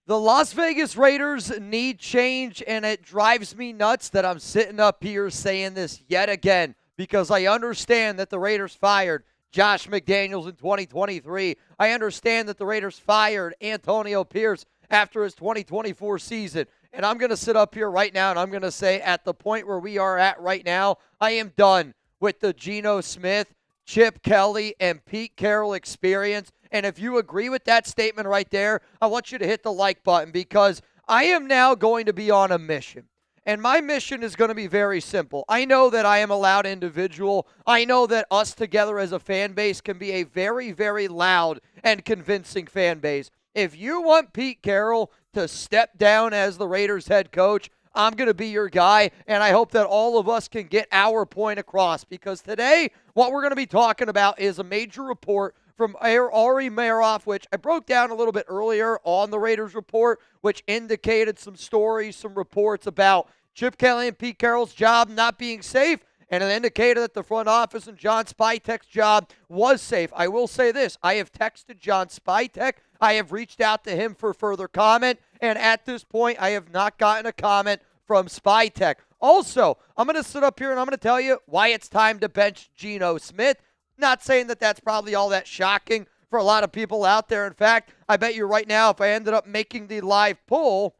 The Las Vegas Raiders need change, and it drives me nuts that I'm sitting up here saying this yet again because I understand that the Raiders fired Josh McDaniels in 2023. I understand that the Raiders fired Antonio Pierce after his 2024 season. And I'm going to sit up here right now and I'm going to say at the point where we are at right now, I am done with the Geno Smith, Chip Kelly, and Pete Carroll experience. And if you agree with that statement right there, I want you to hit the like button because I am now going to be on a mission. And my mission is going to be very simple. I know that I am a loud individual. I know that us together as a fan base can be a very, very loud and convincing fan base. If you want Pete Carroll to step down as the Raiders head coach, I'm going to be your guy, and I hope that all of us can get our point across because today what we're going to be talking about is a major report from Ari Meroff, which I broke down a little bit earlier on the Raiders report, which indicated some stories, some reports about Chip Kelly and Pete Carroll's job not being safe, and it indicated that the front office and John Spytek's job was safe. I will say this. I have texted John Spytek. I have reached out to him for further comment, and at this point, I have not gotten a comment from Spytek. Also, I'm going to sit up here and I'm going to tell you why it's time to bench Geno Smith. Not saying that that's probably all that shocking for a lot of people out there. In fact, I bet you right now if I ended up making the live poll,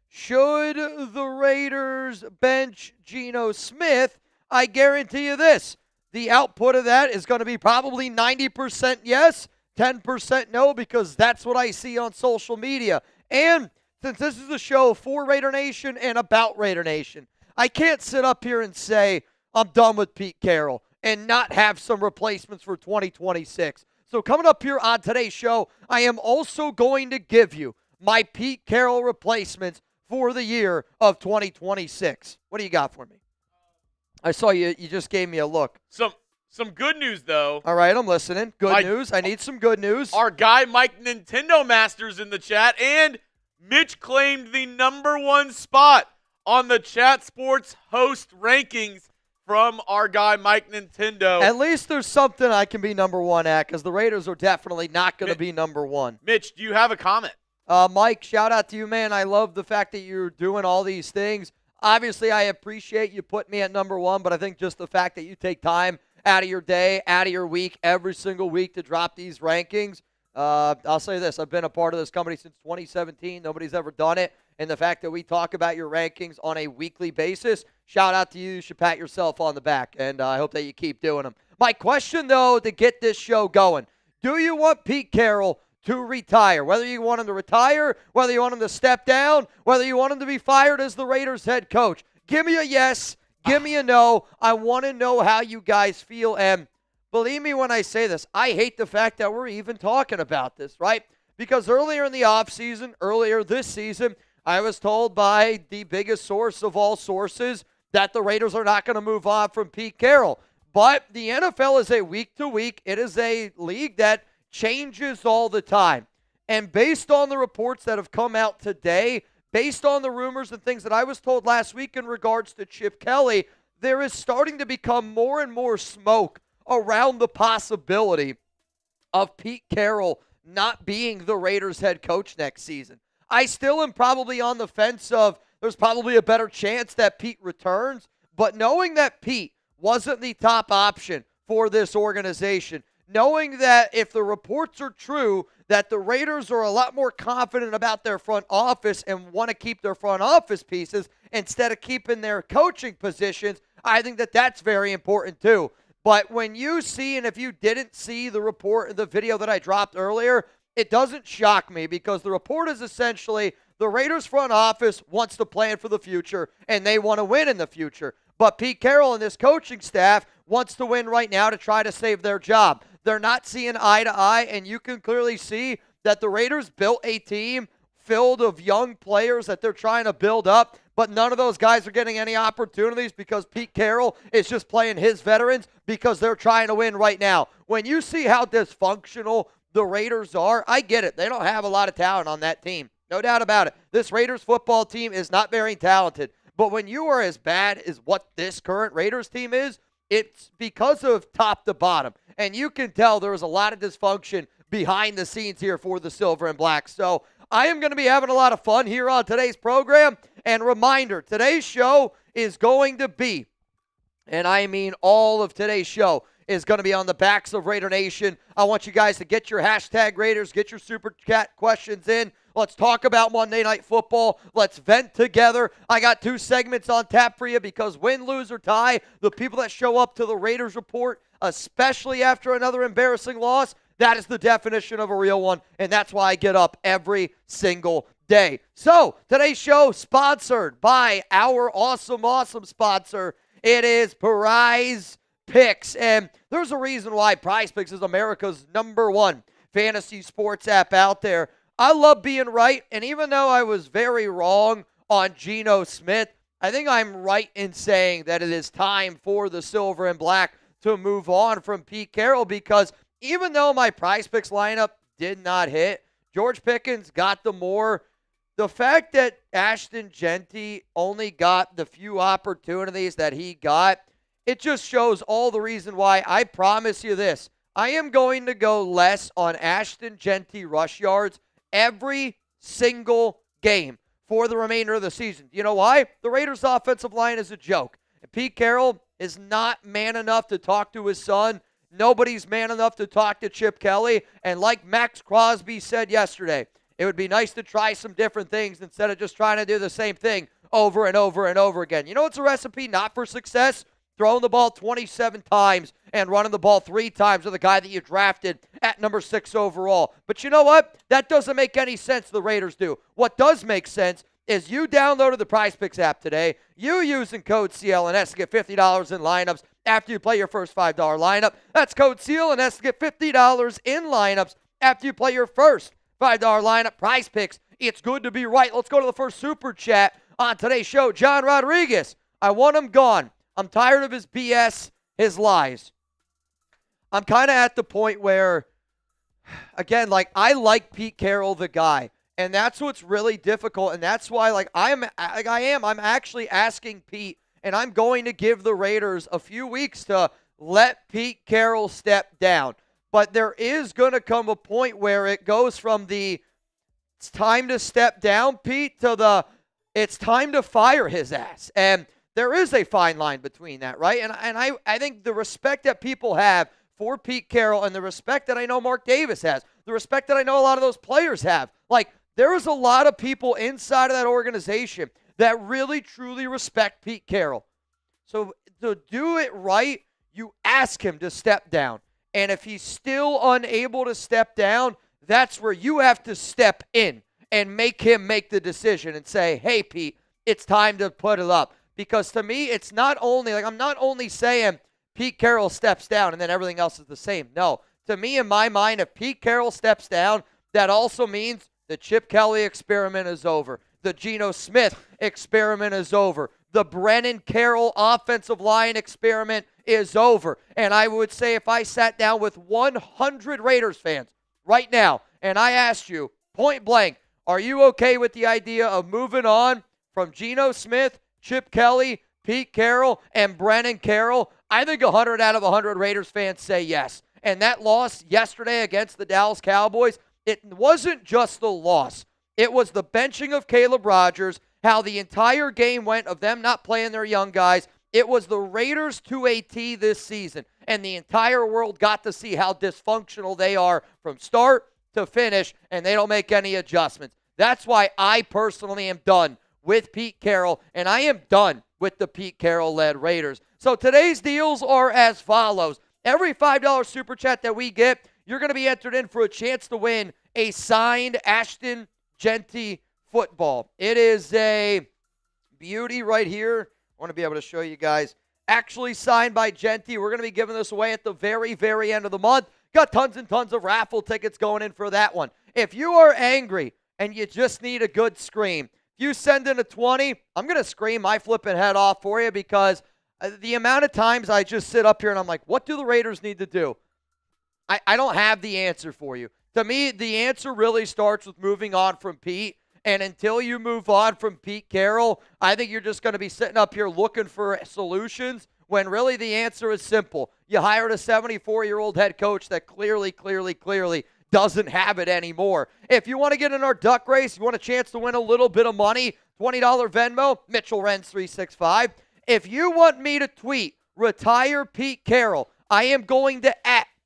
should the Raiders bench Geno Smith, I guarantee you this. The output of that is going to be probably 90% yes, 10% no, because that's what I see on social media. And since this is a show for Raider Nation and about Raider Nation, I can't sit up here and say I'm done with Pete Carroll and not have some replacements for 2026. So coming up here on today's show, I am also going to give you my Pete Carroll replacements for the year of 2026. What do you got for me? I saw you just gave me a look. Some good news, though. All right, I'm listening. Good news. I need some good news. Our guy Mike Nintendo Masters in the chat, and Mitch claimed the #1 spot on the Chat Sports host rankings from our guy Mike Nintendo. At least there's something I can be #1 at because the Raiders are definitely not going to be #1. Mitch, do you have a comment? Mike, shout out to you, man. I love the fact that you're doing all these things. Obviously, I appreciate you putting me at #1, but I think just the fact that you take time out of your day, out of your week, every single week to drop these rankings, I'll say this. I've been a part of this company since 2017. Nobody's ever done it. And the fact that we talk about your rankings on a weekly basis, shout out to you. You should pat yourself on the back, and I hope that you keep doing them. My question, though, to get this show going, do you want Pete Carroll to retire? Whether you want him to retire, whether you want him to step down, whether you want him to be fired as the Raiders head coach, give me a yes, give me a no. I want to know how you guys feel, and believe me when I say this, I hate the fact that we're even talking about this, right? Because earlier in the offseason, earlier this season, I was told by the biggest source of all sources that the Raiders are not going to move on from Pete Carroll. But the NFL is a week-to-week. It is a league that changes all the time. And based on the reports that have come out today, based on the rumors and things that I was told last week in regards to Chip Kelly, there is starting to become more and more smoke around the possibility of Pete Carroll not being the Raiders head coach next season. I still am probably on the fence of there's probably a better chance that Pete returns, but knowing that Pete wasn't the top option for this organization, knowing that if the reports are true, that the Raiders are a lot more confident about their front office and want to keep their front office pieces instead of keeping their coaching positions, I think that that's very important too. But when you see, and if you didn't see the report, the video that I dropped earlier, it doesn't shock me because the report is essentially the Raiders front office wants to plan for the future and they want to win in the future. But Pete Carroll and this coaching staff wants to win right now to try to save their job. They're not seeing eye to eye, and you can clearly see that the Raiders built a team filled of young players that they're trying to build up, but none of those guys are getting any opportunities because Pete Carroll is just playing his veterans because they're trying to win right now. When you see how dysfunctional the Raiders are, I get it. They don't have a lot of talent on that team. No doubt about it. This Raiders football team is not very talented. But when you are as bad as what this current Raiders team is, it's because of top to bottom. And you can tell there is a lot of dysfunction behind the scenes here for the Silver and Black. So I am going to be having a lot of fun here on today's program. And reminder, today's show is going to be, and I mean all of today's show, is going to be on the backs of Raider Nation. I want you guys to get your hashtag Raiders, get your super chat questions in. Let's talk about Monday Night Football. Let's vent together. I got 2 segments on tap for you because win, lose, or tie, the people that show up to the Raiders Report, especially after another embarrassing loss, that is the definition of a real one, and that's why I get up every single day. So, today's show sponsored by our awesome sponsor. It is Prize Picks, and there's a reason why Prize Picks is America's #1 fantasy sports app out there. I love being right, and even though I was very wrong on Geno Smith, I think I'm right in saying that it is time for the Silver and Black to move on from Pete Carroll, because even though my Prize Picks lineup did not hit, George Pickens got the fact that Ashton Jeanty only got the few opportunities that he got, it just shows all the reason why. I promise you this, I am going to go less on Ashton Jeanty rush yards every single game for the remainder of the season. You know why? The Raiders' offensive line is a joke. And Pete Carroll is not man enough to talk to his son. Nobody's man enough to talk to Chip Kelly. And like Max Crosby said yesterday, it would be nice to try some different things instead of just trying to do the same thing over and over and over again. You know what's a recipe not for success? Throwing the ball 27 times and running the ball 3 times with a guy that you drafted at number 6 overall. But you know what? That doesn't make any sense, the Raiders do. What does make sense is you downloaded the Prize Picks app today. You using code CLNS to get $50 in lineups after you play your first $5 lineup. That's code CLNS to get $50 in lineups after you play your first $5 lineup. Prize Picks. It's good to be right. Let's go to the first super chat on today's show. John Rodriguez. I want him gone. I'm tired of his BS, his lies. I'm kind of at the point where, again, like, I like Pete Carroll, the guy, and that's what's really difficult, and that's why, I'm actually asking Pete, and I'm going to give the Raiders a few weeks to let Pete Carroll step down. But there is going to come a point where it goes from the it's time to step down, Pete, to the it's time to fire his ass. And there is a fine line between that, right? And I think the respect that people have for Pete Carroll and the respect that I know Mark Davis has, the respect that I know a lot of those players have, like, there is a lot of people inside of that organization that really, truly respect Pete Carroll. So to do it right, you ask him to step down. And if he's still unable to step down, that's where you have to step in and make him make the decision and say, hey, Pete, it's time to put it up. Because to me, it's not only, I'm not only saying Pete Carroll steps down and then everything else is the same. No. To me, in my mind, if Pete Carroll steps down, that also means the Chip Kelly experiment is over. The Geno Smith experiment is over. The Brennan Carroll offensive line experiment is over. And I would say if I sat down with 100 Raiders fans right now and I asked you, point blank, are you okay with the idea of moving on from Geno Smith, Chip Kelly, Pete Carroll, and Brennan Carroll? I think 100 out of 100 Raiders fans say yes. And that loss yesterday against the Dallas Cowboys, it wasn't just the loss. It was the benching of Caleb Rogers, how the entire game went of them not playing their young guys. It was the Raiders to a T this season, and the entire world got to see how dysfunctional they are from start to finish, and they don't make any adjustments. That's why I personally am done with Pete Carroll, and I am done with the Pete Carroll-led Raiders. So today's deals are as follows. Every $5 super chat that we get, you're going to be entered in for a chance to win a signed Ashton Jeanty football. It is a beauty right here. I want to be able to show you guys. Actually signed by Jeanty. We're going to be giving this away at the very, very end of the month. Got tons and tons of raffle tickets going in for that one. If you are angry and you just need a good scream, if you send in a 20, I'm going to scream my flipping head off for you, because the amount of times I just sit up here and I'm like, what do the Raiders need to do? I don't have the answer for you. To me, the answer really starts with moving on from Pete. And until you move on from Pete Carroll, I think you're just going to be sitting up here looking for solutions when really the answer is simple. You hired a 74-year-old head coach that clearly doesn't have it anymore. If you want to get in our duck race, you want a chance to win a little bit of money, $20 Venmo, Mitchell Renz 365. If you want me to tweet, retire Pete Carroll, I am going to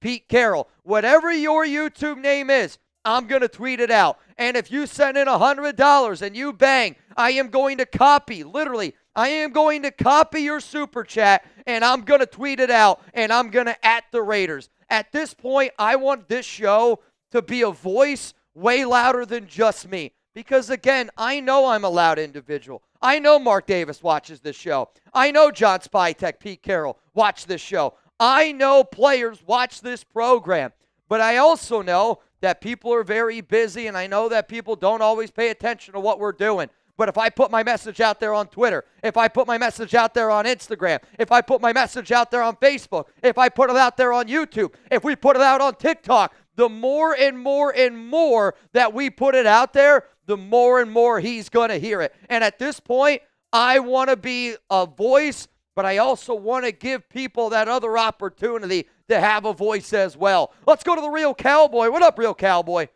@Pete Carroll. Whatever your YouTube name is, I'm going to tweet it out. And if you send in $100 and you bang, I am going to copy, literally, I am going to copy your super chat and I'm going to tweet it out and I'm going to @the Raiders. At this point, I want this show to be a voice way louder than just me. Because again, I know I'm a loud individual. I know Mark Davis watches this show. I know John Spytek, Pete Carroll watch this show. I know players watch this program. But I also know that people are very busy, and I know that people don't always pay attention to what we're doing. But if I put my message out there on Twitter, if I put my message out there on Instagram, if I put my message out there on Facebook, if I put it out there on YouTube, if we put it out on TikTok, the more and more and more that we put it out there, the more and more he's going to hear it. And at this point, I want to be a voice, but I also want to give people that other opportunity to have a voice as well. Let's go to the Real Cowboy. What up, Real Cowboy?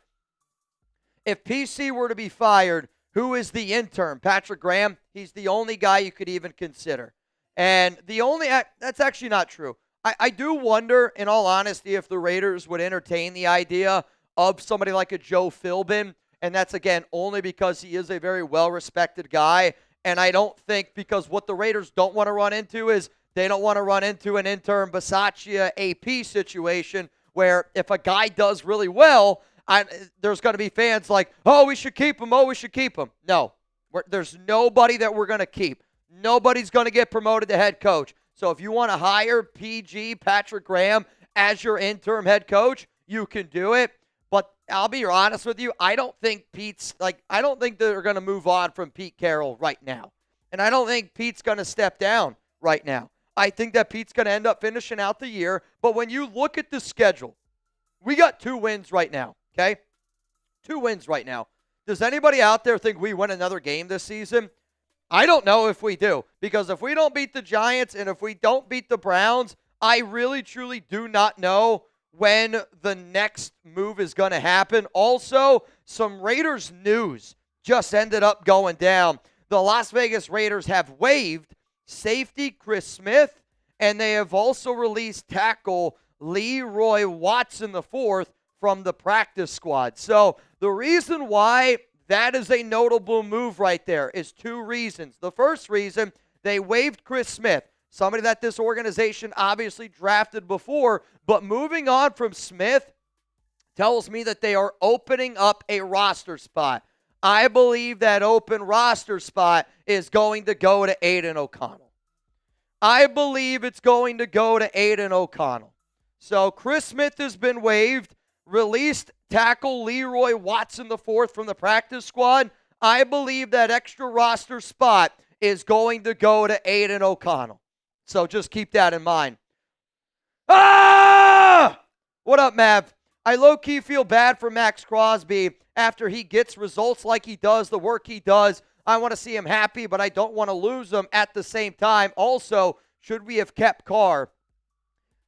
If PC were to be fired, who is the intern? Patrick Graham? He's the only guy you could even consider. And that's actually not true. I do wonder, in all honesty, if the Raiders would entertain the idea of somebody like a Joe Philbin. And that's, again, only because he is a very well-respected guy. And I don't think, because what the Raiders don't want to run into is they don't want to run into an intern Bisaccia AP situation where if a guy does really well, there's going to be fans like, oh, we should keep him. Oh, we should keep him. No, there's nobody that we're going to keep. Nobody's going to get promoted to head coach. So if you want to hire PG, Patrick Graham, as your interim head coach, you can do it. But I'll be honest with you, I don't think they're going to move on from Pete Carroll right now. And I don't think Pete's going to step down right now. I think that Pete's going to end up finishing out the year. But when you look at the schedule, we got 2 wins right now, okay? 2 wins right now. Does anybody out there think we win another game this season? I don't know if we do. Because if we don't beat the Giants and if we don't beat the Browns, I really, truly do not know when the next move is going to happen. Also, some Raiders news just ended up going down. The Las Vegas Raiders have waived safety Chris Smith, and they have also released tackle Leroy Watson IV from the practice squad. So the reason why that is a notable move right there is 2 reasons. The first reason, they waived Chris Smith, somebody that this organization obviously drafted before, but moving on from Smith tells me that they are opening up a roster spot. I believe that open roster spot is going to go to Aiden O'Connell. I believe it's going to go to Aiden O'Connell. So Chris Smith has been waived, released tackle Leroy Watson IV from the practice squad. I believe that extra roster spot is going to go to Aiden O'Connell. So just keep that in mind. Ah! What up, Mav? I low-key feel bad for Max Crosby after he gets results like he does, the work he does. I want to see him happy, but I don't want to lose him at the same time. Also, should we have kept Carr?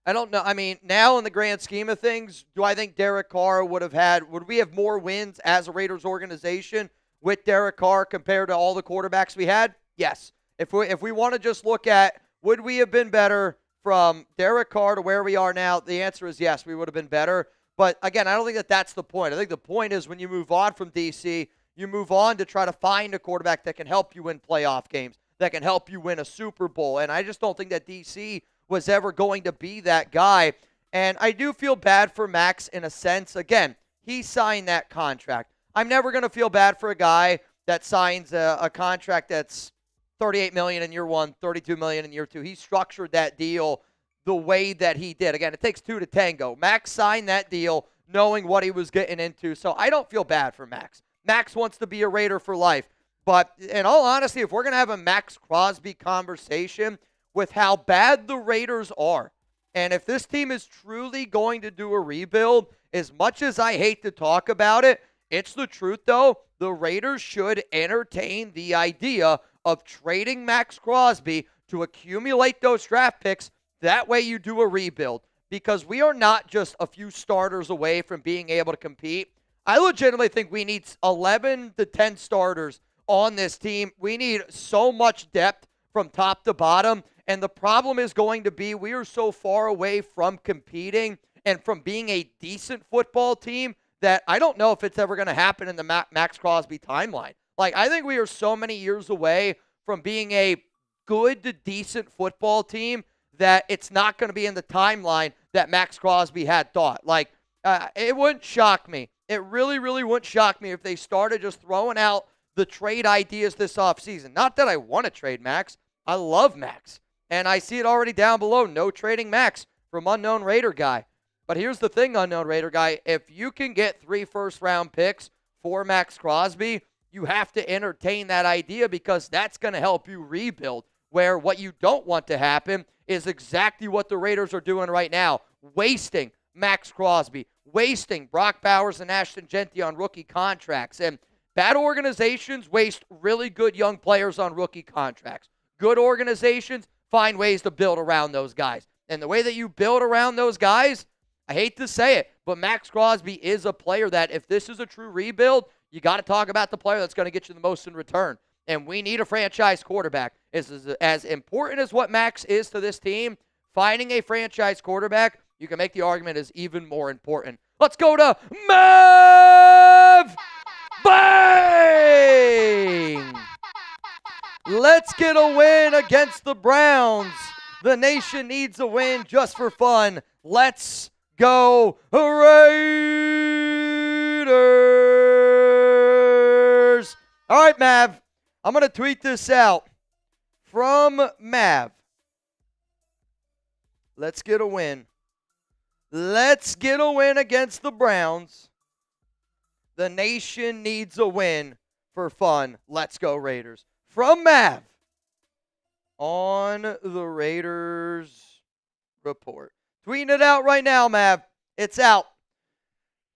I don't know. I mean, now in the grand scheme of things, do I think Derek Carr would we have more wins as a Raiders organization with Derek Carr compared to all the quarterbacks we had? Yes. If we want to just look at would we have been better from Derek Carr to where we are now, the answer is yes, we would have been better. But again, I don't think that that's the point. I think the point is when you move on from DC, you move on to try to find a quarterback that can help you win playoff games, that can help you win a Super Bowl. And I just don't think that DC was ever going to be that guy. And I do feel bad for Max in a sense. Again, he signed that contract. I'm never going to feel bad for a guy that signs a contract that's $38 million in year 1, $32 million in year 2. He structured that deal the way that he did. Again, it takes 2 to tango. Max signed that deal knowing what he was getting into. So I don't feel bad for Max. Max wants to be a Raider for life. But in all honesty, if we're going to have a Max Crosby conversation with how bad the Raiders are, and if this team is truly going to do a rebuild, as much as I hate to talk about it, it's the truth though, the Raiders should entertain the idea of trading Max Crosby to accumulate those draft picks. That way you do a rebuild. because we are not just a few starters away from being able to compete. I legitimately think we need 11 to 10 starters on this team. We need so much depth from top to bottom. And the problem is going to be we are so far away from competing and from being a decent football team that I don't know if it's ever going to happen in the Max Crosby timeline. Like, I think we are so many years away from being a good to decent football team that it's not going to be in the timeline that Max Crosby had thought. Like, it wouldn't shock me. It really, really wouldn't shock me if they started just throwing out the trade ideas this offseason. Not that I want to trade Max. I love Max. And I see it already down below. No trading Max from Unknown Raider Guy. But here's the thing, Unknown Raider Guy. If you can get 3 first-round picks for Max Crosby, you have to entertain that idea because that's going to help you rebuild. Where what you don't want to happen is exactly what the Raiders are doing right now. Wasting Max Crosby. Wasting Brock Bowers and Ashton Genty on rookie contracts. And bad organizations waste really good young players on rookie contracts. Good organizations find ways to build around those guys. And the way that you build around those guys, I hate to say it, but Max Crosby is a player that if this is a true rebuild, you got to talk about the player that's going to get you the most in return. And we need a franchise quarterback. As important as what Max is to this team, finding a franchise quarterback, you can make the argument, is even more important. Let's go to Mav Bang! Let's get a win against the Browns. The nation needs a win just for fun. Let's go Raiders! All right, Mav. I'm going to tweet this out from Mav. Let's get a win. Let's get a win against the Browns. The nation needs a win for fun. Let's go Raiders. From Mav on the Raiders Report. Tweeting it out right now, Mav. It's out.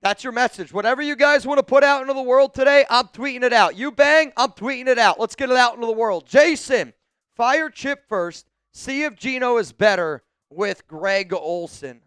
That's your message. Whatever you guys want to put out into the world today, I'm tweeting it out. You bang, I'm tweeting it out. Let's get it out into the world. Jason, fire Chip first. See if Gino is better with Greg Olsen.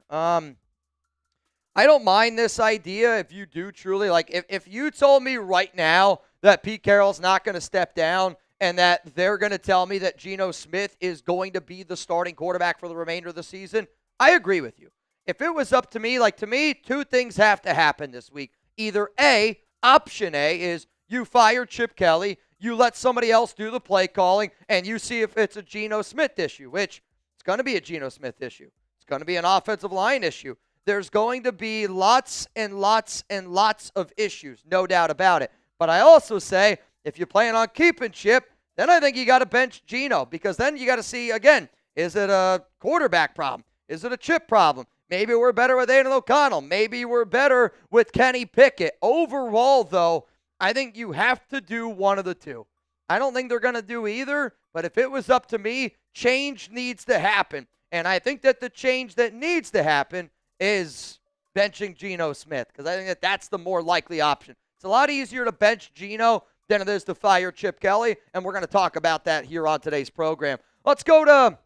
I don't mind this idea if you do truly. Like, if you told me right now that Pete Carroll's not going to step down and that they're going to tell me that Geno Smith is going to be the starting quarterback for the remainder of the season, I agree with you. If it was up to me, like to me, 2 things have to happen this week. Either A, option A is you fire Chip Kelly, you let somebody else do the play calling, and you see if it's a Geno Smith issue, which it's going to be a Geno Smith issue. It's going to be an offensive line issue. There's going to be lots and lots and lots of issues, no doubt about it. But I also say, if you plan on keeping Chip, then I think you got to bench Geno, because then you got to see, again, is it a quarterback problem? Is it a Chip problem? Maybe we're better with Aiden O'Connell. Maybe we're better with Kenny Pickett. Overall, though, I think you have to do one of the two. I don't think they're going to do either, but if it was up to me, change needs to happen. And I think that the change that needs to happen is benching Geno Smith, because I think that that's the more likely option. It's a lot easier to bench Geno than it is to fire Chip Kelly, and we're going to talk about that here on today's program. Let's go to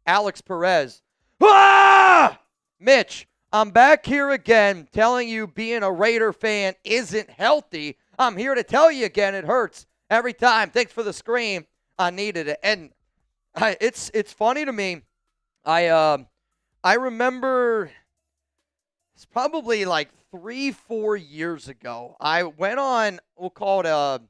Alex Perez. Ah! Mitch, I'm back here again telling you being a Raider fan isn't healthy. I'm here to tell you again it hurts every time. Thanks for the scream. I needed it. And it's funny to me. I remember it's probably like 3-4 years ago. I went on, we'll call it a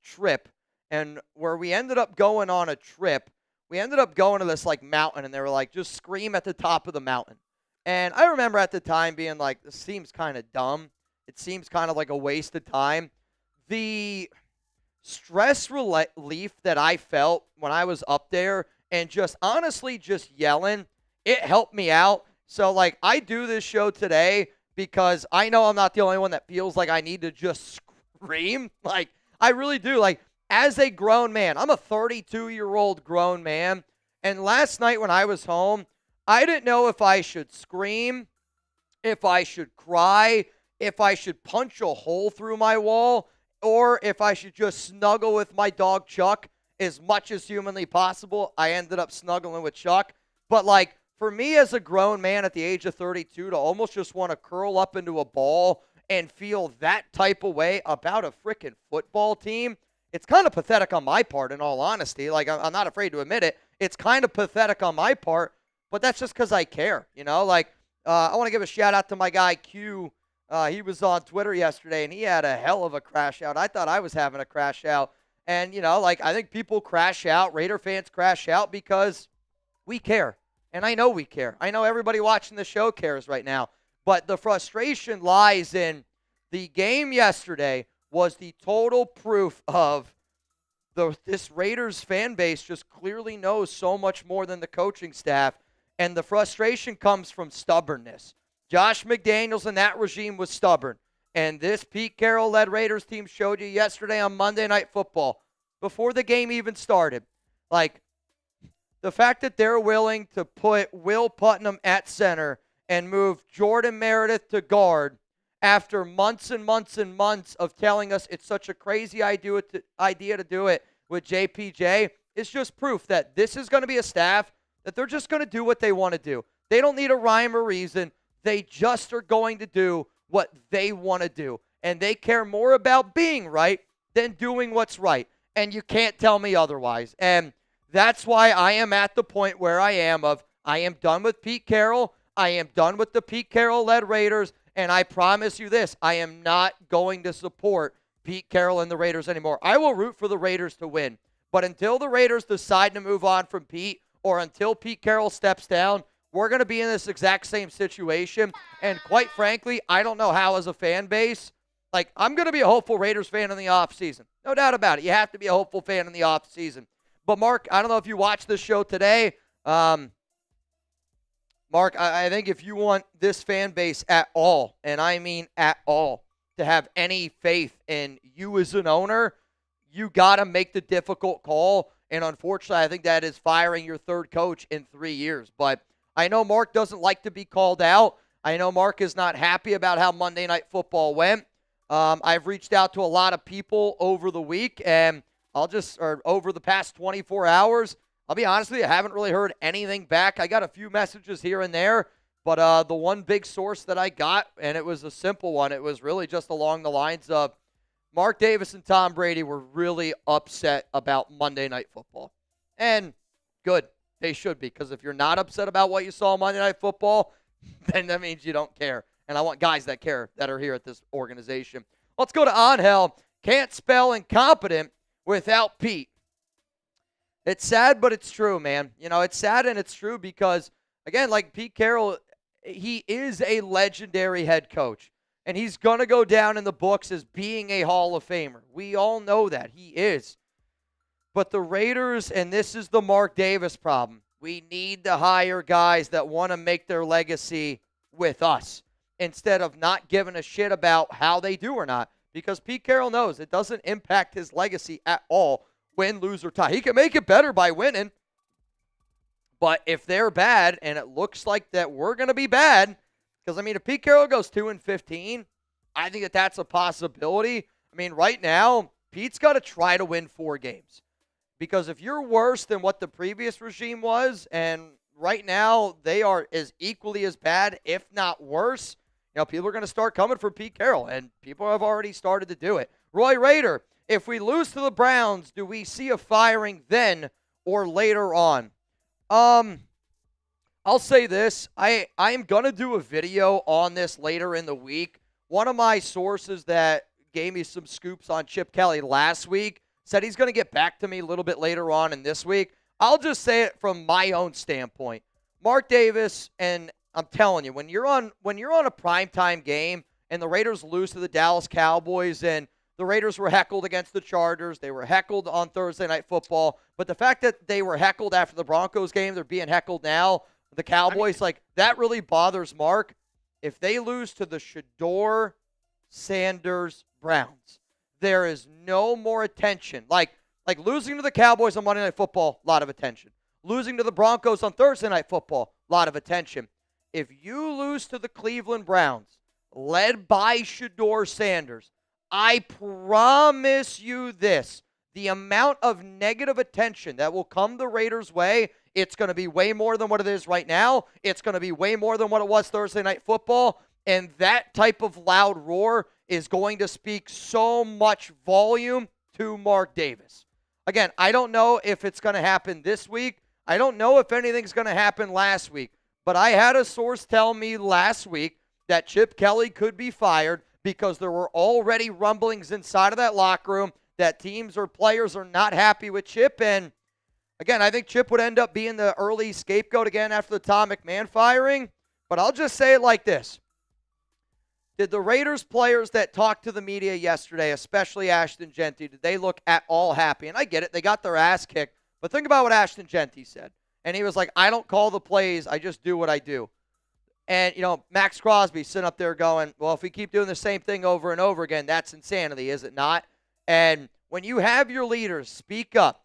trip, and where we ended up going on a trip, we ended up going to this like mountain, and they were like, just scream at the top of the mountain. And I remember at the time being like, this seems kind of dumb. It seems kind of like a waste of time. The stress relief that I felt when I was up there and just honestly just yelling, it helped me out. So, like, I do this show today because I know I'm not the only one that feels like I need to just scream. Like, I really do. Like, as a grown man, I'm a 32-year-old grown man. And last night when I was home, I didn't know if I should scream, if I should cry, if I should punch a hole through my wall, or if I should just snuggle with my dog Chuck as much as humanly possible. I ended up snuggling with Chuck. But, like, for me as a grown man at the age of 32 to almost just want to curl up into a ball and feel that type of way about a freaking football team, it's kind of pathetic on my part, in all honesty. Like, I'm not afraid to admit it. It's kind of pathetic on my part, but that's just because I care, you know? Like, I want to give a shout-out to my guy, Q. He was on Twitter yesterday, and he had a hell of a crash out. I thought I was having a crash out. And, you know, like, I think people crash out, Raider fans crash out because we care. And I know we care. I know everybody watching the show cares right now. But the frustration lies in the game yesterday was the total proof of this Raiders fan base just clearly knows so much more than the coaching staff. And the frustration comes from stubbornness. Josh McDaniels and that regime was stubborn. And this Pete Carroll-led Raiders team showed you yesterday on Monday Night Football, before the game even started, like, the fact that they're willing to put Will Putnam at center and move Jordan Meredith to guard after months and months and months of telling us it's such a crazy idea to do it with JPJ is just proof that this is going to be a staff that they're just going to do what they want to do. They don't need a rhyme or reason. They just are going to do what they want to do. And they care more about being right than doing what's right. And you can't tell me otherwise. And that's why I am at the point where I am I am done with Pete Carroll. I am done with the Pete Carroll-led Raiders. And I promise you this, I am not going to support Pete Carroll and the Raiders anymore. I will root for the Raiders to win. But until the Raiders decide to move on from Pete, or until Pete Carroll steps down, we're going to be in this exact same situation. And quite frankly, I don't know how as a fan base, like, I'm going to be a hopeful Raiders fan in the offseason. No doubt about it. You have to be a hopeful fan in the offseason. But, Mark, I don't know if you watched this show today. Mark, I think if you want this fan base at all, and I mean at all, to have any faith in you as an owner, you got to make the difficult call. And unfortunately, I think that is firing your third coach in 3 years. But I know Mark doesn't like to be called out. I know Mark is not happy about how Monday Night Football went. I've reached out to a lot of people over the week, and over the past 24 hours, I'll be honest with you, I haven't really heard anything back. I got a few messages here and there, but the one big source that I got, and it was a simple one, it was really just along the lines of Mark Davis and Tom Brady were really upset about Monday Night Football. And good, they should be, because if you're not upset about what you saw on Monday Night Football, then that means you don't care. And I want guys that care that are here at this organization. Let's go to Angel. Can't spell incompetent without Pete. It's sad, but it's true, man. You know, it's sad and it's true because, again, like Pete Carroll, he is a legendary head coach. And he's going to go down in the books as being a Hall of Famer. We all know that. He is. But the Raiders, and this is the Mark Davis problem, we need to hire guys that want to make their legacy with us instead of not giving a shit about how they do or not. Because Pete Carroll knows it doesn't impact his legacy at all, win, lose, or tie. He can make it better by winning. But if they're bad, and it looks like that we're going to be bad, because, I mean, if Pete Carroll goes 2-15, I think that that's a possibility. I mean, right now, Pete's got to try to win 4 games. Because if you're worse than what the previous regime was, and right now they are as equally as bad, if not worse, you know, people are going to start coming for Pete Carroll, and people have already started to do it. Roy Rader, if we lose to the Browns, do we see a firing then or later on? I'll say this. I am going to do a video on this later in the week. One of my sources that gave me some scoops on Chip Kelly last week said he's going to get back to me a little bit later on in this week. I'll just say it from my own standpoint. Mark Davis, and I'm telling you, when you're on a primetime game and the Raiders lose to the Dallas Cowboys, and the Raiders were heckled against the Chargers, they were heckled on Thursday Night Football, but the fact that they were heckled after the Broncos game, they're being heckled now, the Cowboys, that really bothers Mark. If they lose to the Shador Sanders Browns, there is no more attention. Like losing to the Cowboys on Monday Night Football, a lot of attention. Losing to the Broncos on Thursday Night Football, a lot of attention. If you lose to the Cleveland Browns, led by Shador Sanders, I promise you this, the amount of negative attention that will come the Raiders' way, it's going to be way more than what it is right now. It's going to be way more than what it was Thursday Night Football. And that type of loud roar is going to speak so much volume to Mark Davis. Again, I don't know if it's going to happen this week. I don't know if anything's going to happen last week. But I had a source tell me last week that Chip Kelly could be fired because there were already rumblings inside of that locker room that teams or players are not happy with Chip. And again, I think Chip would end up being the early scapegoat again after the Tom McMahon firing. But I'll just say it like this. Did the Raiders players that talked to the media yesterday, especially Ashton Genty, did they look at all happy? And I get it. They got their ass kicked. But think about what Ashton Genty said. And he was like, I don't call the plays. I just do what I do. And, Max Crosby sitting up there going, well, if we keep doing the same thing over and over again, that's insanity, is it not? And when you have your leaders speak up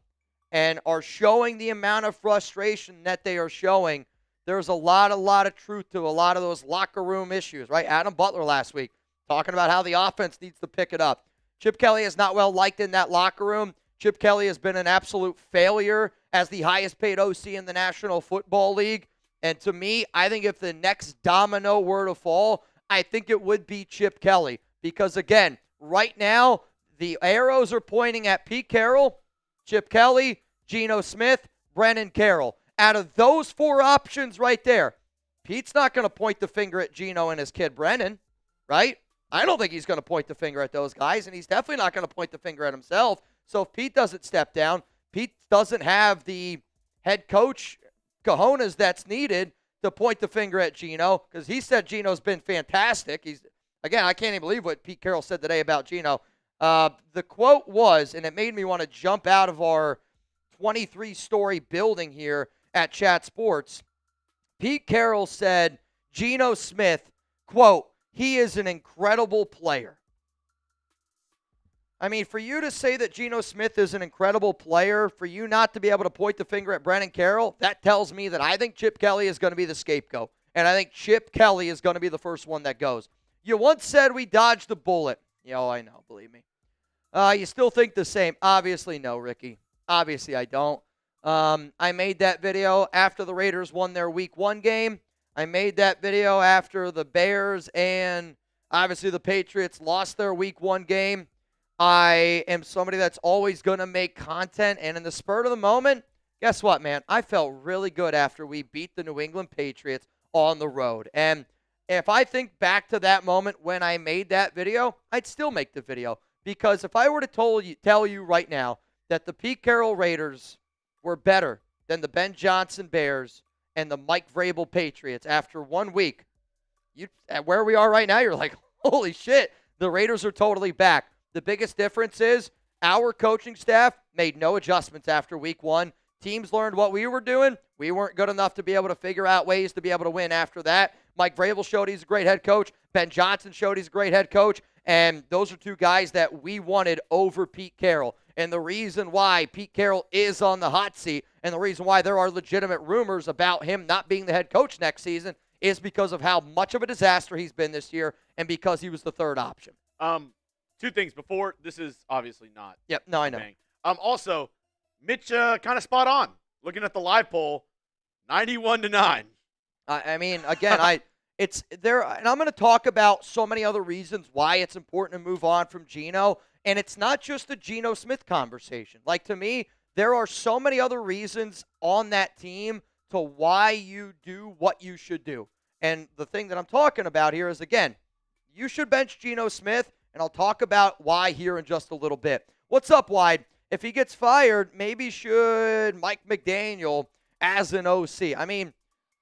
and are showing the amount of frustration that they are showing, there's a lot of truth to a lot of those locker room issues, right? Adam Butler last week talking about how the offense needs to pick it up. Chip Kelly is not well liked in that locker room. Chip Kelly has been an absolute failure as the highest paid OC in the National Football League. And to me, I think if the next domino were to fall, I think it would be Chip Kelly. Because again, right now, the arrows are pointing at Pete Carroll, Chip Kelly, Geno Smith, Brennan Carroll. Out of those four options right there, Pete's not going to point the finger at Geno and his kid Brennan, right? I don't think he's going to point the finger at those guys, and he's definitely not going to point the finger at himself. So if Pete doesn't step down, Pete doesn't have the head coach cojones that's needed to point the finger at Geno, because he said Geno's been fantastic. Again, I can't even believe what Pete Carroll said today about Geno. The quote was, and it made me want to jump out of our 23-story building here at Chat Sports. Pete Carroll said, Geno Smith, quote, he is an incredible player. I mean, for you to say that Geno Smith is an incredible player, for you not to be able to point the finger at Brennan Carroll, that tells me that I think Chip Kelly is going to be the scapegoat. And I think Chip Kelly is going to be the first one that goes. You once said we dodged the bullet. I know, believe me. You still think the same? Obviously, no, Ricky. Obviously, I don't. I made that video after the Raiders won their Week 1 game. I made that video after the Bears and obviously the Patriots lost their Week 1 game. I am somebody that's always going to make content, and in the spur of the moment, guess what, man? I felt really good after we beat the New England Patriots on the road. And if I think back to that moment when I made that video, I'd still make the video. Because if I were to tell you right now that the Pete Carroll Raiders were better than the Ben Johnson Bears and the Mike Vrabel Patriots after 1 week, at where we are right now, you're like, holy shit, the Raiders are totally back. The biggest difference is our coaching staff made no adjustments after Week 1. Teams learned what we were doing. We weren't good enough to be able to figure out ways to be able to win after that. Mike Vrabel showed he's a great head coach. Ben Johnson showed he's a great head coach. And those are two guys that we wanted over Pete Carroll. And the reason why Pete Carroll is on the hot seat and the reason why there are legitimate rumors about him not being the head coach next season is because of how much of a disaster he's been this year and because he was the third option. Two things before. This is obviously not. Yep, no, I know. Also, Mitch kind of spot on. Looking at the live poll, 91-9. I mean, again, it's there, and I'm going to talk about so many other reasons why it's important to move on from Geno, and it's not just the Geno Smith conversation. Like, to me, there are so many other reasons on that team to why you do what you should do. And the thing that I'm talking about here is, again, you should bench Geno Smith, and I'll talk about why here in just a little bit. What's up, Wide? If he gets fired, maybe should Mike McDaniel as an OC? I mean,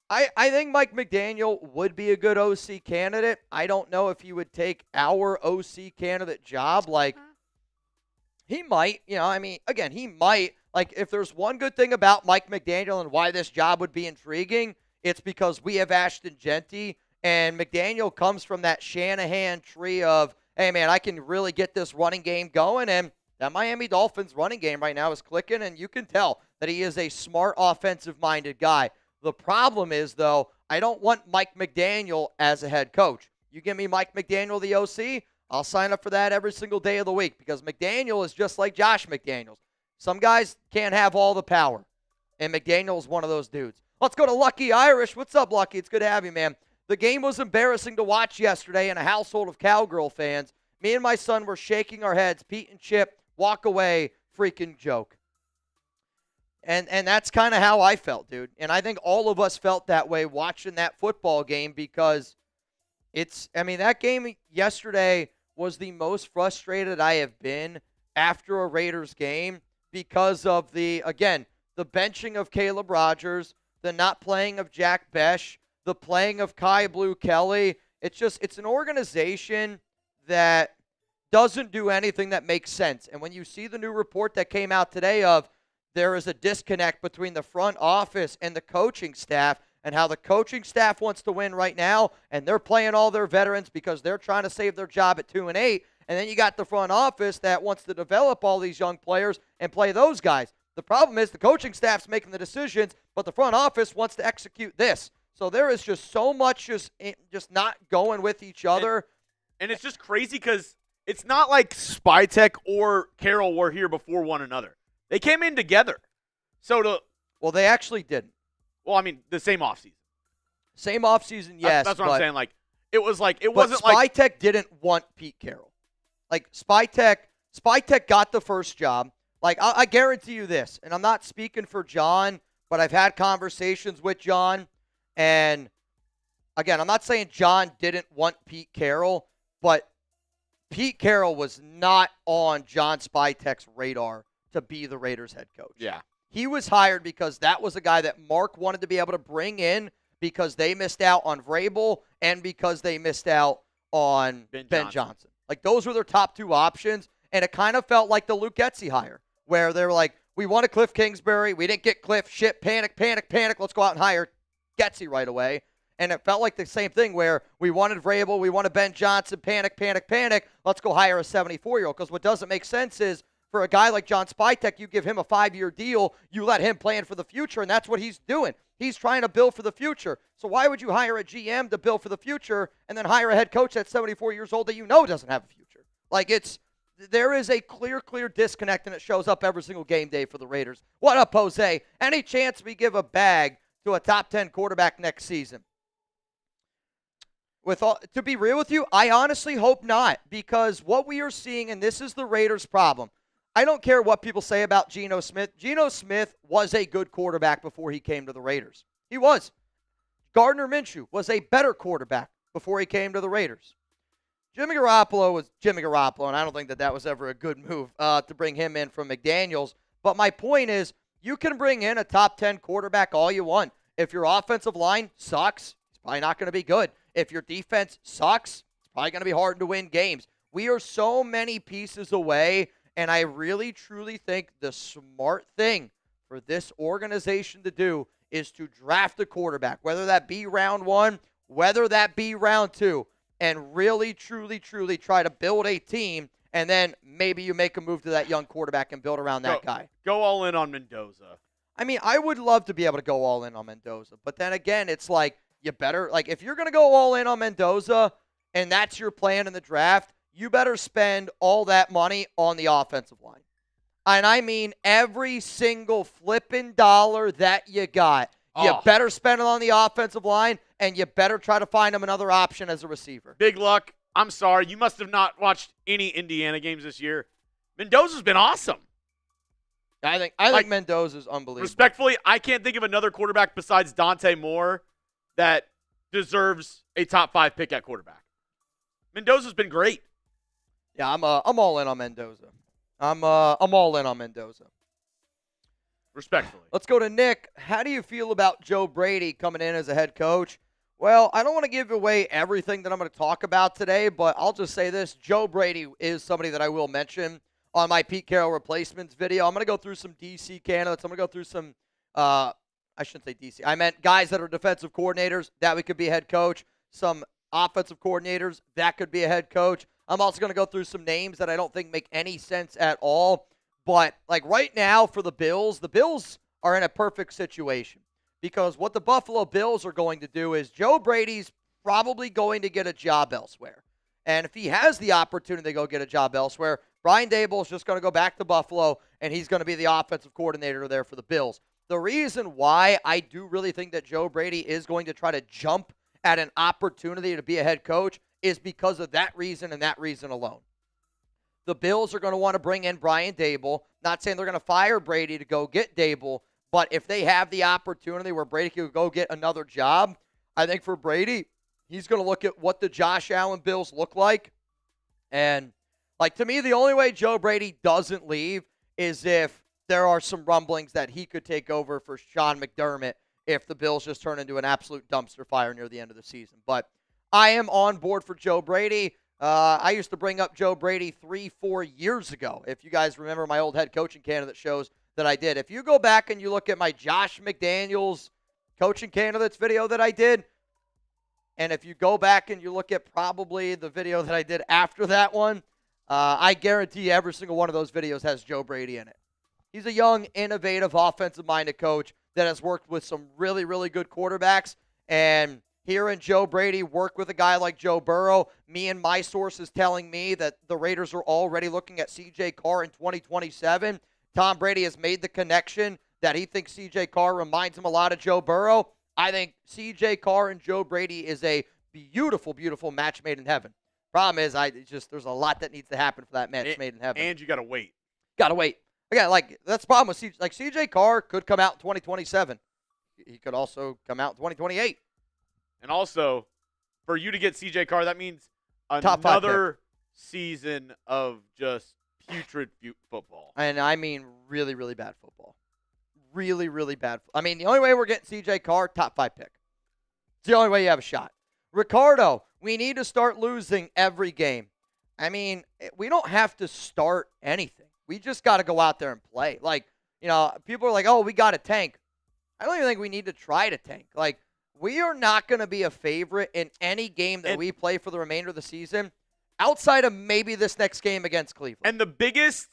I think Mike McDaniel would be a good OC candidate. I don't know if he would take our OC candidate job. Like, he might. I mean, again, he might. Like, if there's one good thing about Mike McDaniel and why this job would be intriguing, it's because we have Ashton Genty, and McDaniel comes from that Shanahan tree of, hey, man, I can really get this running game going, and that Miami Dolphins running game right now is clicking, and you can tell that he is a smart, offensive-minded guy. The problem is, though, I don't want Mike McDaniel as a head coach. You give me Mike McDaniel, the OC, I'll sign up for that every single day of the week because McDaniel is just like Josh McDaniels. Some guys can't have all the power, and McDaniel is one of those dudes. Let's go to Lucky Irish. What's up, Lucky? It's good to have you, man. The game was embarrassing to watch yesterday in a household of Cowgirl fans. Me and my son were shaking our heads. Pete and Chip, walk away, freaking joke. And that's kind of how I felt, dude. And I think all of us felt that way watching that football game because that game yesterday was the most frustrated I have been after a Raiders game because of the benching of Caleb Rogers, the not playing of Jack Besh, the playing of Kai Blue Kelly. It's an organization that doesn't do anything that makes sense. And when you see the new report that came out today of there is a disconnect between the front office and the coaching staff, and how the coaching staff wants to win right now, and they're playing all their veterans because they're trying to save their job at 2-8. And then you got the front office that wants to develop all these young players and play those guys. The problem is the coaching staff's making the decisions, but the front office wants to execute this. So there is just so much just not going with each other. And it's just crazy because it's not like Spytek or Carroll were here before one another. They came in together. Well, they actually didn't. Well, I mean, the same offseason. Same offseason, yes. That's what I'm saying. It wasn't Spytek didn't want Pete Carroll. Spytek got the first job. I guarantee you this, and I'm not speaking for John, but I've had conversations with John, and again, I'm not saying John didn't want Pete Carroll, but Pete Carroll was not on John Spytek's radar to be the Raiders head coach. Yeah. He was hired because that was a guy that Mark wanted to be able to bring in because they missed out on Vrabel and because they missed out on Ben Johnson. Those were their top two options, and it kind of felt like the Luke Getsy hire, where they were like, we wanted Cliff Kingsbury. We didn't get Cliff. Shit, panic. Let's go out and hire Getsy right away. And it felt like the same thing where we wanted Vrabel, we wanted Ben Johnson, panic. Let's go hire a 74-year-old. Because what doesn't make sense is for a guy like John Spytek, you give him a 5-year deal, you let him plan for the future, and that's what he's doing. He's trying to build for the future. So why would you hire a GM to build for the future and then hire a head coach that's 74 years old that you know doesn't have a future? There is a clear disconnect, and it shows up every single game day for the Raiders. What up, Jose? Any chance we give a bag to a top 10 quarterback next season? To be real with you, I honestly hope not, because what we are seeing, and this is the Raiders' problem, I don't care what people say about Geno Smith. Geno Smith was a good quarterback before he came to the Raiders. He was. Gardner Minshew was a better quarterback before he came to the Raiders. Jimmy Garoppolo was Jimmy Garoppolo, and I don't think that was ever a good move to bring him in from McDaniels. But my point is, you can bring in a top 10 quarterback all you want. If your offensive line sucks, it's probably not going to be good. If your defense sucks, it's probably going to be hard to win games. We are so many pieces away, and I really, truly think the smart thing for this organization to do is to draft a quarterback, whether that be round 1, whether that be round 2, and really, truly try to build a team, and then maybe you make a move to that young quarterback and build around that guy. Go all in on Mendoza. I mean, I would love to be able to go all in on Mendoza, but then again, it's like, you better, if you're going to go all in on Mendoza, and that's your plan in the draft, you better spend all that money on the offensive line. And I mean every single flipping dollar that you got. You better spend it on the offensive line, and you better try to find him another option as a receiver. Big luck. I'm sorry. You must have not watched any Indiana games this year. Mendoza's been awesome. I think Mendoza's unbelievable. Respectfully, I can't think of another quarterback besides Dante Moore that deserves a top 5 pick at quarterback. Mendoza's been great. Yeah, I'm all in on Mendoza. I'm all in on Mendoza. Respectfully. Let's go to Nick. How do you feel about Joe Brady coming in as a head coach? Well, I don't want to give away everything that I'm going to talk about today, but I'll just say this. Joe Brady is somebody that I will mention on my Pete Carroll replacements video. I'm going to go through some DC candidates. I'm going to go through some, I shouldn't say DC. I meant guys that are defensive coordinators. That we could be a head coach. Some offensive coordinators. That could be a head coach. I'm also going to go through some names that I don't think make any sense at all. But, right now for the Bills are in a perfect situation. Because what the Buffalo Bills are going to do is Joe Brady's probably going to get a job elsewhere. And if he has the opportunity to go get a job elsewhere, Brian Dable is just going to go back to Buffalo, and he's going to be the offensive coordinator there for the Bills. The reason why I do really think that Joe Brady is going to try to jump at an opportunity to be a head coach is because of that reason and that reason alone. The Bills are going to want to bring in Brian Dable. Not saying they're going to fire Brady to go get Dable, but if they have the opportunity where Brady could go get another job, I think for Brady, he's going to look at what the Josh Allen Bills look like. And, to me, the only way Joe Brady doesn't leave is if there are some rumblings that he could take over for Sean McDermott if the Bills just turn into an absolute dumpster fire near the end of the season. But I am on board for Joe Brady. I used to bring up Joe Brady 3-4 years ago. If you guys remember my old head coaching candidate shows that I did. If you go back and you look at my Josh McDaniels coaching candidates video that I did, and if you go back and you look at probably the video that I did after that one, I guarantee every single one of those videos has Joe Brady in it. He's a young, innovative, offensive-minded coach that has worked with some really, really good quarterbacks. And hearing Joe Brady work with a guy like Joe Burrow, me and my sources telling me that the Raiders are already looking at C.J. Carr in 2027. Tom Brady has made the connection that he thinks C.J. Carr reminds him a lot of Joe Burrow. I think C.J. Carr and Joe Brady is a beautiful, beautiful match made in heaven. Problem is, there's a lot that needs to happen for that match made in heaven. And you got to wait. Got to wait. Again, that's the problem with C.J. Carr could come out in 2027. He could also come out in 2028. And also, for you to get C.J. Carr, that means Top another season of just putrid football. And I mean really, really bad football. Really, really bad. I mean, the only way we're getting C.J. Carr, top 5 pick. It's the only way you have a shot. Ricardo, we need to start losing every game. I mean, we don't have to start anything. We just got to go out there and play. People are like, oh, we got to tank. I don't even think we need to try to tank. We are not going to be a favorite in any game that we play for the remainder of the season outside of maybe this next game against Cleveland. And the biggest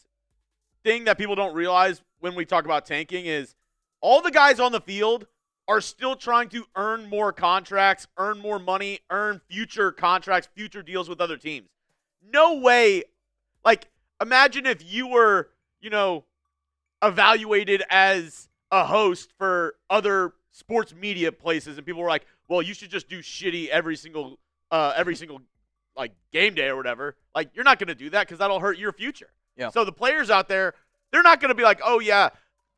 thing that people don't realize when we talk about tanking is all the guys on the field are still trying to earn more contracts, earn more money, earn future contracts, future deals with other teams. No way. Imagine if you were, evaluated as a host for other sports media places and people were like, well, you should just do shitty every single game day or whatever. You're not going to do that because that'll hurt your future. Yeah. So the players out there, they're not going to be like, oh, yeah,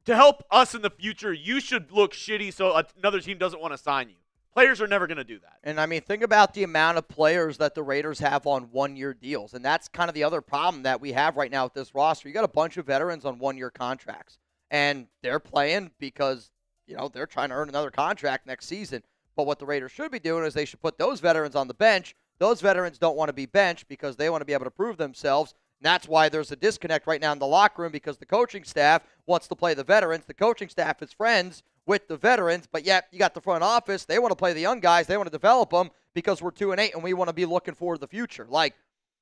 to help us in the future, you should look shitty so another team doesn't want to sign you. Players are never going to do that. And, I mean, think about the amount of players that the Raiders have on one-year deals. And that's kind of the other problem that we have right now with this roster. You got a bunch of veterans on one-year contracts. And they're playing because, they're trying to earn another contract next season. But what the Raiders should be doing is they should put those veterans on the bench. Those veterans don't want to be benched because they want to be able to prove themselves. And that's why there's a disconnect right now in the locker room because the coaching staff wants to play the veterans. The coaching staff is friends with the veterans, but yet you got the front office. They want to play the young guys. They want to develop them because we're 2-8 and we want to be looking forward to the future.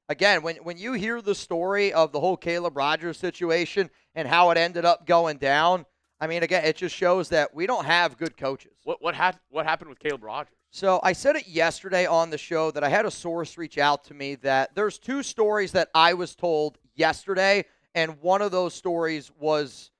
Again, when you hear the story of the whole Caleb Rogers situation and how it ended up going down, I mean, again, it just shows that we don't have good coaches. What happened with Caleb Rogers? So I said it yesterday on the show that I had a source reach out to me that there's 2 stories that I was told yesterday, and one of those stories was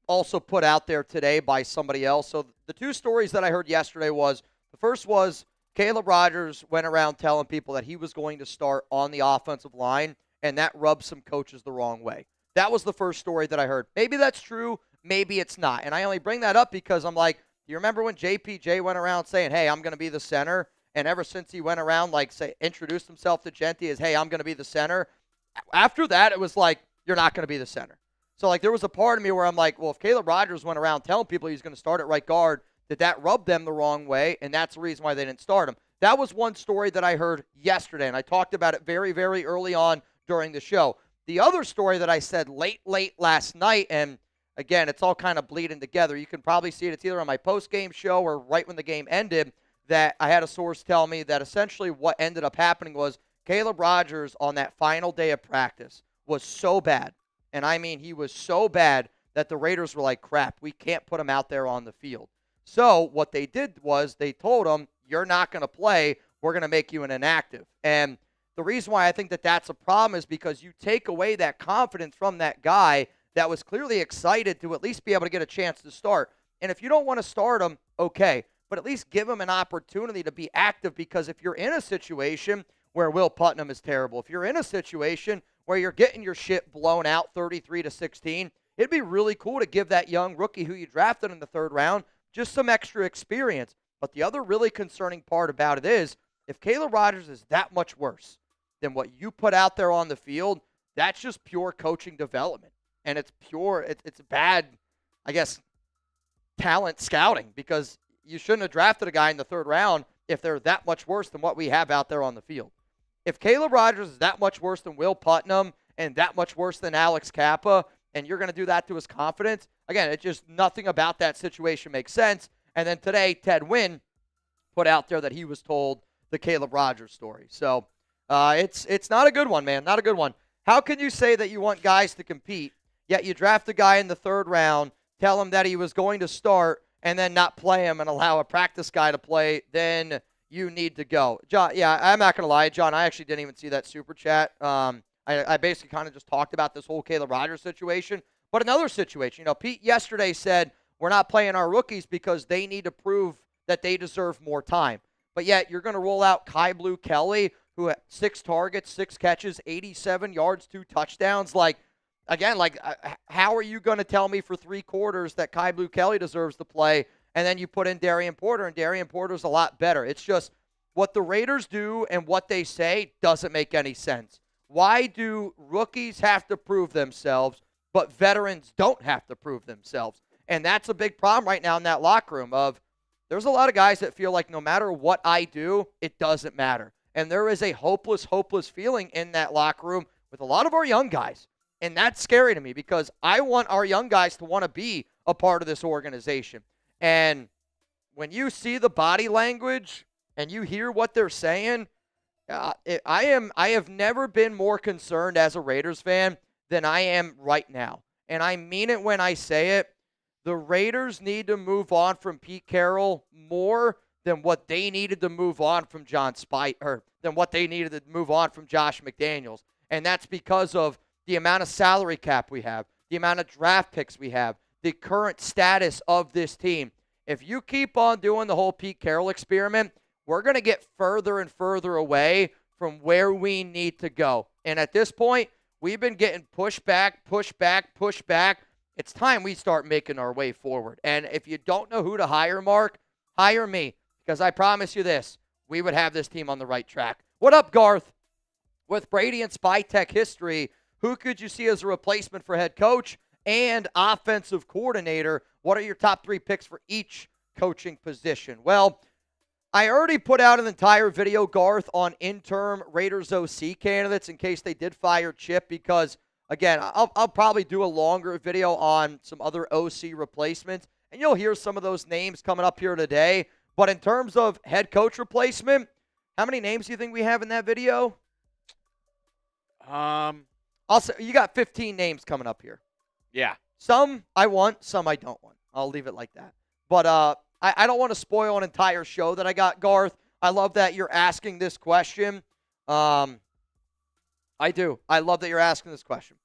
also put out there today by somebody else. So the 2 stories that I heard yesterday was, the first was Caleb Rogers went around telling people that he was going to start on the offensive line, and that rubbed some coaches the wrong way. That was the first story that I heard. Maybe that's true, maybe it's not. And I only bring that up because I'm like, do you remember when JPJ went around saying, hey, I'm going to be the center? And ever since he went around, introduced himself to Genty as, hey, I'm going to be the center. After that, it was like, you're not going to be the center. So, there was a part of me where I'm like, well, if Caleb Rogers went around telling people he's going to start at right guard, did that rub them the wrong way? And that's the reason why they didn't start him. That was one story that I heard yesterday, and I talked about it very, very early on during the show. The other story that I said late last night, and again, it's all kind of bleeding together. You can probably see it. It's either on my post-game show or right when the game ended, that I had a source tell me that essentially what ended up happening was Caleb Rogers on that final day of practice was so bad. And I mean, he was so bad that the Raiders were like, crap, we can't put him out there on the field. So what they did was they told him, you're not going to play. We're going to make you an inactive. And the reason why I think that that's a problem is because you take away that confidence from that guy that was clearly excited to at least be able to get a chance to start. And if you don't want to start him, okay, but at least give him an opportunity to be active, because if you're in a situation where Will Putnam is terrible, if you're in a situation where you're getting your shit blown out 33-16, it'd be really cool to give that young rookie who you drafted in the third round just some extra experience. But the other really concerning part about it is, if Caleb Rogers is that much worse than what you put out there on the field, that's just pure coaching development. And it's bad, I guess, talent scouting, because you shouldn't have drafted a guy in the third round if they're that much worse than what we have out there on the field. If Caleb Rogers is that much worse than Will Putnam and that much worse than Alex Kappa, and you're going to do that to his confidence, again, it just, nothing about that situation makes sense. And then today, Ted Wynn put out there that he was told the Caleb Rogers story. So it's not a good one, man. Not a good one. How can you say that you want guys to compete, yet you draft a guy in the third round, tell him that he was going to start, and then not play him and allow a practice guy to play? Then you need to go. John, yeah, I'm not going to lie, John, I actually didn't even see that super chat. I basically kind of just talked about this whole Caleb Rogers situation. But another situation, Pete yesterday said we're not playing our rookies because they need to prove that they deserve more time. But yet you're going to roll out Kai Blue Kelly, who had 6 targets, 6 catches, 87 yards, 2 touchdowns. How are you going to tell me for 3 quarters that Kai Blue Kelly deserves to play, and then you put in Darian Porter, and Darian Porter's a lot better? It's just what the Raiders do and what they say doesn't make any sense. Why do rookies have to prove themselves, but veterans don't have to prove themselves? And that's a big problem right now in that locker room of, there's a lot of guys that feel like no matter what I do, it doesn't matter. And there is a hopeless feeling in that locker room with a lot of our young guys. And that's scary to me, because I want our young guys to want to be a part of this organization. And when you see the body language and you hear what they're saying, I have never been more concerned as a Raiders fan than I am right now. And I mean it when I say it. The Raiders need to move on from Pete Carroll more than what they needed to move on from than what they needed to move on from Josh McDaniels. And that's because of the amount of salary cap we have, the amount of draft picks we have, the current status of this team. If you keep on doing the whole Pete Carroll experiment, we're going to get further and further away from where we need to go. And at this point, we've been getting pushed back. It's time we start making our way forward. And if you don't know who to hire, Mark, hire me, because I promise you this, we would have this team on the right track. What up, Garth? With Brady and Spytech history, who could you see as a replacement for head coach and offensive coordinator? What are your top 3 picks for each coaching position? Well, I already put out an entire video, Garth, on interim Raiders OC candidates in case they did fire Chip, because, again, I'll probably do a longer video on some other OC replacements, and you'll hear some of those names coming up here today. But in terms of head coach replacement, how many names do you think we have in that video? I'll say you got 15 names coming up here. Yeah. Some I want, some I don't want. I'll leave it like that. But I don't want to spoil an entire show that I got, Garth. I love that you're asking this question. I do. I love that you're asking this question.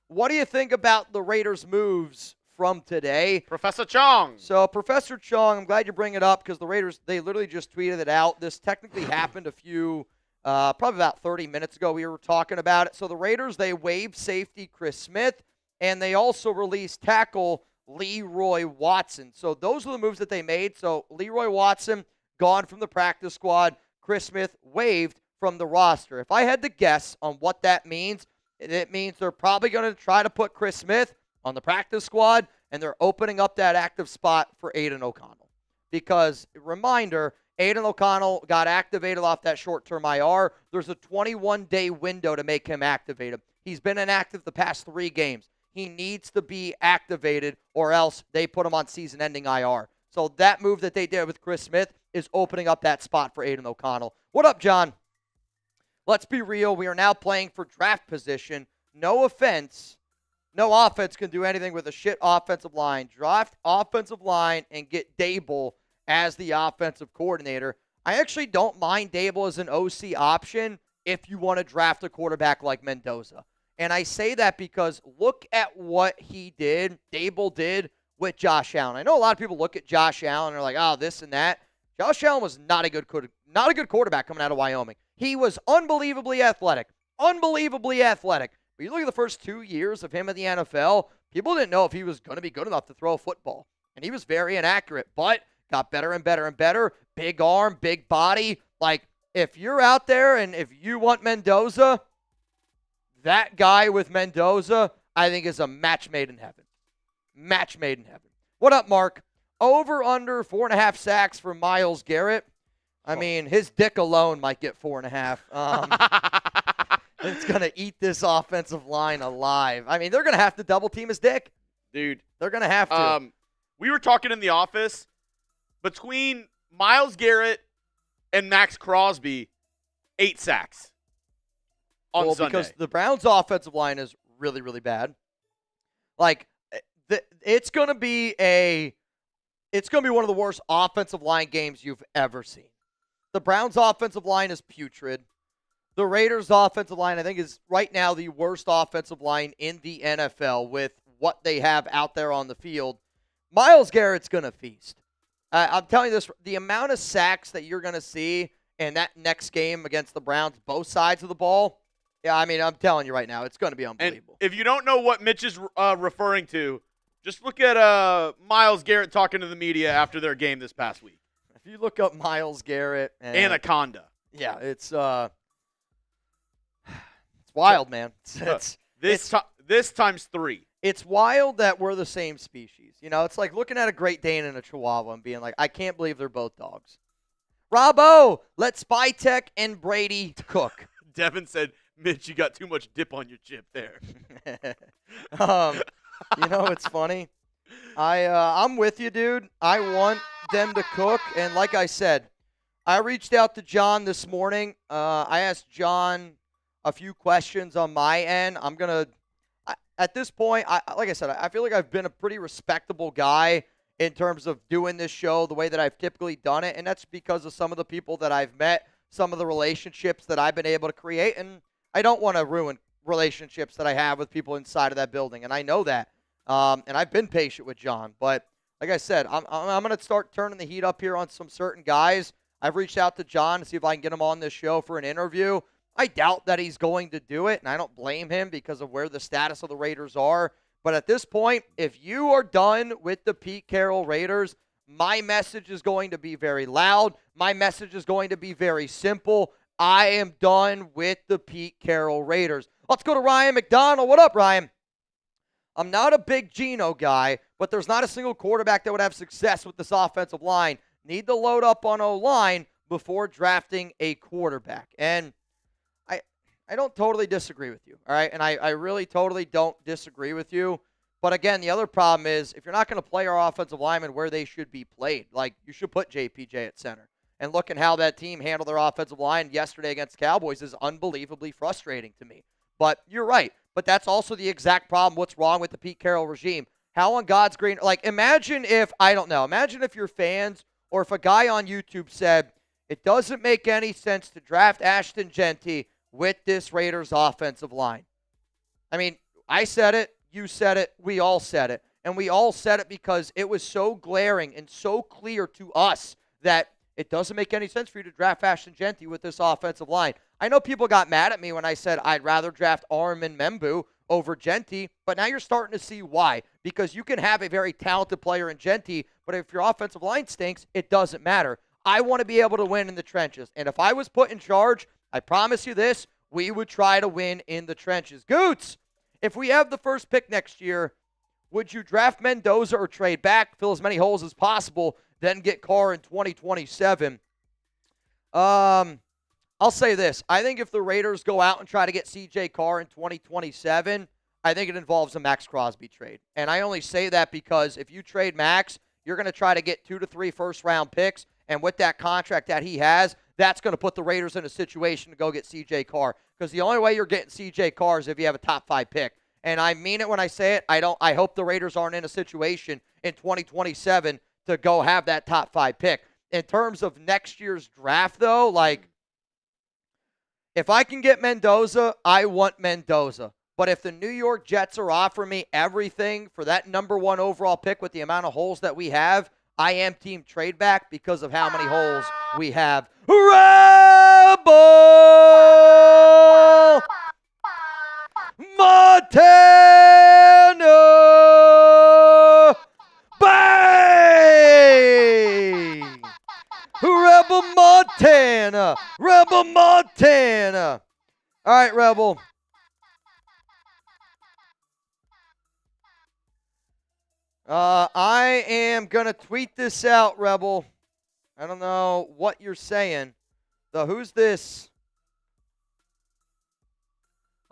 What do you think about the Raiders' moves from today? Professor Chong. So, Professor Chong, I'm glad you bring it up, because the Raiders, they literally just tweeted it out. This technically happened a few, probably about 30 minutes ago. We were talking about it. So, the Raiders, they waived safety Chris Smith, and they also released tackle Leroy Watson. So, those are the moves that they made. So, Leroy Watson gone from the practice squad. Chris Smith waived from the roster. If I had to guess on what that means, it means they're probably going to try to put Chris Smith on the practice squad, and they're opening up that active spot for Aiden O'Connell. Because, reminder, Aiden O'Connell got activated off that short-term IR. There's a 21-day window to make him activated. He's been inactive the past 3 games. He needs to be activated, or else they put him on season-ending IR. So that move that they did with Chris Smith is opening up that spot for Aiden O'Connell. What up, John? Let's be real. We are now playing for draft position. No offense. No offense can do anything with a shit offensive line. Draft offensive line and get Dable as the offensive coordinator. I actually don't mind Dable as an OC option if you want to draft a quarterback like Mendoza. And I say that because look at what Dable did with Josh Allen. I know a lot of people look at Josh Allen and are like, oh, this and that. Josh Allen was not a good quarterback coming out of Wyoming. He was unbelievably athletic. Unbelievably athletic. But you look at the first 2 years of him in the NFL, people didn't know if he was going to be good enough to throw a football. And he was very inaccurate, but got better and better and better. Big arm, big body. Like, if you're out there and if you want Mendoza, that guy with Mendoza, I think, is a match made in heaven. Match made in heaven. What up, Mark? Over, under 4.5 sacks for Myles Garrett. I mean, his dick alone might get 4.5. It's going to eat this offensive line alive. I mean, they're going to have to double team his dick. Dude. They're going to have to. We were talking in the office. Between Myles Garrett and Max Crosby, 8 sacks on Sunday. Because the Browns' offensive line is really, really bad. Like, it's going to be one of the worst offensive line games you've ever seen. The Browns' offensive line is putrid. The Raiders' offensive line, I think, is right now the worst offensive line in the NFL with what they have out there on the field. Myles Garrett's going to feast. I'm telling you this, the amount of sacks that you're going to see in that next game against the Browns, both sides of the ball, yeah, I mean, I'm telling you right now, it's going to be unbelievable. And if you don't know what Mitch is referring to, just look at Myles Garrett talking to the media after their game this past week. If you look up Myles Garrett. Anaconda. Yeah, it's wild, man. This times 3. It's wild that we're the same species. You know, it's like looking at a Great Dane and a Chihuahua and being like, I can't believe they're both dogs. Robbo, let Spytek and Brady cook. Devin said, Mitch, you got too much dip on your chip there. You know, it's funny. I'm with you, dude. I want them to cook. And like I said, I reached out to John this morning. I asked John a few questions on my end. I'm going to, at this point, like I said, I feel like I've been a pretty respectable guy in terms of doing this show the way that I've typically done it. And that's because of some of the people that I've met, some of the relationships that I've been able to create. And I don't want to ruin relationships that I have with people inside of that building. And I know that. And I've been patient with John. But like I said, I'm going to start turning the heat up here on some certain guys. I've reached out to John to see if I can get him on this show for an interview. I doubt that he's going to do it, and I don't blame him because of where the status of the Raiders are. But at this point, if you are done with the Pete Carroll Raiders, my message is going to be very loud. My message is going to be very simple. I am done with the Pete Carroll Raiders. Let's go to Ryan McDonald. What up, Ryan? I'm not a big Geno guy, but there's not a single quarterback that would have success with this offensive line. Need to load up on O-line before drafting a quarterback. And I don't totally disagree with you, all right? And I really totally don't disagree with you. But again, the other problem is if you're not going to play our offensive linemen where they should be played, like you should put JPJ at center. And looking how that team handled their offensive line yesterday against Cowboys is unbelievably frustrating to me. But you're right. But that's also the exact problem. What's wrong with the Pete Carroll regime? How on God's green, like imagine if your fans or if a guy on YouTube said, it doesn't make any sense to draft Ashton Genty with this Raiders offensive line. I mean, I said it, you said it, we all said it. And we all said it because it was so glaring and so clear to us that it doesn't make any sense for you to draft Ashton Genty with this offensive line. I know people got mad at me when I said I'd rather draft Armin Membu over Genty, but now you're starting to see why. Because you can have a very talented player in Genty, but if your offensive line stinks, it doesn't matter. I want to be able to win in the trenches. And if I was put in charge, I promise you this, we would try to win in the trenches. Goots, if we have the first pick next year, would you draft Mendoza or trade back, fill as many holes as possible, then get Carr in 2027? I'll say this. I think if the Raiders go out and try to get C.J. Carr in 2027, I think it involves a Max Crosby trade. And I only say that because if you trade Max, you're going to try to get 2 to 3 first-round picks, and with that contract that he has, that's going to put the Raiders in a situation to go get C.J. Carr. Because the only way you're getting C.J. Carr is if you have a top 5 pick. And I mean it when I say it. I hope the Raiders aren't in a situation in 2027 to go have that top 5 pick. In terms of next year's draft, though, like, If I can get Mendoza, I want Mendoza. But if the New York Jets are offering me everything for that number 1 overall pick with the amount of holes that we have, I am team trade back because of how many holes we have. Rebel Montana! Bang! Rebel Montana! Rebel Montana! All right, Rebel. I am going to tweet this out, Rebel. I don't know what you're saying. Who's this?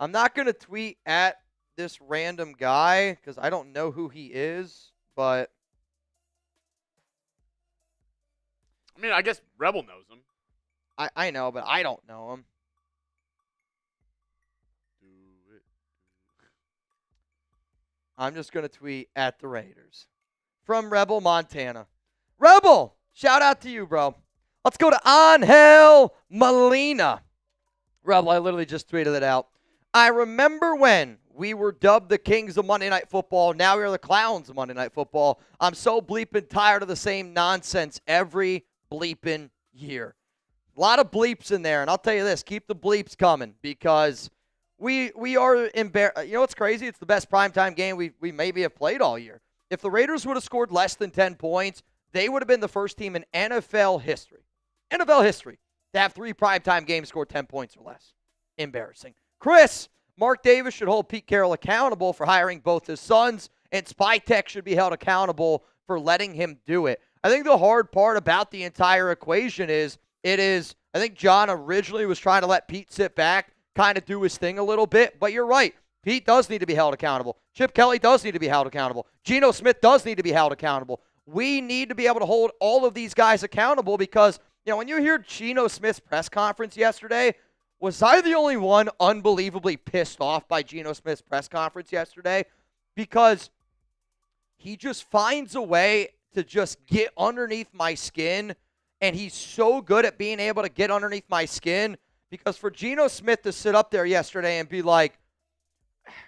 I'm not going to tweet at this random guy because I don't know who he is, but I mean, I guess Rebel knows him. I know, but I don't know him. I'm just going to tweet at the Raiders. From Rebel, Montana. Rebel, shout out to you, bro. Let's go to Angel Molina. Rebel, I literally just tweeted it out. I remember when we were dubbed the kings of Monday Night Football. Now we're the clowns of Monday Night Football. I'm so bleeping tired of the same nonsense every bleeping year. A lot of bleeps in there, and I'll tell you this, keep the bleeps coming because we are embarrassed. You know what's crazy? It's the best primetime game we maybe have played all year. If the Raiders would have scored less than 10 points, they would have been the first team in NFL history to have 3 primetime games score 10 points or less. Embarrassing. Chris, Mark Davis should hold Pete Carroll accountable for hiring both his sons, and Spytech should be held accountable for letting him do it. I think the hard part about the entire equation is, I think John originally was trying to let Pete sit back, kind of do his thing a little bit, but you're right. Pete does need to be held accountable. Chip Kelly does need to be held accountable. Geno Smith does need to be held accountable. We need to be able to hold all of these guys accountable because, you know, when you hear Geno Smith's press conference yesterday, was I the only one unbelievably pissed off by Geno Smith's press conference yesterday? Because he just finds a way to just get underneath my skin, and he's so good at being able to get underneath my skin. Because for Geno Smith to sit up there yesterday and be like,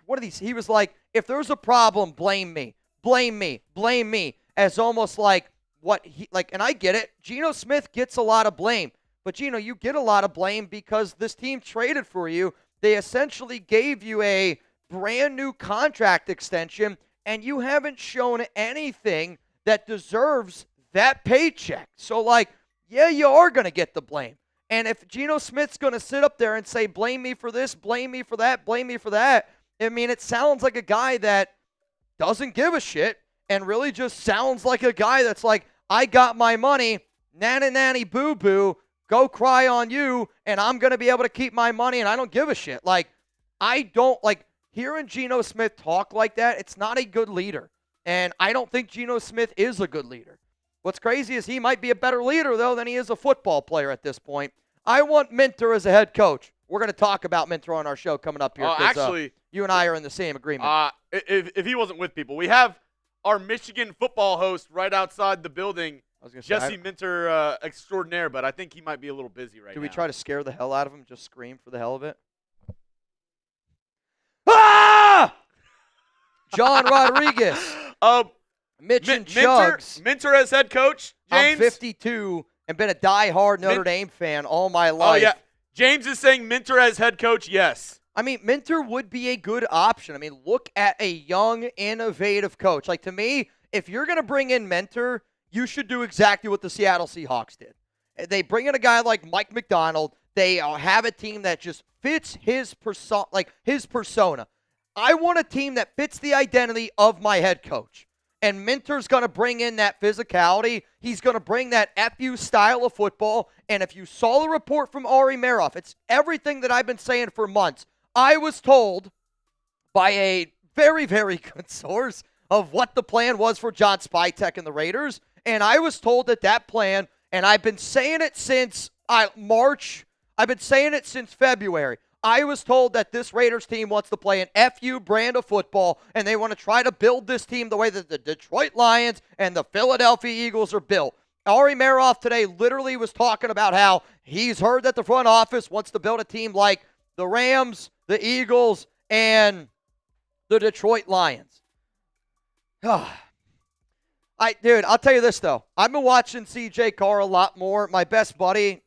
what are these? He was like, if there's a problem, blame me. Blame me. Blame me. As almost like what he, like, and I get it. Geno Smith gets a lot of blame. But, Geno, you get a lot of blame because this team traded for you. They essentially gave you a brand new contract extension, and you haven't shown anything that deserves that paycheck. So, like, yeah, you are going to get the blame. And if Geno Smith's going to sit up there and say, blame me for this, blame me for that, blame me for that, I mean, it sounds like a guy that doesn't give a shit and really just sounds like a guy that's like, I got my money, nanny boo-boo, go cry on you, and I'm going to be able to keep my money, and I don't give a shit. Like, I don't, like, hearing Geno Smith talk like that, it's not a good leader. And I don't think Geno Smith is a good leader. What's crazy is he might be a better leader, though, than he is a football player at this point. I want Minter as a head coach. We're going to talk about Minter on our show coming up here. Actually, you and I are in the same agreement. If he wasn't with people, we have our Michigan football host right outside the building, Jesse Minter extraordinaire, but I think he might be a little busy right now. Do we try to scare the hell out of him, just scream for the hell of it? Ah! John Rodriguez. Mitch and Chugs. Minter as head coach, James. I'm 52 and been a die-hard Notre Dame fan all my life. Oh, yeah. James is saying Minter as head coach, yes. I mean, Minter would be a good option. I mean, look at a young, innovative coach. Like, to me, if you're going to bring in Minter, you should do exactly what the Seattle Seahawks did. They bring in a guy like Mike McDonald. They have a team that just fits his persona. I want a team that fits the identity of my head coach. And Minter's going to bring in that physicality. He's going to bring that FU style of football. And if you saw the report from Ari Meroff, it's everything that I've been saying for months. I was told by a very, very good source of what the plan was for John Spytech and the Raiders. And I was told that plan, and I've been saying it since March. I've been saying it since February. I was told that this Raiders team wants to play an FU brand of football, and they want to try to build this team the way that the Detroit Lions and the Philadelphia Eagles are built. Ari Meroff today literally was talking about how he's heard that the front office wants to build a team like the Rams, the Eagles, and the Detroit Lions. Dude, I'll tell you this, though. I've been watching CJ Carr a lot more. My best buddy,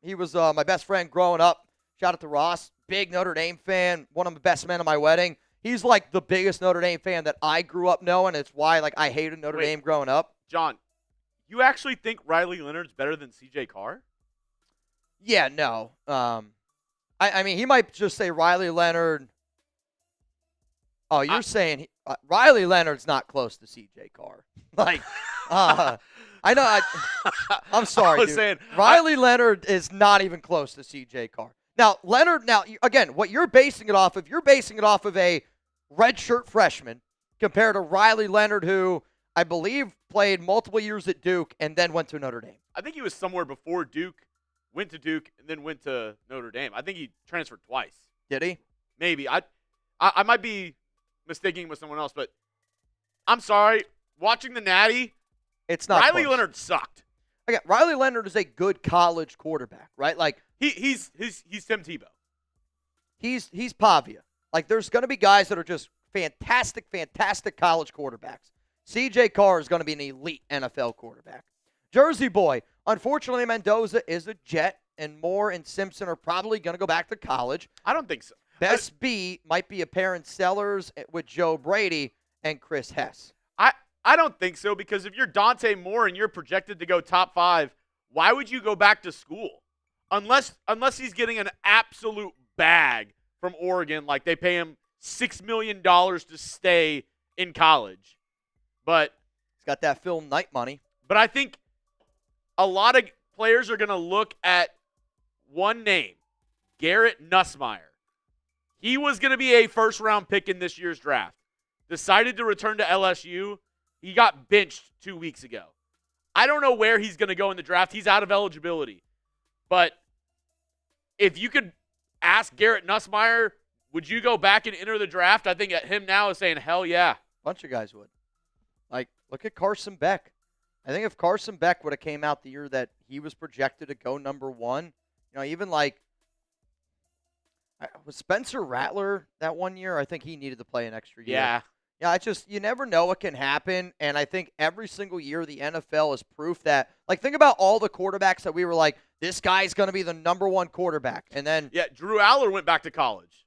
he was my best friend growing up. Shout out to Ross. Big Notre Dame fan. One of the best men at my wedding. He's like the biggest Notre Dame fan that I grew up knowing. It's why I hated Notre Dame growing up. John, you actually think Riley Leonard's better than CJ Carr? Yeah, no. I mean, he might just say Riley Leonard. Oh, you're saying Riley Leonard's not close to CJ Carr. I know. I'm sorry, I was dude. saying, Riley Leonard is not even close to CJ Carr. Now, Leonard, again, what you're basing it off of, you're basing it off of a redshirt freshman compared to Riley Leonard, who I believe played multiple years at Duke and then went to Notre Dame. I think he was somewhere before Duke, went to Duke, and then went to Notre Dame. I think he transferred twice. Did he? Maybe. I might be mistaking him with someone else, but I'm sorry. Watching the Natty, it's not Riley close. Leonard sucked. Again, Riley Leonard is a good college quarterback, right? He's Tim Tebow. He's Pavia. There's going to be guys that are just fantastic college quarterbacks. CJ Carr is going to be an elite NFL quarterback. Jersey boy. Unfortunately, Mendoza is a Jet, and Moore and Simpson are probably going to go back to college. I don't think so. Best B might be apparent Sellers with Joe Brady and Chris Hess. I don't think so, because if you're Dante Moore and you're projected to go top 5, why would you go back to school? Unless he's getting an absolute bag from Oregon, like they pay him $6 million to stay in college. But he's got that Phil Knight money. But I think a lot of players are going to look at one name, Garrett Nussmeier. He was going to be a first-round pick in this year's draft. Decided to return to LSU. He got benched 2 weeks ago. I don't know where he's going to go in the draft. He's out of eligibility. But if you could ask Garrett Nussmeier, would you go back and enter the draft? I think at him now is saying, hell yeah. Bunch of guys would. Look at Carson Beck. I think if Carson Beck would have came out the year that he was projected to go number 1, even was Spencer Rattler that one year? I think he needed to play an extra year. Yeah. Yeah, you never know what can happen, and I think every single year the NFL is proof that, think about all the quarterbacks that we were like, this guy's going to be the number 1 quarterback, and then yeah, Drew Aller went back to college.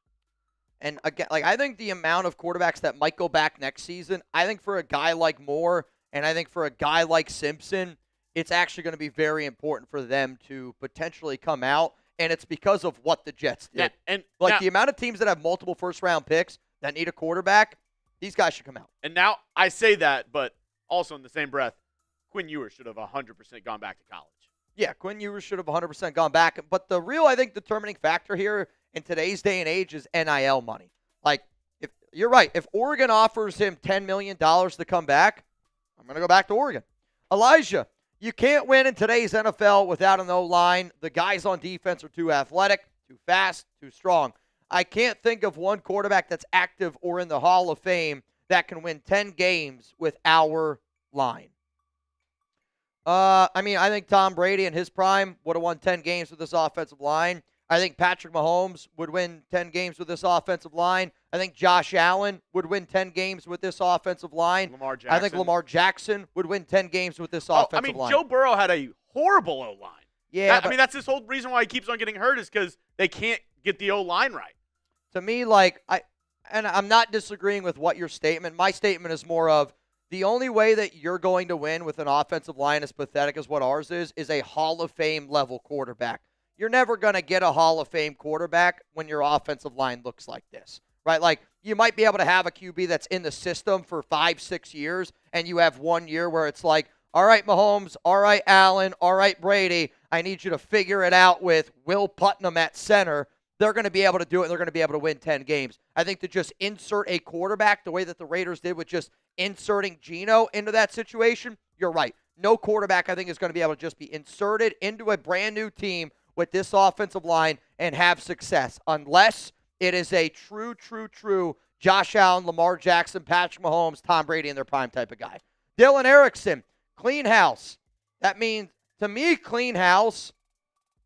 And again, I think the amount of quarterbacks that might go back next season, I think for a guy like Moore and I think for a guy like Simpson, it's actually going to be very important for them to potentially come out, and it's because of what the Jets did. Yeah, and the amount of teams that have multiple first-round picks that need a quarterback, these guys should come out. And now I say that, but also in the same breath, Quinn Ewers should have 100% gone back to college. Yeah, Quinn Ewers should have 100% gone back. But the real, I think, determining factor here in today's day and age is NIL money. If you're right, if Oregon offers him $10 million to come back, I'm going to go back to Oregon. Elijah, you can't win in today's NFL without an O-line. The guys on defense are too athletic, too fast, too strong. I can't think of one quarterback that's active or in the Hall of Fame that can win 10 games with our line. I think Tom Brady in his prime would have won 10 games with this offensive line. I think Patrick Mahomes would win 10 games with this offensive line. I think Josh Allen would win 10 games with this offensive line. Lamar Jackson. I think Lamar Jackson would win 10 games with this offensive line. Joe Burrow had a horrible O-line. Yeah, that's his whole reason why he keeps on getting hurt is because they can't get the O-line right. To me, I'm not disagreeing with what your statement. My statement is more of the only way that you're going to win with an offensive line as pathetic as what ours is a Hall of Fame level quarterback. You're never going to get a Hall of Fame quarterback when your offensive line looks like this, right? You might be able to have a QB that's in the system for 5-6 years, and you have 1 year where it's like, all right, Mahomes, all right, Allen, all right, Brady, I need you to figure it out with Will Putnam at center. They're going to be able to do it, and they're going to be able to win 10 games. I think to just insert a quarterback the way that the Raiders did with just inserting Geno into that situation, you're right. No quarterback, I think, is going to be able to just be inserted into a brand-new team with this offensive line and have success, unless it is a true Josh Allen, Lamar Jackson, Patrick Mahomes, Tom Brady in their prime type of guy. Dylan Erickson, clean house. That means, to me, clean house.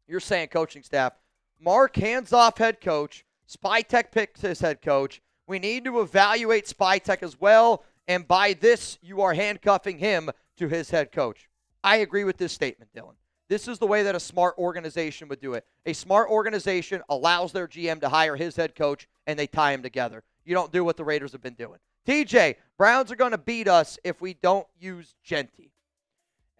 You're saying coaching staff. Mark hands off head coach. Spytek picks his head coach. We need to evaluate Spytek as well, and by this, you are handcuffing him to his head coach. I agree with this statement, Dylan. This is the way that a smart organization would do it. A smart organization allows their GM to hire his head coach, and they tie him together. You don't do what the Raiders have been doing. TJ, Browns are going to beat us if we don't use Genty.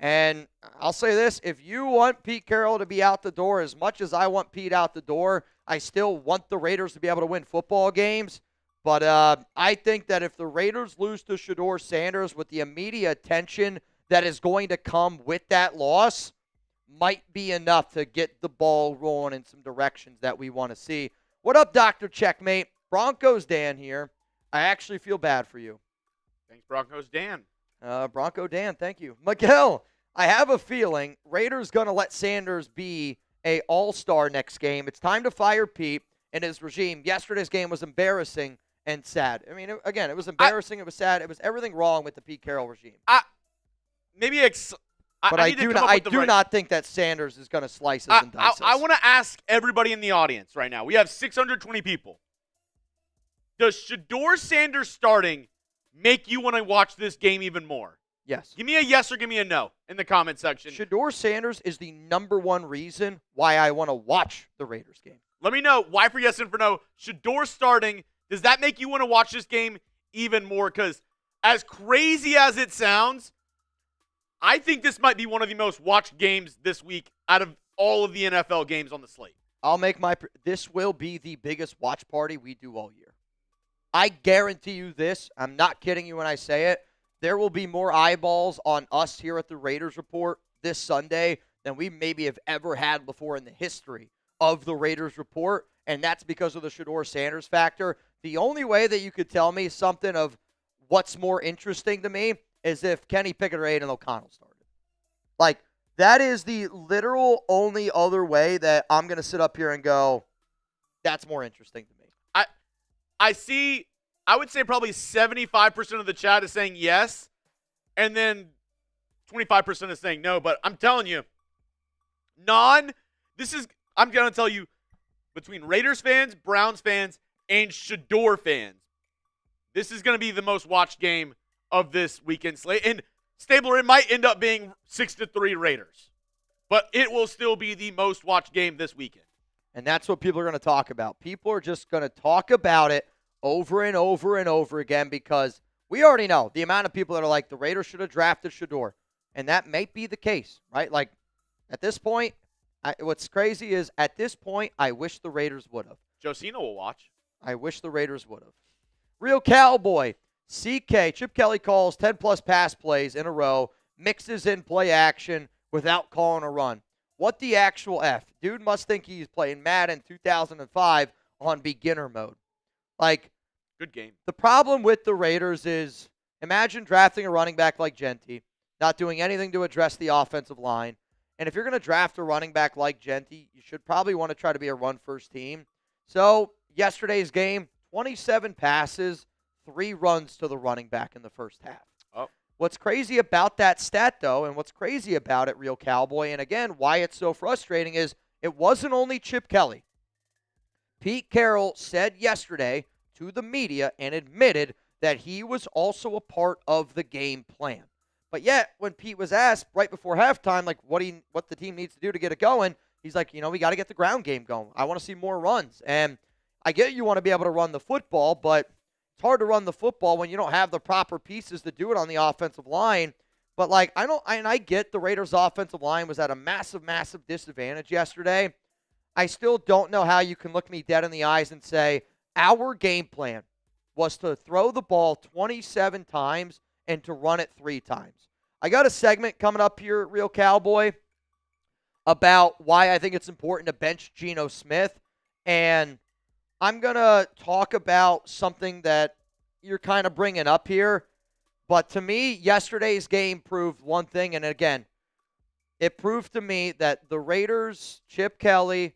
And I'll say this, if you want Pete Carroll to be out the door as much as I want Pete out the door, I still want the Raiders to be able to win football games. But I think that if the Raiders lose to Shedeur Sanders with the immediate attention that is going to come with that loss, might be enough to get the ball rolling in some directions that we want to see. What up, Dr. Checkmate? Broncos Dan here. I actually feel bad for you. Thanks, Broncos Dan. Bronco Dan, thank you. Miguel, I have a feeling Raiders going to let Sanders be a all-star next game. It's time to fire Pete and his regime. Yesterday's game was embarrassing and sad. I mean, it was embarrassing. It was sad. It was everything wrong with the Pete Carroll regime. I do not think that Sanders is going to slice us and dice us. I want to ask everybody in the audience right now. We have 620 people. Does Shedeur Sanders starting make you want to watch this game even more? Yes. Give me a yes or give me a no in the comment section. Shedeur Sanders is the number one reason why I want to watch the Raiders game. Let me know why for yes and for no. Shedeur starting, does that make you want to watch this game even more? Because as crazy as it sounds, I think this might be one of the most watched games this week out of all of the NFL games on the slate. This will be the biggest watch party we do all year. I guarantee you this. I'm not kidding you when I say it. There will be more eyeballs on us here at the Raiders Report this Sunday than we maybe have ever had before in the history of the Raiders Report, and that's because of the Shedeur Sanders factor. The only way that you could tell me something of what's more interesting to me is if Kenny Pickett or Aiden O'Connell started. Like, that is the literal only other way that I'm going to sit up here and go, that's more interesting to me. I would say probably 75% of the chat is saying yes, and then 25% is saying no. But I'm telling you, I'm going to tell you, between Raiders fans, Browns fans, and Shedeur fans, this is going to be the most watched game of this weekend slate. And Stabler, it might end up being 6-3 Raiders, but it will still be the most watched game this weekend. And that's what people are going to talk about. People are just going to talk about it over and over and over again because we already know the amount of people that are like, the Raiders should have drafted Shedeur. And that may be the case, right? Like, at this point, what's crazy is, at this point, I wish the Raiders would have. Josino will watch. I wish the Raiders would have. Real Cowboy. CK, Chip Kelly calls 10-plus pass plays in a row, mixes in play action without calling a run. What the actual F? Dude must think he's playing Madden 2005 on beginner mode. Like, good game. The problem with the Raiders is, imagine drafting a running back like Genty, not doing anything to address the offensive line. And if you're going to draft a running back like Genty, you should probably want to try to be a run-first team. So, yesterday's game, 27 passes, 3 runs to the running back in the first half. Oh. What's crazy about that stat, though, and what's crazy about it, Real Cowboy, and again, why it's so frustrating is it wasn't only Chip Kelly. Pete Carroll said yesterday to the media and admitted that he was also a part of the game plan. But yet, when Pete was asked right before halftime, like what the team needs to do to get it going, he's like, we got to get the ground game going. I want to see more runs. And I get you want to be able to run the football, but it's hard to run the football when you don't have the proper pieces to do it on the offensive line. But I get the Raiders' offensive line was at a massive, massive disadvantage yesterday. I still don't know how you can look me dead in the eyes and say our game plan was to throw the ball 27 times and to run it 3 times. I got a segment coming up here, Real Cowboy, about why I think it's important to bench Geno Smith. And I'm going to talk about something that you're kind of bringing up here. But to me, yesterday's game proved one thing. And again, it proved to me that the Raiders, Chip Kelly,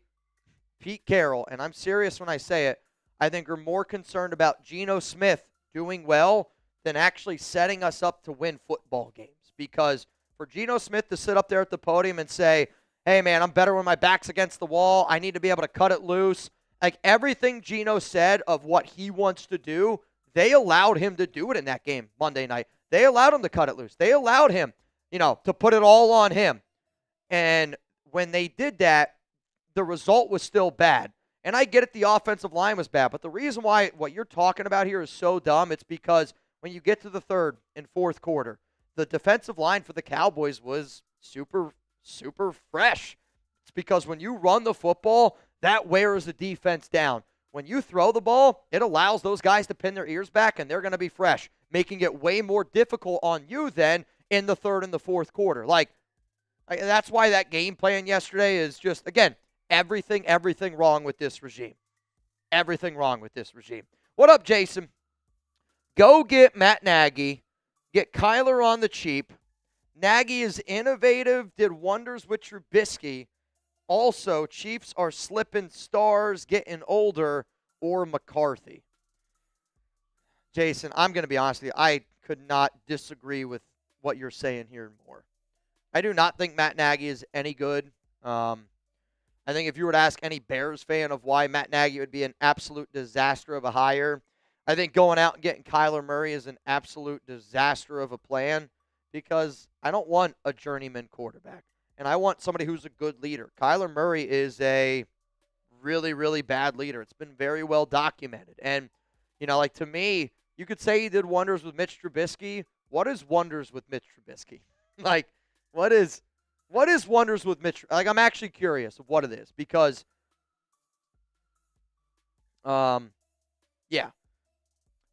Pete Carroll, and I'm serious when I say it, I think are more concerned about Geno Smith doing well than actually setting us up to win football games. Because For Geno Smith to sit up there at the podium and say, hey, man, I'm better when my back's against the wall. I need to be able to cut it loose. Like, everything Geno said of what he wants to do, they allowed him to do it in that game Monday night. They allowed him to cut it loose. They allowed him, to put it all on him. And when they did that, the result was still bad. And I get it, the offensive line was bad. But the reason why what you're talking about here is so dumb, it's because when you get to the third and fourth quarter, the defensive line for the Cowboys was super, super fresh. It's because when you run the football, that wears the defense down. When you throw the ball, it allows those guys to pin their ears back, and they're going to be fresh, making it way more difficult on you then in the third and the fourth quarter. That's why that game plan yesterday is just, again, everything wrong with this regime. Everything wrong with this regime. What up, Jason? Go get Matt Nagy. Get Kyler on the cheap. Nagy is innovative, did wonders with Trubisky. Also, Chiefs are slipping stars, getting older, or McCarthy. Jason, I'm going to be honest with you. I could not disagree with what you're saying here more. I do not think Matt Nagy is any good. I think if you were to ask any Bears fan of why Matt Nagy would be an absolute disaster of a hire, I think going out and getting Kyler Murray is an absolute disaster of a plan because I don't want a journeyman quarterback, and I want somebody who's a good leader. Kyler Murray is a really, really bad leader. It's been very well documented. And, to me, you could say he did wonders with Mitch Trubisky. What is wonders with Mitch Trubisky? What is wonders with Mitch? I'm actually curious of what it is because, yeah.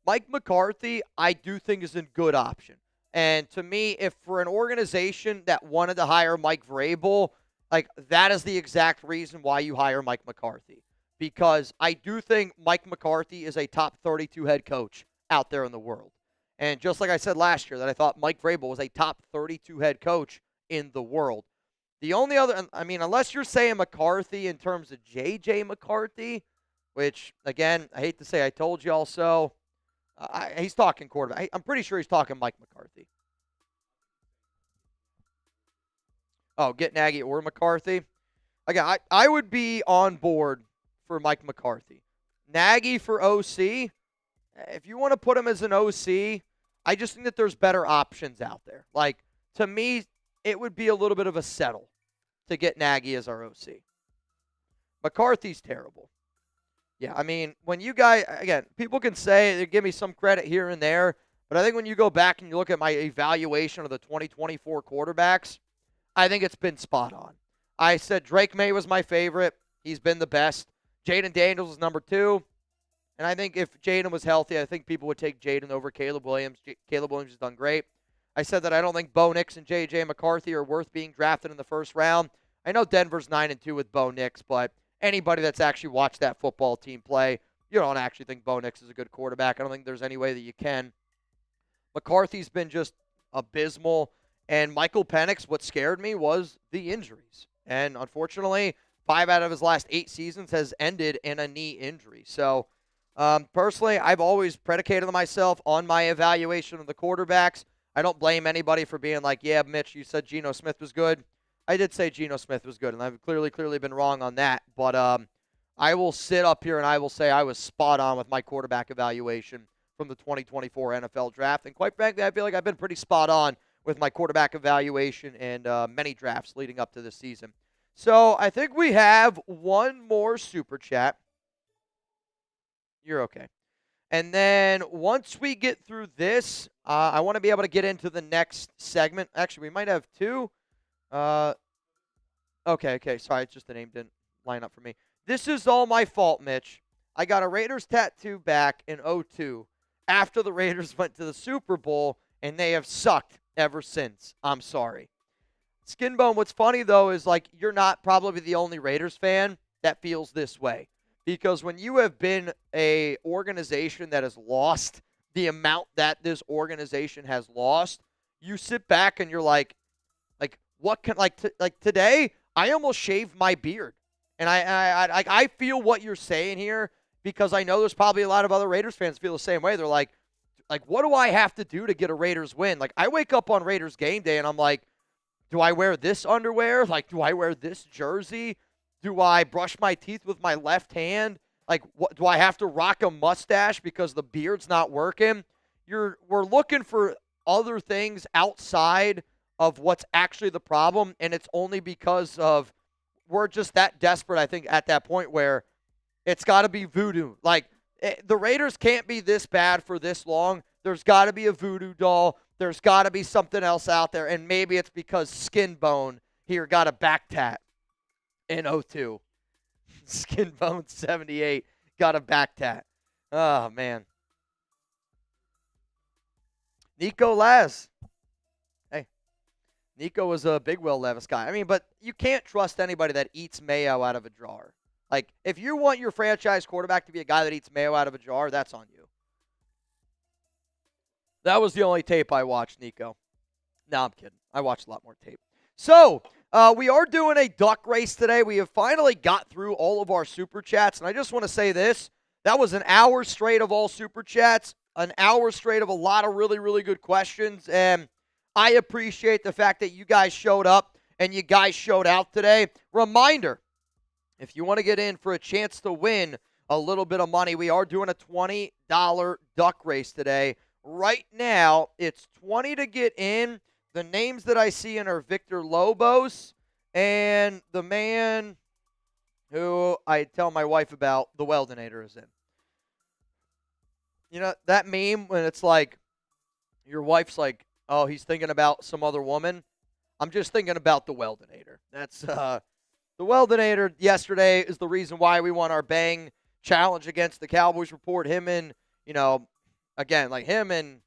Mike McCarthy, I do think is a good option. And to me, if for an organization that wanted to hire Mike Vrabel, that is the exact reason why you hire Mike McCarthy. Because I do think Mike McCarthy is a top 32 head coach out there in the world. And just like I said last year, that I thought Mike Vrabel was a top 32 head coach in the world. The only other, unless you're saying McCarthy in terms of J.J. McCarthy, which, again, I hate to say I told y'all so. He's talking quarterback. I'm pretty sure he's talking Mike McCarthy. Oh, get Nagy or McCarthy? Again, I would be on board for Mike McCarthy. Nagy for OC, if you want to put him as an OC, I just think that there's better options out there. To me, it would be a little bit of a settle to get Nagy as our OC. McCarthy's terrible. Yeah, when you guys, again, people can say, they give me some credit here and there, but I think when you go back and you look at my evaluation of the 2024 quarterbacks, I think it's been spot on. I said Drake May was my favorite. He's been the best. Jaden Daniels is number 2. And I think if Jaden was healthy, I think people would take Jaden over Caleb Williams. Caleb Williams has done great. I said that I don't think Bo Nix and J.J. McCarthy are worth being drafted in the first round. I know Denver's 9-2 with Bo Nix, but anybody that's actually watched that football team play, you don't actually think Bo Nix is a good quarterback. I don't think there's any way that you can. McCarthy's been just abysmal. And Michael Penix, what scared me was the injuries. And unfortunately, 5 out of his last 8 seasons has ended in a knee injury. So, personally, I've always predicated myself on my evaluation of the quarterbacks. I don't blame anybody for being like, yeah, Mitch, you said Geno Smith was good. I did say Geno Smith was good, and I've clearly been wrong on that. But I will sit up here and I will say I was spot on with my quarterback evaluation from the 2024 NFL Draft. And quite frankly, I feel like I've been pretty spot on with my quarterback evaluation and many drafts leading up to this season. So I think we have one more Super Chat. You're okay. And then once we get through this, I want to be able to get into the next segment. Actually, we might have 2. Okay. Sorry, it's just the name didn't line up for me. This is all my fault, Mitch. I got a Raiders tattoo back in 2002 after the Raiders went to the Super Bowl, and they have sucked ever since. I'm sorry. Skinbone, what's funny, though, is you're not probably the only Raiders fan that feels this way. Because when you have been a organization that has lost the amount that this organization has lost, you sit back and you're like, what can, today, I almost shaved my beard. And I feel what you're saying here because I know there's probably a lot of other Raiders fans feel the same way. They're like, what do I have to do to get a Raiders win? I wake up on Raiders game day and I'm like, do I wear this underwear? Like, do I wear this jersey? Do I brush my teeth with my left hand? Like, what, do I have to rock a mustache because the beard's not working? We're looking for other things outside of what's actually the problem, and it's only because of we're just that desperate, I think, at that point where it's got to be voodoo. Like, the Raiders can't be this bad for this long. There's got to be a voodoo doll. There's got to be something else out there, and maybe it's because Skinbone here got a back tat in 02. Skinbone 78 got a back tat. Oh, man. Nico Laz. Hey, Nico was a big Will Levis guy. I mean, but you can't trust anybody that eats mayo out of a jar. Like, if you want your franchise quarterback to be a guy that eats mayo out of a jar, that's on you. That was the only tape I watched, Nico. No, I'm kidding. I watched a lot more tape. So, we are doing a duck race today. We have finally got through all of our Super Chats, and I just want to say this. That was an hour straight of all Super Chats, an hour straight of a lot of really, really good questions, and I appreciate the fact that you guys showed up and you guys showed out today. Reminder, if you want to get in for a chance to win a little bit of money, we are doing a $20 duck race today. Right now, it's $20 to get in. The names that I see in are Victor Lobos and the man who I tell my wife about, the Weldinator, is in. You know, that meme when it's like, your wife's like, oh, he's thinking about some other woman. I'm just thinking about the Weldinator. That's, the Weldinator yesterday is the reason why we won our Bang challenge against the Cowboys report. Him and, you know, again, like him and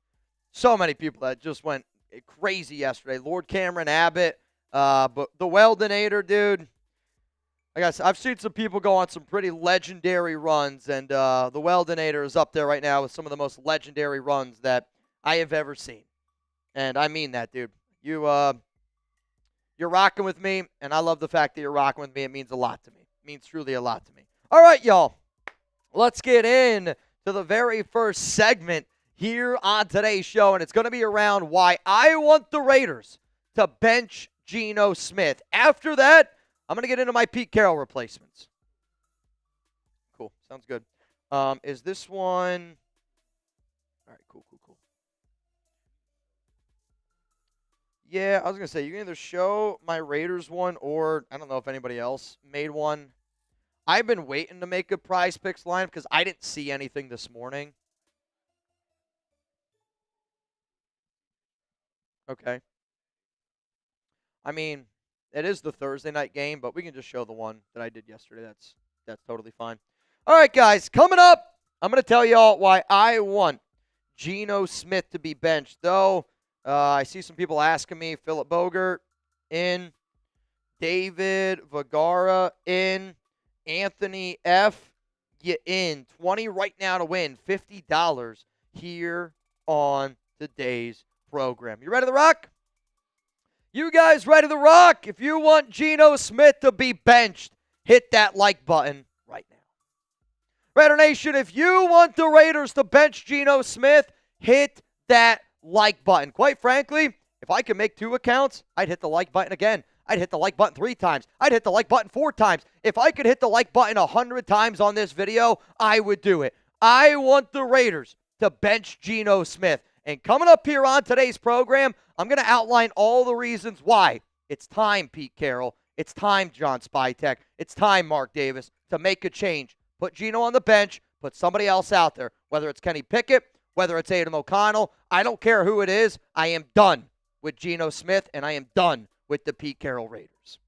so many people that just went crazy yesterday. Lord Cameron Abbott, but the Weldinator, dude. I guess I've seen some people go on some pretty legendary runs, and the Weldinator is up there right now with some of the most legendary runs that I have ever seen. And I mean that, dude. You're rocking with me, and I love the fact that you're rocking with me. It means a lot to me. It means truly a lot to me. All right, y'all. Let's get in to the very first segment here on today's show, and it's going to be around why I want the Raiders to bench Geno Smith. After that, I'm going to get into my Pete Carroll replacements. Cool. Sounds good. Is this one? All right, cool. Yeah, I was going to say, you can either show my Raiders one or I don't know if anybody else made one. I've been waiting to make a Prize Picks line because I didn't see anything this morning. Okay. I mean, it is the Thursday night game, but we can just show the one that I did yesterday. That's totally fine. All right, guys, coming up, I'm going to tell y'all why I want Geno Smith to be benched. Though, I see some people asking me, Philip Bogert in, David Vergara in, Anthony F. You in. 20 right now to win. $50 here on today's program. You ready to rock? You guys ready to rock? If you want Geno Smith to be benched, hit that like button right now. Raider Nation, if you want the Raiders to bench Geno Smith, hit that like button. Quite frankly, if I could make 2 accounts, I'd hit the like button again. I'd hit the like button 3 times. I'd hit the like button 4 times. If I could hit the like button 100 times on this video, I would do it. I want the Raiders to bench Geno Smith. And coming up here on today's program, I'm going to outline all the reasons why. It's time, Pete Carroll. It's time, John Spytek. It's time, Mark Davis, to make a change. Put Geno on the bench. Put somebody else out there. Whether it's Kenny Pickett, whether it's Adam O'Connell, I don't care who it is. I am done with Geno Smith, and I am done with the Pete Carroll Raiders.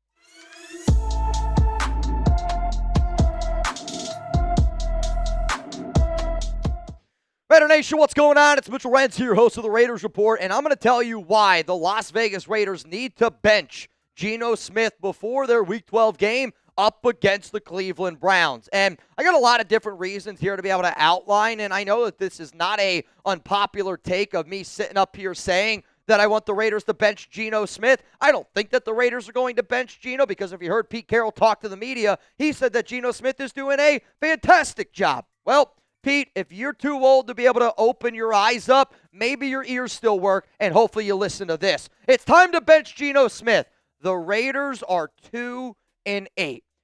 Raider Nation, what's going on? It's Mitchell Renz here, host of the Raiders Report, and I'm going to tell you why the Las Vegas Raiders need to bench Geno Smith before their Week 12 game up against the Cleveland Browns. And I got a lot of different reasons here to be able to outline, and I know that this is not a unpopular take of me sitting up here saying that I want the Raiders to bench Geno Smith. I don't think that the Raiders are going to bench Geno because if you heard Pete Carroll talk to the media, he said that Geno Smith is doing a fantastic job. Well, Pete, if you're too old to be able to open your eyes up, maybe your ears still work, and hopefully you listen to this. It's time to bench Geno Smith. The Raiders are 2-8.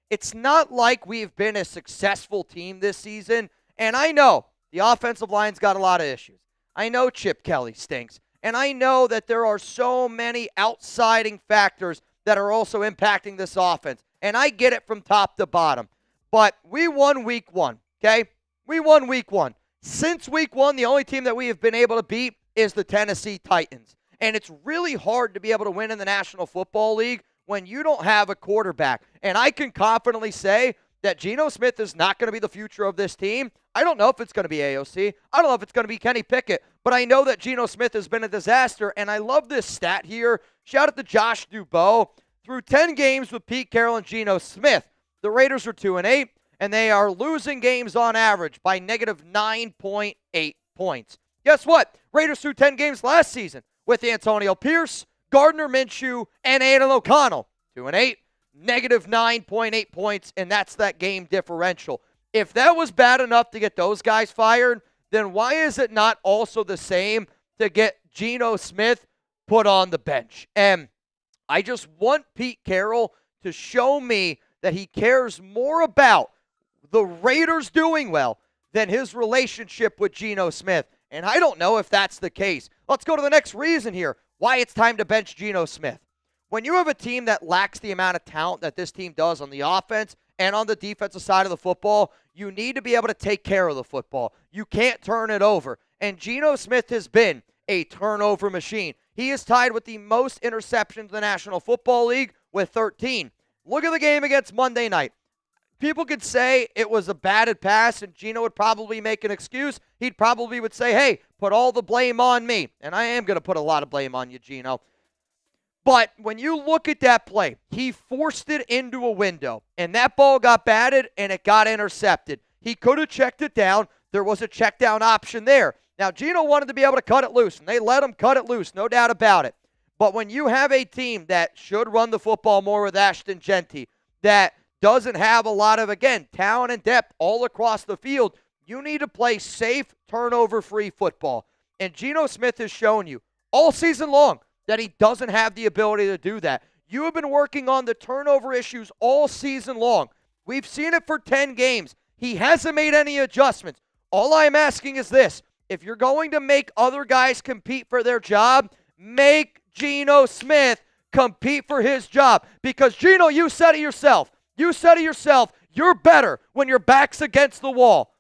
It's not like we've been a successful team this season, and I know the offensive line's got a lot of issues. I know Chip Kelly stinks, and I know that there are so many outsiding factors that are also impacting this offense, and I get it from top to bottom. But we won week 1, okay? We won week 1. Since week 1, the only team that we have been able to beat is the Tennessee Titans. And it's really hard to be able to win in the National Football League when you don't have a quarterback. And I can confidently say that Geno Smith is not going to be the future of this team. I don't know if it's going to be AOC. I don't know if it's going to be Kenny Pickett. But I know that Geno Smith has been a disaster. And I love this stat here. Shout out to Josh Dubow. Through 10 games with Pete Carroll and Geno Smith, the Raiders are 2-8. And they are losing games on average by negative 9.8 points. Guess what? Raiders threw 10 games last season with Antonio Pierce, Gardner Minshew, and Aiden O'Connell. 2-8, negative 9.8 points, and that's that game differential. If that was bad enough to get those guys fired, then why is it not also the same to get Geno Smith put on the bench? And I just want Pete Carroll to show me that he cares more about the Raiders doing well than his relationship with Geno Smith. And I don't know if that's the case. Let's go to the next reason here, why it's time to bench Geno Smith. When you have a team that lacks the amount of talent that this team does on the offense and on the defensive side of the football, you need to be able to take care of the football. You can't turn it over. And Geno Smith has been a turnover machine. He is tied with the most interceptions in the National Football League with 13. Look at the game against Monday night. People could say it was a batted pass, and Geno would probably make an excuse. He'd probably would say, hey, put all the blame on me. And I am going to put a lot of blame on you, Geno. But when you look at that play, he forced it into a window, and that ball got batted, and it got intercepted. He could have checked it down. There was a check down option there. Now, Geno wanted to be able to cut it loose, and they let him cut it loose, no doubt about it. But when you have a team that should run the football more with Ashton Genty, that doesn't have a lot of, again, talent and depth all across the field, you need to play safe, turnover-free football. And Geno Smith has shown you all season long that he doesn't have the ability to do that. You have been working on the turnover issues all season long. We've seen it for 10 games. He hasn't made any adjustments. All I'm asking is this. If you're going to make other guys compete for their job, make Geno Smith compete for his job. Because, Geno, you said it yourself. You're better when your back's against the wall.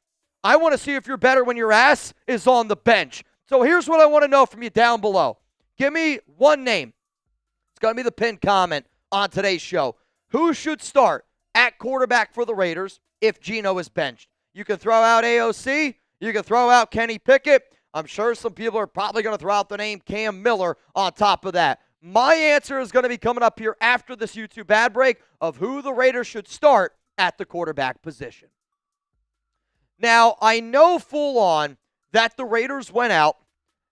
I want to see if you're better when your ass is on the bench. So here's what I want to know from you down below. Give me one name. It's going to be the pinned comment on today's show. Who should start at quarterback for the Raiders if Geno is benched? You can throw out AOC. You can throw out Kenny Pickett. I'm sure some people are probably going to throw out the name Cam Miller on top of that. My answer is going to be coming up here after this YouTube ad break of who the Raiders should start at the quarterback position. Now, I know full on that the Raiders went out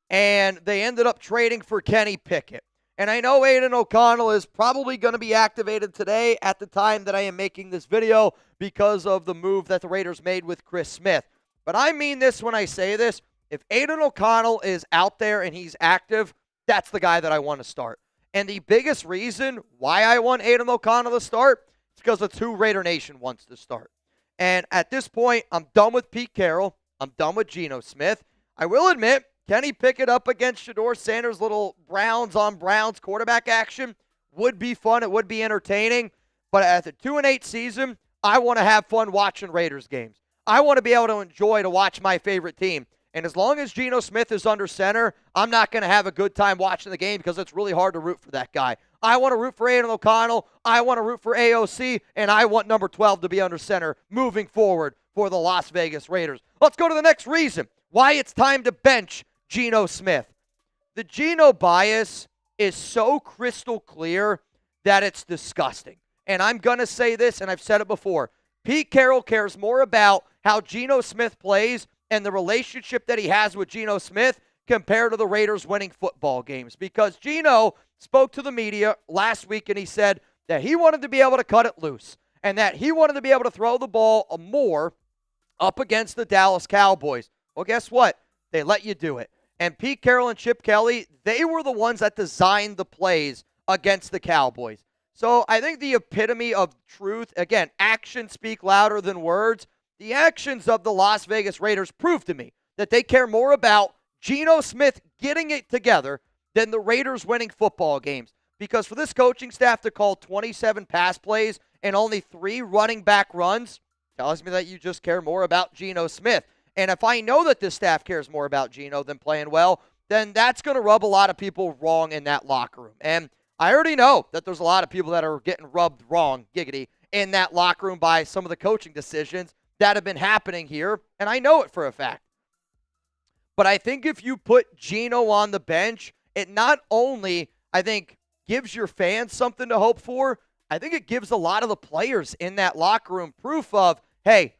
and they ended up trading for Kenny Pickett. And I know Aiden O'Connell is probably going to be activated today at the time that I am making this video because of the move that the Raiders made with Chris Smith. But I mean this when I say this. If Aiden O'Connell is out there and he's active, that's the guy that I want to start. And the biggest reason why I want Aiden O'Connell to start is because it's who Raider Nation wants to start. And at this point, I'm done with Pete Carroll. I'm done with Geno Smith. I will admit, Kenny Pickett up against Shedeur Sanders' little Browns on Browns quarterback action would be fun. It would be entertaining. But at the 2-8 season, I want to have fun watching Raiders games. I want to be able to enjoy to watch my favorite team. And as long as Geno Smith is under center, I'm not going to have a good time watching the game because it's really hard to root for that guy. I want to root for Aiden O'Connell. I want to root for AOC. And I want number 12 to be under center moving forward for the Las Vegas Raiders. Let's go to the next reason why it's time to bench Geno Smith. The Geno bias is so crystal clear that it's disgusting. And I'm going to say this, and I've said it before. Pete Carroll cares more about how Geno Smith plays and the relationship that he has with Geno Smith compared to the Raiders winning football games. Because Geno spoke to the media last week and he said that he wanted to be able to cut it loose and that he wanted to be able to throw the ball more up against the Dallas Cowboys. Well, guess what? They let you do it. And Pete Carroll and Chip Kelly, they were the ones that designed the plays against the Cowboys. So I think the epitome of truth, again, actions speak louder than words. The actions of the Las Vegas Raiders prove to me that they care more about Geno Smith getting it together than the Raiders winning football games. Because for this coaching staff to call 27 pass plays and only 3 running back runs tells me that you just care more about Geno Smith. And if I know that this staff cares more about Geno than playing well, then that's going to rub a lot of people wrong in that locker room. And I already know that there's a lot of people that are getting rubbed wrong, giggity, in that locker room by some of the coaching decisions that have been happening here, and I know it for a fact. But I think if you put Geno on the bench, it not only, I think, gives your fans something to hope for, I think it gives a lot of the players in that locker room proof of, hey,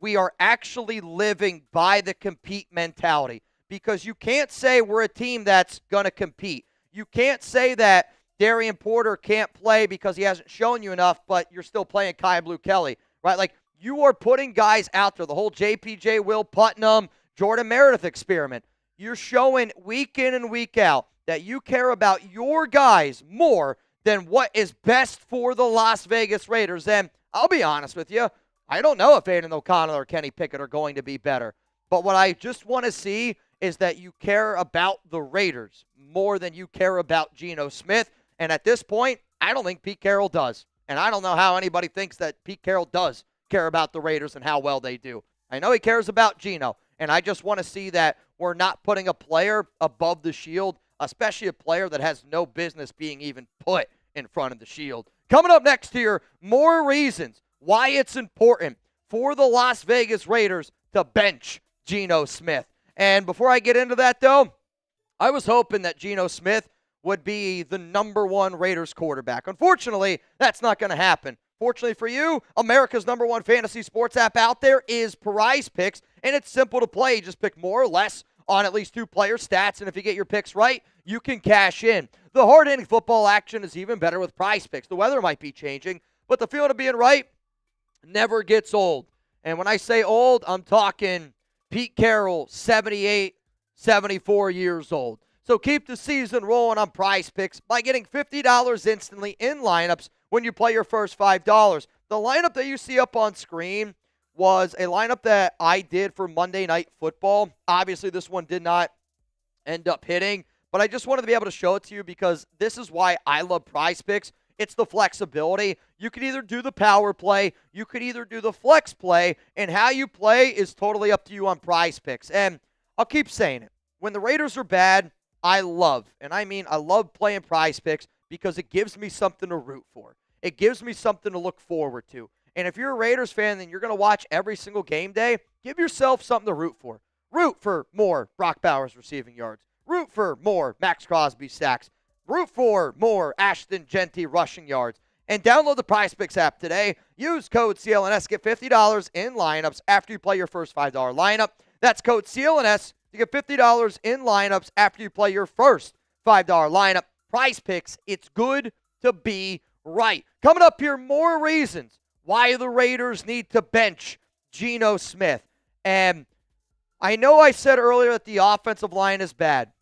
we are actually living by the compete mentality. Because you can't say we're a team that's going to compete. You can't say that Darian Porter can't play because he hasn't shown you enough, but you're still playing Kai Blue Kelly, right? Like, you are putting guys out there, the whole JPJ, Will Putnam, Jordan Meredith experiment. You're showing week in and week out that you care about your guys more than what is best for the Las Vegas Raiders. And I'll be honest with you, I don't know if Aiden O'Connell or Kenny Pickett are going to be better. But what I just want to see is that you care about the Raiders more than you care about Geno Smith. And at this point, I don't think Pete Carroll does. And I don't know how anybody thinks that Pete Carroll does care about the Raiders and how well they do. I know he cares about Geno, and I just want to see that we're not putting a player above the shield, especially a player that has no business being even put in front of the shield. Coming up next here, more reasons why it's important for the Las Vegas Raiders to bench Geno Smith. And before I get into that, though, I was hoping that Geno Smith would be the number 1 Raiders quarterback. Unfortunately, that's not going to happen. Fortunately for you, America's number 1 fantasy sports app out there is Prize Picks, and it's simple to play. You just pick more or less on at least 2 player stats, and if you get your picks right, you can cash in. The hard-hitting football action is even better with Prize Picks. The weather might be changing, but the feeling of being right never gets old. And when I say old, I'm talking Pete Carroll, 78, 74 years old. So keep the season rolling on Prize Picks by getting $50 instantly in lineups when you play your first $5. The lineup that you see up on screen was a lineup that I did for Monday Night Football. Obviously, this one did not end up hitting, but I just wanted to be able to show it to you because this is why I love Prize Picks. It's the flexibility. You could either do the power play, you could either do the flex play, and how you play is totally up to you on Prize Picks. And I'll keep saying it. When the Raiders are bad, I love playing Prize Picks because it gives me something to root for. It gives me something to look forward to. And if you're a Raiders fan and you're going to watch every single game day, give yourself something to root for. Root for more Brock Bowers receiving yards. Root for more Max Crosby sacks. Root for more Ashton Genty rushing yards. And download the Prize Picks app today. Use code CLNS. Get $50 in lineups after you play your first $5 lineup. That's code CLNS. You get $50 in lineups after you play your first $5 lineup. Prize Picks, it's good to be right. Coming up here, more reasons why the Raiders need to bench Geno Smith. And I know I said earlier that the offensive line is bad,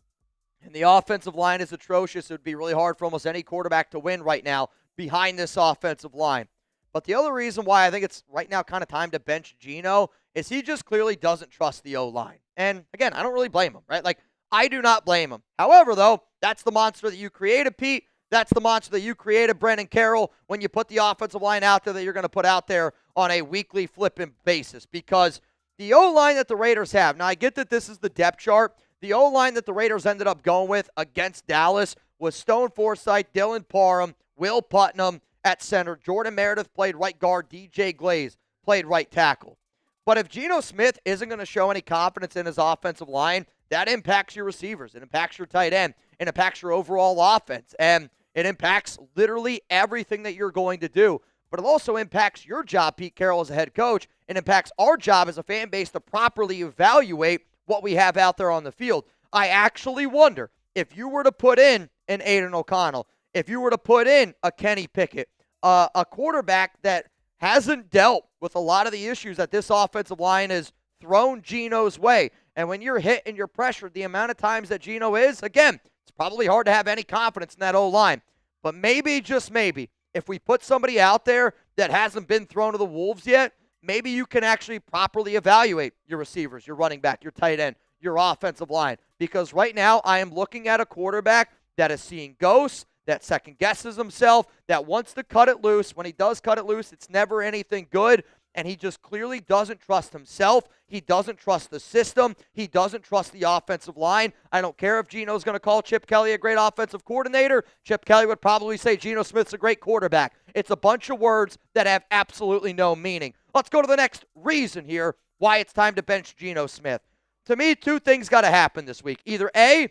and the offensive line is atrocious. It would be really hard for almost any quarterback to win right now behind this offensive line. But the other reason why I think it's right now kind of time to bench Geno is he just clearly doesn't trust the O-line. And again, I don't really blame him, right? Like, I do not blame him. However, though, that's the monster that you created, Pete. That's the monster that you created, Brendan Carroll, when you put the offensive line out there that you're going to put out there on a weekly flipping basis. Because the O-line that the Raiders have, now I get that this is the depth chart. The O-line that the Raiders ended up going with against Dallas was Stone Forsythe, Dylan Parham, Will Putnam at center. Jordan Meredith played right guard. DJ Glaze played right tackle. But if Geno Smith isn't going to show any confidence in his offensive line, that impacts your receivers. It impacts your tight end. It impacts your overall offense. And it impacts literally everything that you're going to do. But it also impacts your job, Pete Carroll, as a head coach. It impacts our job as a fan base to properly evaluate what we have out there on the field. I actually wonder if you were to put in an Aiden O'Connell, if you were to put in a Kenny Pickett, a quarterback that hasn't dealt with a lot of the issues that this offensive line has thrown Geno's way. And when you're hit and you're pressured, the amount of times that Geno is, again, it's probably hard to have any confidence in that O-line. But maybe, just maybe, if we put somebody out there that hasn't been thrown to the wolves yet, maybe you can actually properly evaluate your receivers, your running back, your tight end, your offensive line. Because right now I am looking at a quarterback that is seeing ghosts, that second guesses himself, that wants to cut it loose. When he does cut it loose, it's never anything good. And he just clearly doesn't trust himself. He doesn't trust the system. He doesn't trust the offensive line. I don't care if Geno's going to call Chip Kelly a great offensive coordinator. Chip Kelly would probably say Geno Smith's a great quarterback. It's a bunch of words that have absolutely no meaning. Let's go to the next reason here why it's time to bench Geno Smith. To me, two things got to happen this week. Either A,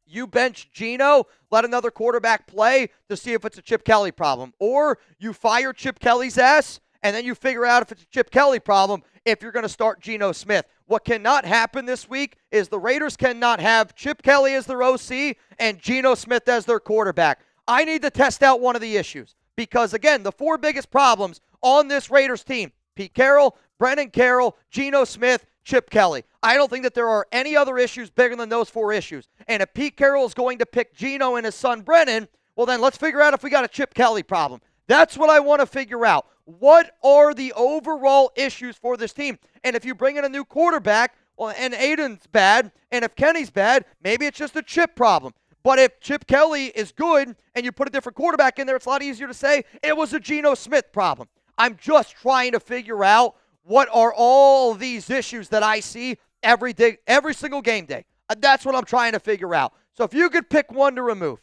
you bench Geno, let another quarterback play to see if it's a Chip Kelly problem. Or you fire Chip Kelly's ass, and then you figure out if it's a Chip Kelly problem if you're going to start Geno Smith. What cannot happen this week is the Raiders cannot have Chip Kelly as their OC and Geno Smith as their quarterback. I need to test out one of the issues because, again, the four biggest problems on this Raiders team, Pete Carroll, Brennan Carroll, Geno Smith, Chip Kelly. I don't think that there are any other issues bigger than those four issues. And if Pete Carroll is going to pick Geno and his son Brennan, well then let's figure out if we got a Chip Kelly problem. That's what I want to figure out. What are the overall issues for this team? And if you bring in a new quarterback, well, and Aiden's bad, and if Kenny's bad, maybe it's just a Chip problem. But if Chip Kelly is good and you put a different quarterback in there, it's a lot easier to say it was a Geno Smith problem. I'm just trying to figure out what are all these issues that I see every day, every single game day. That's what I'm trying to figure out. So if you could pick one to remove,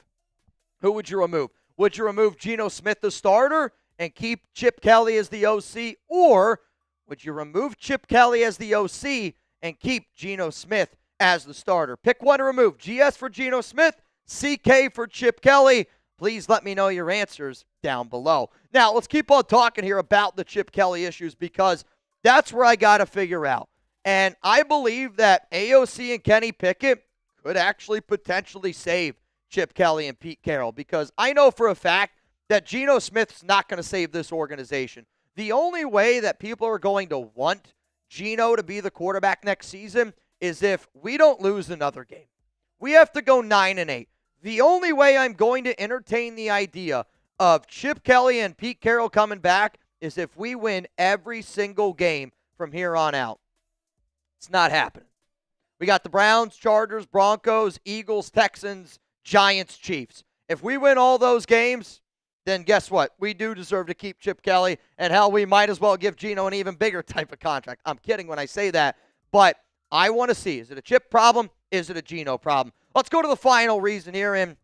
who would you remove? Would you remove Geno Smith, the starter, and keep Chip Kelly as the OC? Or would you remove Chip Kelly as the OC and keep Geno Smith as the starter? Pick one to remove. GS for Geno Smith, CK for Chip Kelly. Please let me know your answers down below. Now, let's keep on talking here about the Chip Kelly issues because that's where I got to figure out. And I believe that AOC and Kenny Pickett could actually potentially save Chip Kelly and Pete Carroll because I know for a fact that Geno Smith's not going to save this organization. The only way that people are going to want Geno to be the quarterback next season is if we don't lose another game. We have to go 9-8. The only way I'm going to entertain the idea of Chip Kelly and Pete Carroll coming back is if we win every single game from here on out. It's not happening. We got the Browns, Chargers, Broncos, Eagles, Texans, Giants, Chiefs. If we win all those games, then guess what? We do deserve to keep Chip Kelly, and hell, we might as well give Geno an even bigger type of contract. I'm kidding when I say that, but I want to see, is it a Chip problem? Is it a Geno problem? Let's go to the final reason here and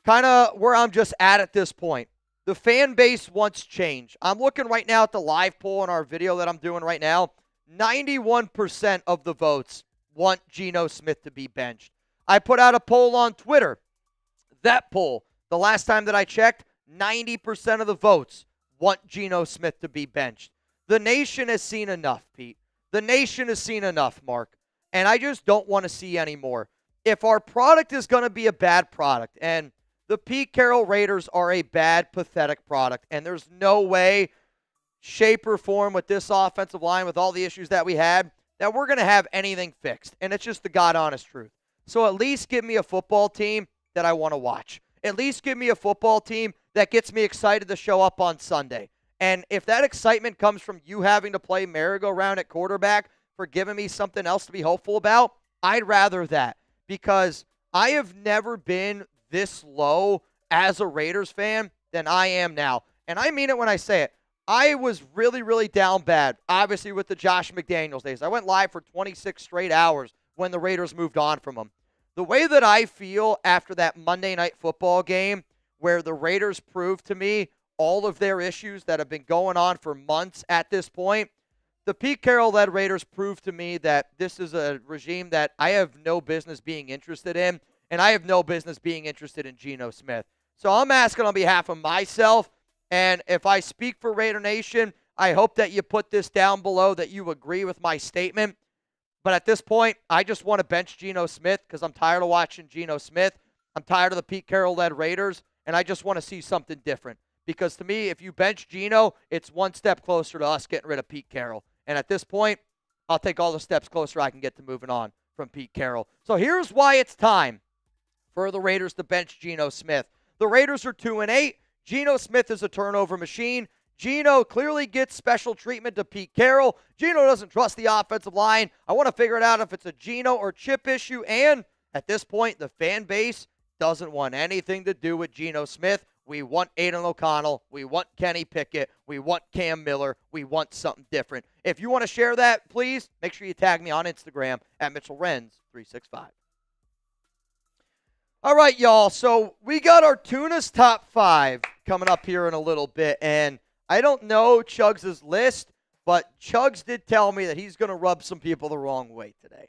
kind of where I'm just at this point. The fan base wants change. I'm looking right now at the live poll in our video that I'm doing right now. 91% of the votes want Geno Smith to be benched. I put out a poll on Twitter. That poll, the last time that I checked, 90% of the votes want Geno Smith to be benched. The nation has seen enough, Pete. The nation has seen enough, Mark. And I just don't want to see any more. If our product is going to be a bad product, and the Pete Carroll Raiders are a bad, pathetic product, and there's no way, shape, or form with this offensive line, with all the issues that we had, that we're going to have anything fixed. And it's just the God-honest truth. So at least give me a football team that I want to watch. At least give me a football team that gets me excited to show up on Sunday. And if that excitement comes from you having to play merry-go-round at quarterback for giving me something else to be hopeful about, I'd rather that. Because I have never been this low as a Raiders fan than I am now. And I mean it when I say it. I was really, really down bad, obviously, with the Josh McDaniels days. I went live for 26 straight hours when the Raiders moved on from him. The way that I feel after that Monday Night Football game where the Raiders proved to me all of their issues that have been going on for months at this point, the Pete Carroll-led Raiders proved to me that this is a regime that I have no business being interested in, and I have no business being interested in Geno Smith. So I'm asking on behalf of myself, and if I speak for Raider Nation, I hope that you put this down below, that you agree with my statement. But at this point, I just want to bench Geno Smith because I'm tired of watching Geno Smith. I'm tired of the Pete Carroll-led Raiders, and I just want to see something different. because to me, if you bench Gino, it's one step closer to us getting rid of Pete Carroll. And at this point, I'll take all the steps closer I can get to moving on from Pete Carroll. So here's why it's time for the Raiders to bench Geno Smith. The Raiders are 2-8. Geno Smith is a turnover machine. Gino clearly gets special treatment to Pete Carroll. Gino doesn't trust the offensive line. I want to figure it out if it's a Gino or Chip issue. And at this point, the fan base doesn't want anything to do with Geno Smith. We want Aiden O'Connell. We want Kenny Pickett. We want Cam Miller. We want something different. If you want to share that, please make sure you tag me on Instagram at MitchellRenz365. All right, y'all. So we got our Tuna's top 5 coming up here in a little bit. And I don't know Chugs' list, but Chugs did tell me that he's going to rub some people the wrong way today.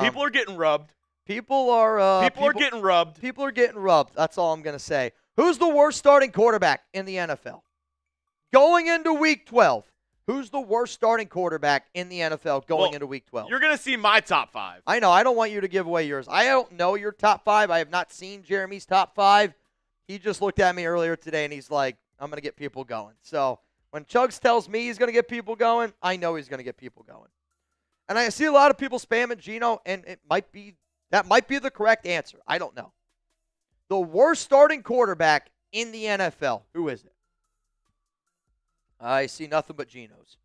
People are getting rubbed. People are getting rubbed. People are getting rubbed. That's all I'm going to say. Who's the worst starting quarterback in the NFL? Going into Week 12, who's the worst starting quarterback in the NFL going into Week 12? You're going to see my top 5. I know. I don't want you to give away yours. I don't know your top 5. I have not seen Jeremy's top 5. He just looked at me earlier today, and he's like, I'm going to get people going. So when Chugs tells me he's going to get people going, I know he's going to get people going. And I see a lot of people spamming Gino, and that might be the correct answer. I don't know. The worst starting quarterback in the NFL, who is it? I see nothing but Genos.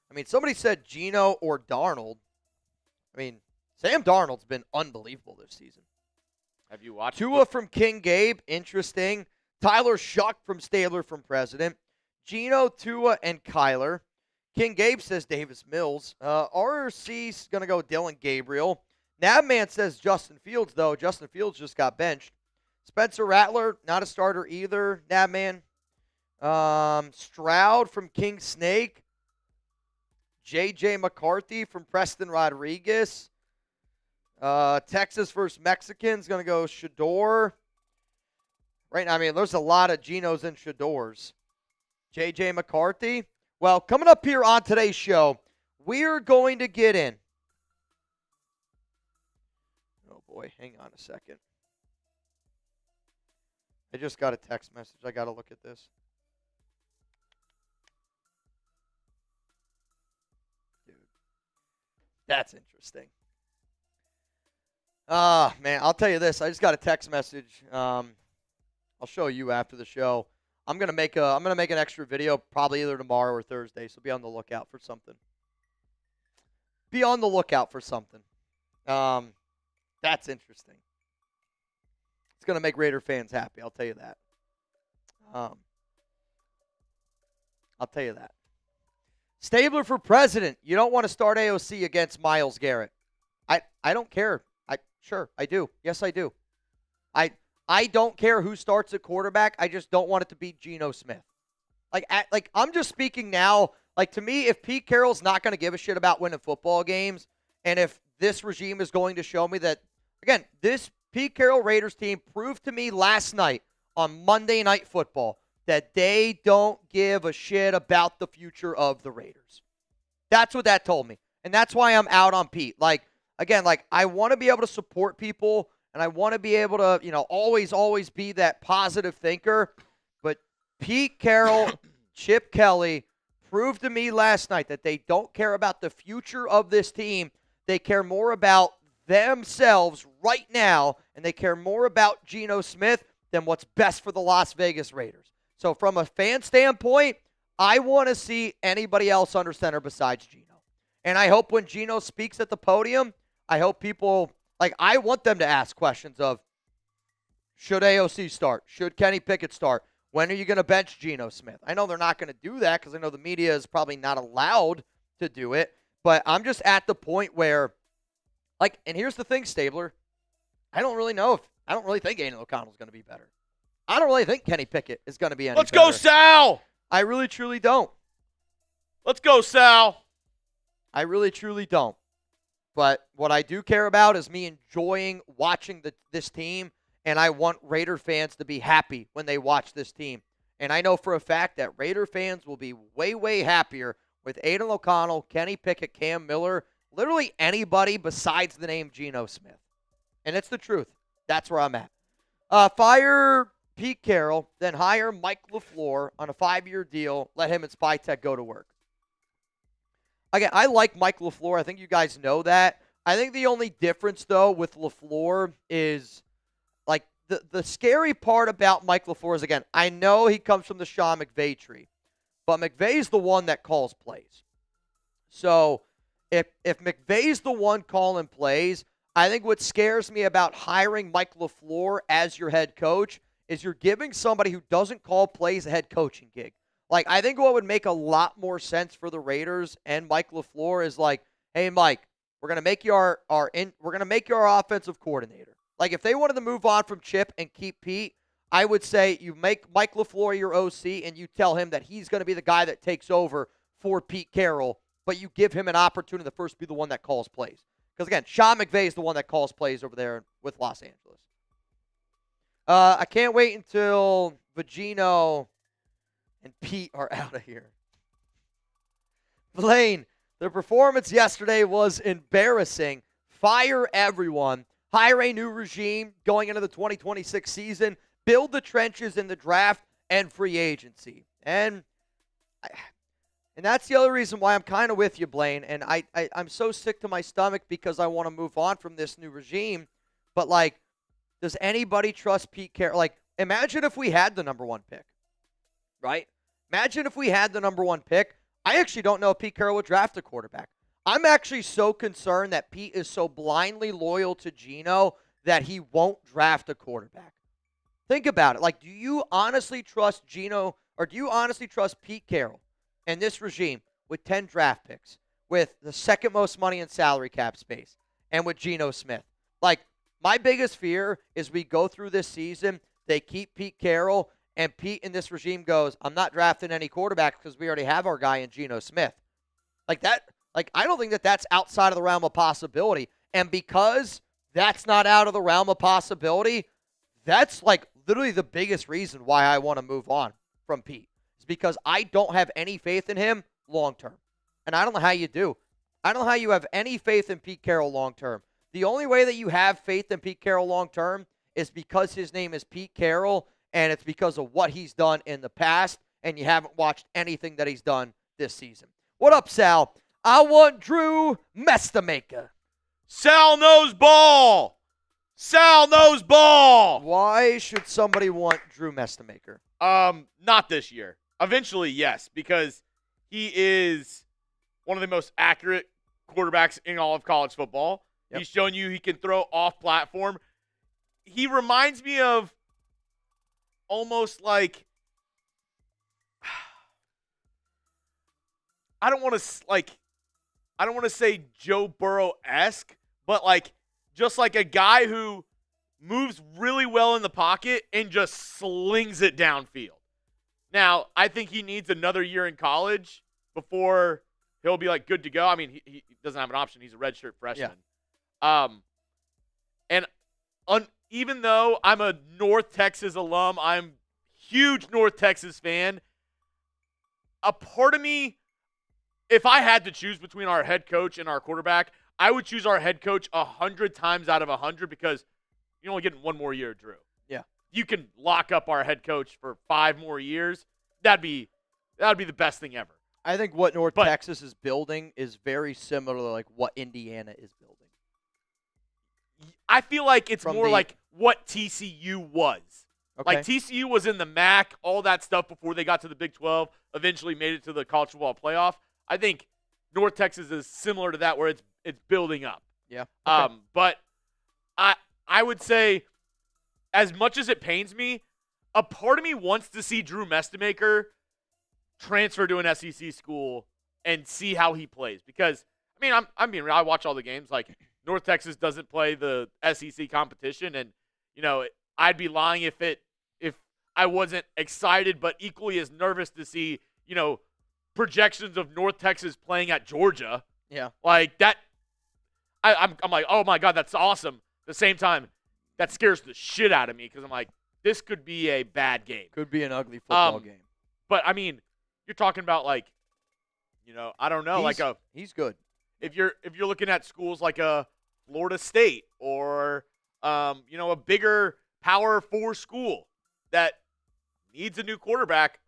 I mean, somebody said Geno or Darnold. I mean, Sam Darnold's been unbelievable this season. Have you watched Tua from King Gabe, interesting. Tyler Shuck from Stabler from President. Geno, Tua, and Kyler. King Gabe says Davis Mills. RRC's going to go Dylan Gabriel. Nabman says Justin Fields, though. Justin Fields just got benched. Spencer Rattler, not a starter either. Nabman. Stroud from King Snake. J.J. McCarthy from Preston Rodriguez. Texas versus Mexicans, going to go Shador. Right now, I mean, there's a lot of Genos and Shadors. J.J. McCarthy. Well, coming up here on today's show, we're going to get in. Oh, boy. Hang on a second. I just got a text message. I got to look at this. Dude. That's interesting. Man, I'll tell you this. I just got a text message. I'll show you after the show. I'm gonna make an extra video probably either tomorrow or Thursday, so be on the lookout for something. Be on the lookout for something. That's interesting. It's gonna make Raider fans happy, I'll tell you that. I'll tell you that. Stabler for president. You don't want to start AOC against Myles Garrett. I don't care. Sure, I do. Yes, I do. I don't care who starts at quarterback. I just don't want it to be Geno Smith. I'm just speaking now. Like, to me, if Pete Carroll's not going to give a shit about winning football games, and if this regime is going to show me that, again, this Pete Carroll Raiders team proved to me last night on Monday Night Football that they don't give a shit about the future of the Raiders. That's what that told me. And that's why I'm out on Pete. Again, I want to be able to support people, and I want to be able to, always be that positive thinker. But Pete Carroll, Chip Kelly proved to me last night that they don't care about the future of this team. They care more about themselves right now, and they care more about Geno Smith than what's best for the Las Vegas Raiders. So from a fan standpoint, I want to see anybody else under center besides Geno. And I hope when Geno speaks at the podium, I hope people, I want them to ask questions of, should AOC start? Should Kenny Pickett start? When are you going to bench Geno Smith? I know they're not going to do that because I know the media is probably not allowed to do it. But I'm just at the point where, and here's the thing, Stabler. I don't really think Aiden O'Connell's going to be better. I don't really think Kenny Pickett is going to be any Let's better. go, Sal! I really, truly don't. Let's go, Sal! I really, truly don't. But what I do care about is me enjoying watching this team, and I want Raider fans to be happy when they watch this team. And I know for a fact that Raider fans will be way, way happier with Aiden O'Connell, Kenny Pickett, Cam Miller, literally anybody besides the name Geno Smith. And it's the truth. That's where I'm at. Fire Pete Carroll, then hire Mike LaFleur on a 5-year deal, let him and Spytech go to work. Again, I like Mike LaFleur. I think you guys know that. I think the only difference, though, with LaFleur is, like, the scary part about Mike LaFleur is, again, I know he comes from the Sean McVay tree, but McVay's the one that calls plays. So if McVay's the one calling plays, I think what scares me about hiring Mike LaFleur as your head coach is you're giving somebody who doesn't call plays a head coaching gig. Like, I think what would make a lot more sense for the Raiders and Mike LaFleur is like, hey, Mike, we're gonna make you our offensive coordinator. Like, if they wanted to move on from Chip and keep Pete, I would say you make Mike LaFleur your OC and you tell him that he's going to be the guy that takes over for Pete Carroll, but you give him an opportunity to first be the one that calls plays. Because, again, Sean McVay is the one that calls plays over there with Los Angeles. I can't wait until Geno and Pete are out of here. Blaine, the performance yesterday was embarrassing. Fire everyone. Hire a new regime going into the 2026 season. Build the trenches in the draft and free agency. And that's the other reason why I'm kind of with you, Blaine. And I'm so sick to my stomach because I want to move on from this new regime. But, like, does anybody trust Pete Carroll? Like, imagine if we had the number 1 pick, right? Imagine if we had the number 1 pick. I actually don't know if Pete Carroll would draft a quarterback. I'm actually so concerned that Pete is so blindly loyal to Gino that he won't draft a quarterback. Think about it. Like, do you honestly trust Gino, or do you honestly trust Pete Carroll and this regime with 10 draft picks, with the second most money in salary cap space, and with Geno Smith? Like, my biggest fear is we go through this season, they keep Pete Carroll, and Pete in this regime goes, I'm not drafting any quarterbacks because we already have our guy in Geno Smith. Like that. Like, I don't think that that's outside of the realm of possibility. And because that's not out of the realm of possibility, that's, like, literally the biggest reason why I want to move on from Pete. It's because I don't have any faith in him long term. And I don't know how you do. I don't know how you have any faith in Pete Carroll long term. The only way that you have faith in Pete Carroll long term is because his name is Pete Carroll, and it's because of what he's done in the past, and you haven't watched anything that he's done this season. What up, Sal? I want Drew Mestamaker. Sal knows ball. Sal knows ball. Why should somebody want Drew Mestamaker? Not this year. Eventually, yes, because he is one of the most accurate quarterbacks in all of college football. Yep. He's shown you he can throw off platform. He reminds me of almost like, I don't want to say Joe Burrow-esque, but like just like a guy who moves really well in the pocket and just slings it downfield. Now, I think he needs another year in college before he'll be like good to go. I mean, he doesn't have an option. He's a redshirt freshman. Yeah. Even though I'm a North Texas alum, I'm a huge North Texas fan. A part of me, if I had to choose between our head coach and our quarterback, I would choose our head coach 100 times out of 100 because you're only getting one more year, Drew. Yeah. You can lock up our head coach for 5 more years. That'd be the best thing ever. I think what North Texas is building is very similar to like what Indiana is building. I feel like it's more like what TCU was. Okay. Like TCU was in the MAC, all that stuff before they got to the Big 12, eventually made it to the college football playoff. I think North Texas is similar to that where it's building up. Yeah. Okay. But I would say, as much as it pains me, a part of me wants to see Drew Mestamaker transfer to an SEC school and see how he plays. Because, I mean, I'm being real. I watch all the games. Like, North Texas doesn't play the SEC competition. And, you know, I'd be lying if I wasn't excited but equally as nervous to see, you know, projections of North Texas playing at Georgia. Yeah. Like, that – I'm like, oh, my God, that's awesome. At the same time, that scares the shit out of me because I'm like, this could be a bad game. Could be an ugly football game. But, I mean, you're talking about, like, you know, I don't know. He's good. If you're looking at schools like a Florida State or, you know, a bigger Power 4 school that needs a new quarterback,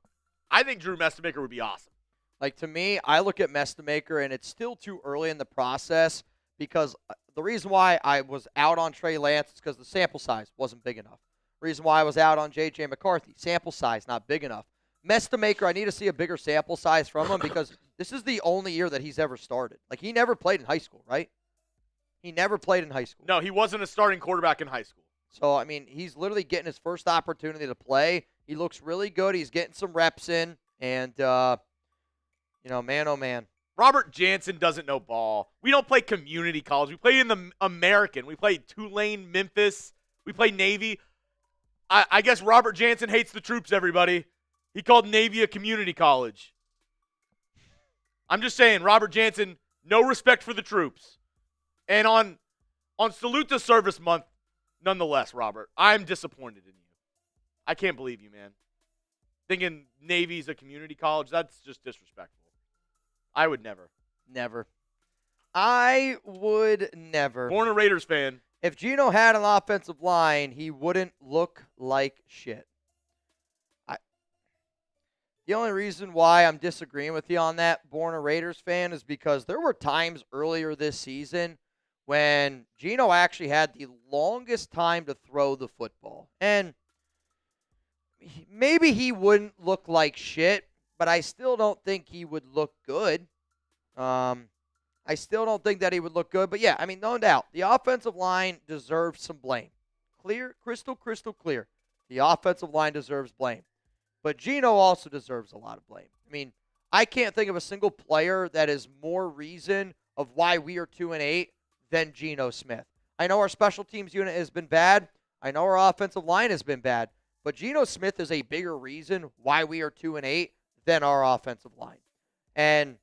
I think Drew Mestemaker would be awesome. Like, to me, I look at Mestemaker, and it's still too early in the process because the reason why I was out on Trey Lance is because the sample size wasn't big enough. Reason why I was out on J.J. McCarthy, sample size not big enough. Mestemaker, I need to see a bigger sample size from him because this is the only year that he's ever started. Like, he never played in high school, right? He never played in high school. No, he wasn't a starting quarterback in high school. So, I mean, he's literally getting his first opportunity to play. He looks really good. He's getting some reps in. And, man, oh, man. Robert Jansen doesn't know ball. We don't play community college. We play in the American. We play Tulane, Memphis. We play Navy. I guess Robert Jansen hates the troops, everybody. He called Navy a community college. I'm just saying, Robert Jansen, no respect for the troops. And on Salute to Service Month, nonetheless, Robert, I'm disappointed in you. I can't believe you, man. Thinking Navy's a community college, that's just disrespectful. I would never. Never. I would never. Born a Raiders fan. If Geno had an offensive line, he wouldn't look like shit. The only reason why I'm disagreeing with you on that, born a Raiders fan, is because there were times earlier this season when Geno actually had the longest time to throw the football. And maybe he wouldn't look like shit, but I still don't think he would look good. I still don't think that he would look good. But, yeah, I mean, no doubt, the offensive line deserves some blame. Clear, crystal clear. The offensive line deserves blame. But Geno also deserves a lot of blame. I mean, I can't think of a single player that is more reason of why we are 2-8 than Geno Smith. I know our special teams unit has been bad. I know our offensive line has been bad. But Geno Smith is a bigger reason why we are 2-8 than our offensive line. And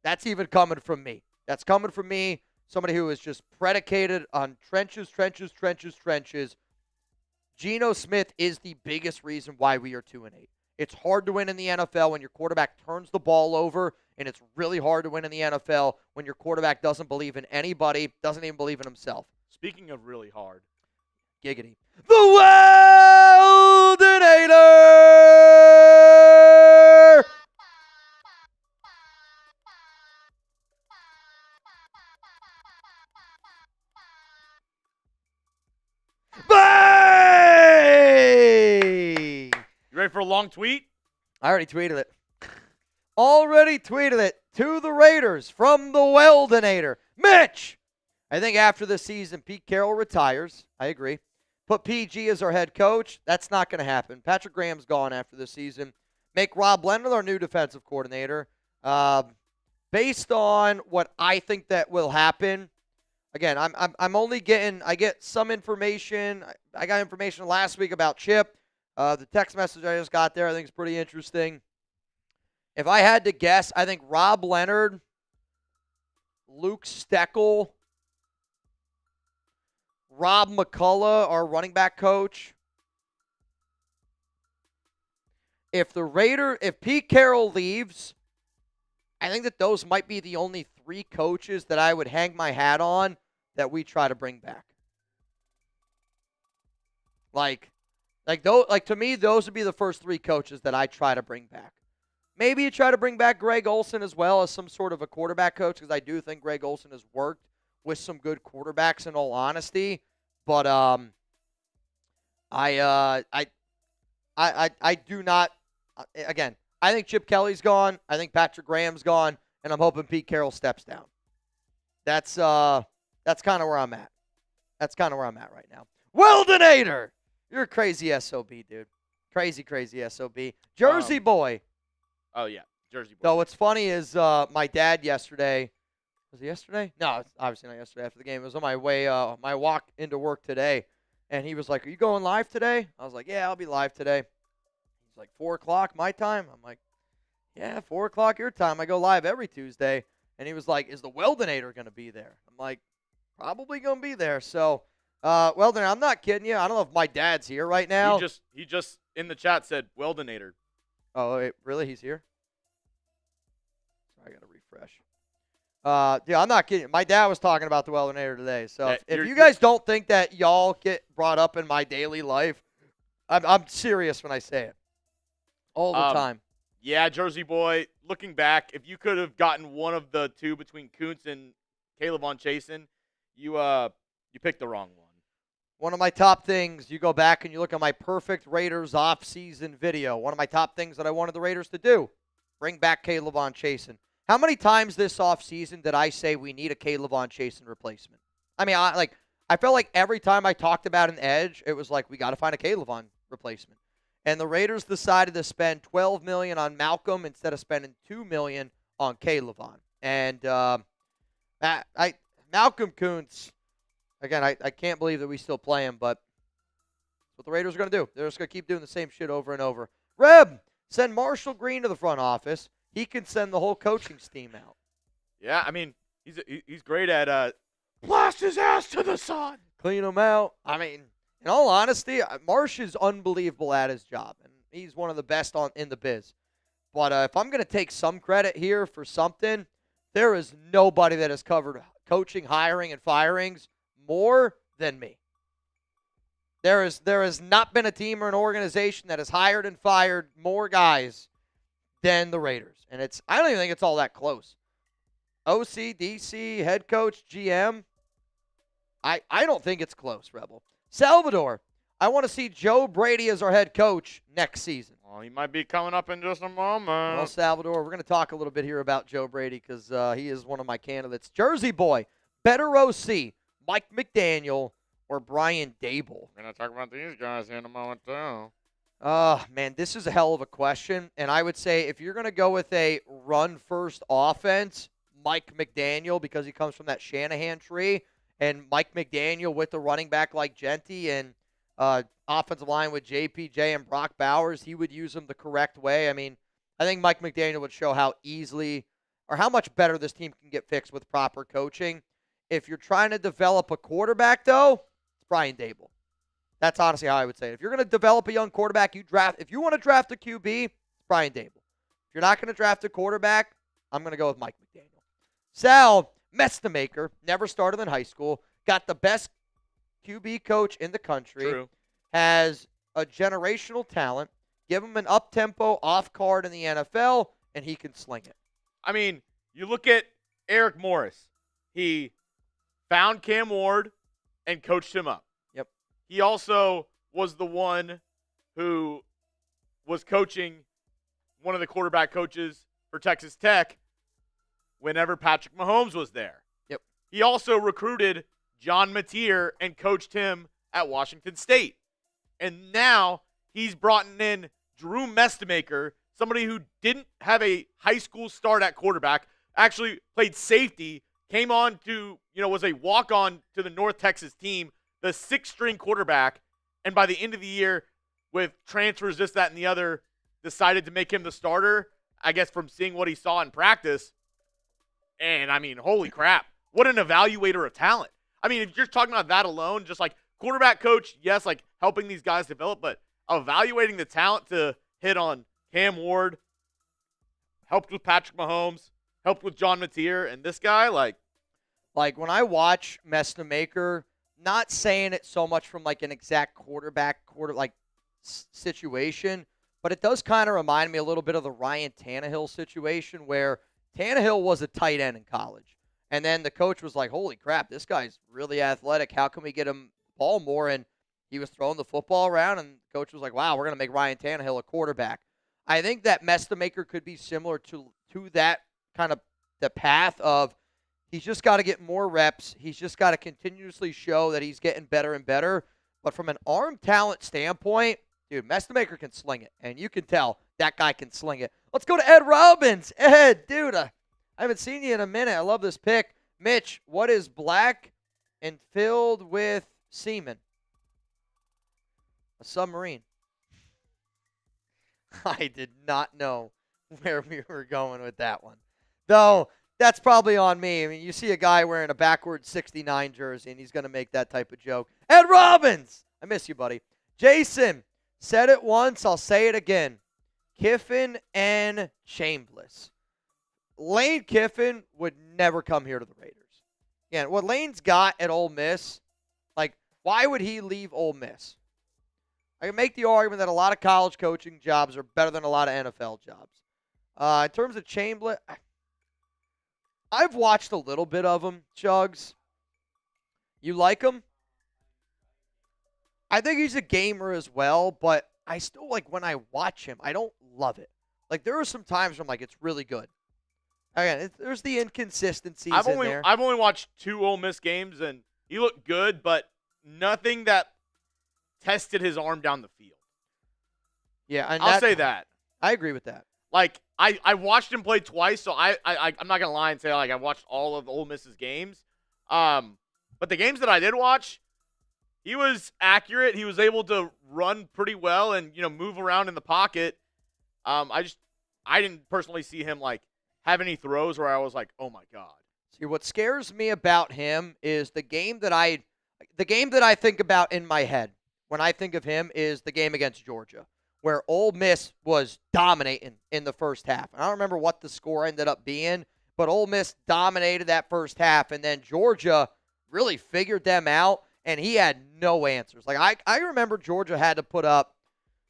that's even coming from me. That's coming from me, somebody who is just predicated on trenches. Geno Smith is the biggest reason why we are 2-8. It's hard to win in the NFL when your quarterback turns the ball over, and it's really hard to win in the NFL when your quarterback doesn't believe in anybody, doesn't even believe in himself. Speaking of really hard. Giggity. The Weldinator! Bang! You ready for a long tweet? I already tweeted it. To the Raiders from the Weldinator. Mitch! I think after this season, Pete Carroll retires. I agree. Put PG as our head coach. That's not going to happen. Patrick Graham's gone after this season. Make Rob Leonard our new defensive coordinator. Based on what I think that will happen, again, I get some information. I got information last week about Chip. The text message I just got there I think is pretty interesting. If I had to guess, I think Rob Leonard, Luke Steckel, Rob McCullough, our running back coach. If Pete Carroll leaves, I think that those might be the only three coaches that I would hang my hat on that we try to bring back. To me, those would be the first three coaches that I try to bring back. Maybe you try to bring back Greg Olson as well as some sort of a quarterback coach, because I do think Greg Olson has worked with some good quarterbacks in all honesty. But I do not. Again, I think Chip Kelly's gone. I think Patrick Graham's gone, and I'm hoping Pete Carroll steps down. That's kind of where I'm at. That's kind of where I'm at right now. Weldinator! You're a crazy SOB, dude. Crazy SOB. Jersey boy. Oh, yeah. Jersey boy. No, what's funny is my dad yesterday. Was it yesterday? No, it's obviously not yesterday after the game. It was on my way, my walk into work today. And he was like, "Are you going live today?" I was like, "Yeah, I'll be live today." He's like, 4 o'clock my time? I'm like, "Yeah, 4 o'clock your time. I go live every Tuesday." And he was like, "Is the Weldinator going to be there?" I'm like, "Probably going to be there." So, Weldinator, I'm not kidding you. I don't know if my dad's here right now. He just in the chat said Weldinator. Oh, wait, really? He's here? Sorry, I got to refresh. Dude, I'm not kidding. My dad was talking about the Weldinator today. So if you guys don't think that y'all get brought up in my daily life, I'm serious when I say it. All the time. Yeah, Jersey boy, looking back, if you could have gotten one of the two between Kuntz and Caleb on Chasen, you picked the wrong one. One of my top things, you go back and you look at my perfect Raiders off-season video. One of my top things that I wanted the Raiders to do, bring back Caleb on Chasen. How many times this offseason did I say we need a Caleb on Chasen replacement? I mean, I felt like every time I talked about an edge, it was like we got to find a Caleb on replacement. And the Raiders decided to spend $12 million on Malcolm instead of spending $2 million on Caleb on. And Malcolm Kuntz, again, I can't believe that we still play him, but that's what the Raiders are going to do. They're just going to keep doing the same shit over and over. Reb, send Marshall Green to the front office. He can send the whole coaching team out. Yeah, I mean, he's great at blast his ass to the sun. Clean him out. I mean, in all honesty, Marsh is unbelievable at his job, and he's one of the best in the biz. But if I'm going to take some credit here for something, there is nobody that has covered coaching, hiring, and firings more than me. There has not been a team or an organization that has hired and fired more guys than the Raiders. And I don't even think it's all that close. OC, DC, head coach, GM, I don't think it's close, Rebel. Salvador, I want to see Joe Brady as our head coach next season. Well, he might be coming up in just a moment. Well, Salvador, we're going to talk a little bit here about Joe Brady because he is one of my candidates. Jersey boy, better OC, Mike McDaniel or Brian Dable? We're going to talk about these guys in a moment, too. Man, this is a hell of a question. And I would say if you're going to go with a run-first offense, Mike McDaniel, because he comes from that Shanahan tree, and Mike McDaniel with the running back like Genty and offensive line with JPJ and Brock Bowers, he would use them the correct way. I mean, I think Mike McDaniel would show how easily or how much better this team can get fixed with proper coaching. If you're trying to develop a quarterback, though, it's Brian Dable. That's honestly how I would say it. If you're going to develop a young quarterback, if you want to draft a QB, it's Brian Dable. If you're not going to draft a quarterback, I'm going to go with Mike McDaniel. Sal, Mestamaker, never started in high school, got the best QB coach in the country, True. Has a generational talent, give him an up-tempo, off-card in the NFL, and he can sling it. I mean, you look at Eric Morris. He found Cam Ward and coached him up. Yep. He also was the one who was coaching one of the quarterback coaches for Texas Tech whenever Patrick Mahomes was there. Yep. He also recruited John Mateer and coached him at Washington State. And now he's brought in Drew Mestamaker, somebody who didn't have a high school start at quarterback, actually played safety, came on to, was a walk-on to the North Texas team, the sixth-string quarterback, and by the end of the year, with transfers, this, that, and the other, decided to make him the starter, I guess from seeing what he saw in practice. And, I mean, holy crap, what an evaluator of talent. I mean, if you're talking about that alone, just like quarterback coach, yes, like helping these guys develop, but evaluating the talent to hit on Cam Ward, helped with Patrick Mahomes, helped with John Mateer, and this guy, like when I watch Mestamaker, not saying it so much from like an exact quarterback situation, but it does kind of remind me a little bit of the Ryan Tannehill situation where Tannehill was a tight end in college. And then the coach was like, holy crap, this guy's really athletic. How can we get him the ball more? And he was throwing the football around, and the coach was like, wow, we're going to make Ryan Tannehill a quarterback. I think that Mestamaker could be similar to that kind of the path of he's just got to get more reps. He's just got to continuously show that he's getting better and better. But from an arm talent standpoint, dude, Mestamaker can sling it. And you can tell that guy can sling it. Let's go to Ed Robbins. Ed, dude, I haven't seen you in a minute. I love this pick. Mitch, what is black and filled with semen? A submarine. I did not know where we were going with that one. Though, that's probably on me. I mean, you see a guy wearing a backwards 69 jersey, and he's going to make that type of joke. Ed Robbins! I miss you, buddy. Jason, said it once, I'll say it again. Kiffin and Chambliss. Lane Kiffin would never come here to the Raiders. Again, what Lane's got at Ole Miss, like, why would he leave Ole Miss? I can make the argument that a lot of college coaching jobs are better than a lot of NFL jobs. In terms of Chamberlain, I've watched a little bit of him, Chugs. You like him? I think he's a gamer as well, but I still when I watch him, I don't love it. Like, there are some times where I'm like, it's really good. Again, there's the inconsistencies in there. I've only watched 2 Ole Miss games, and he looked good, but nothing that tested his arm down the field. Yeah, and I'll say that. I agree with that. Like, I watched him play twice, so I'm not going to lie and say, I watched all of Ole Miss's games. But the games that I did watch, he was accurate. He was able to run pretty well and, move around in the pocket. I didn't personally see him, have any throws where I was like, oh, my God. See, what scares me about him is the game that I think about in my head when I think of him is the game against Georgia, where Ole Miss was dominating in the first half. I don't remember what the score ended up being, but Ole Miss dominated that first half, and then Georgia really figured them out, and he had no answers. I remember Georgia had to put up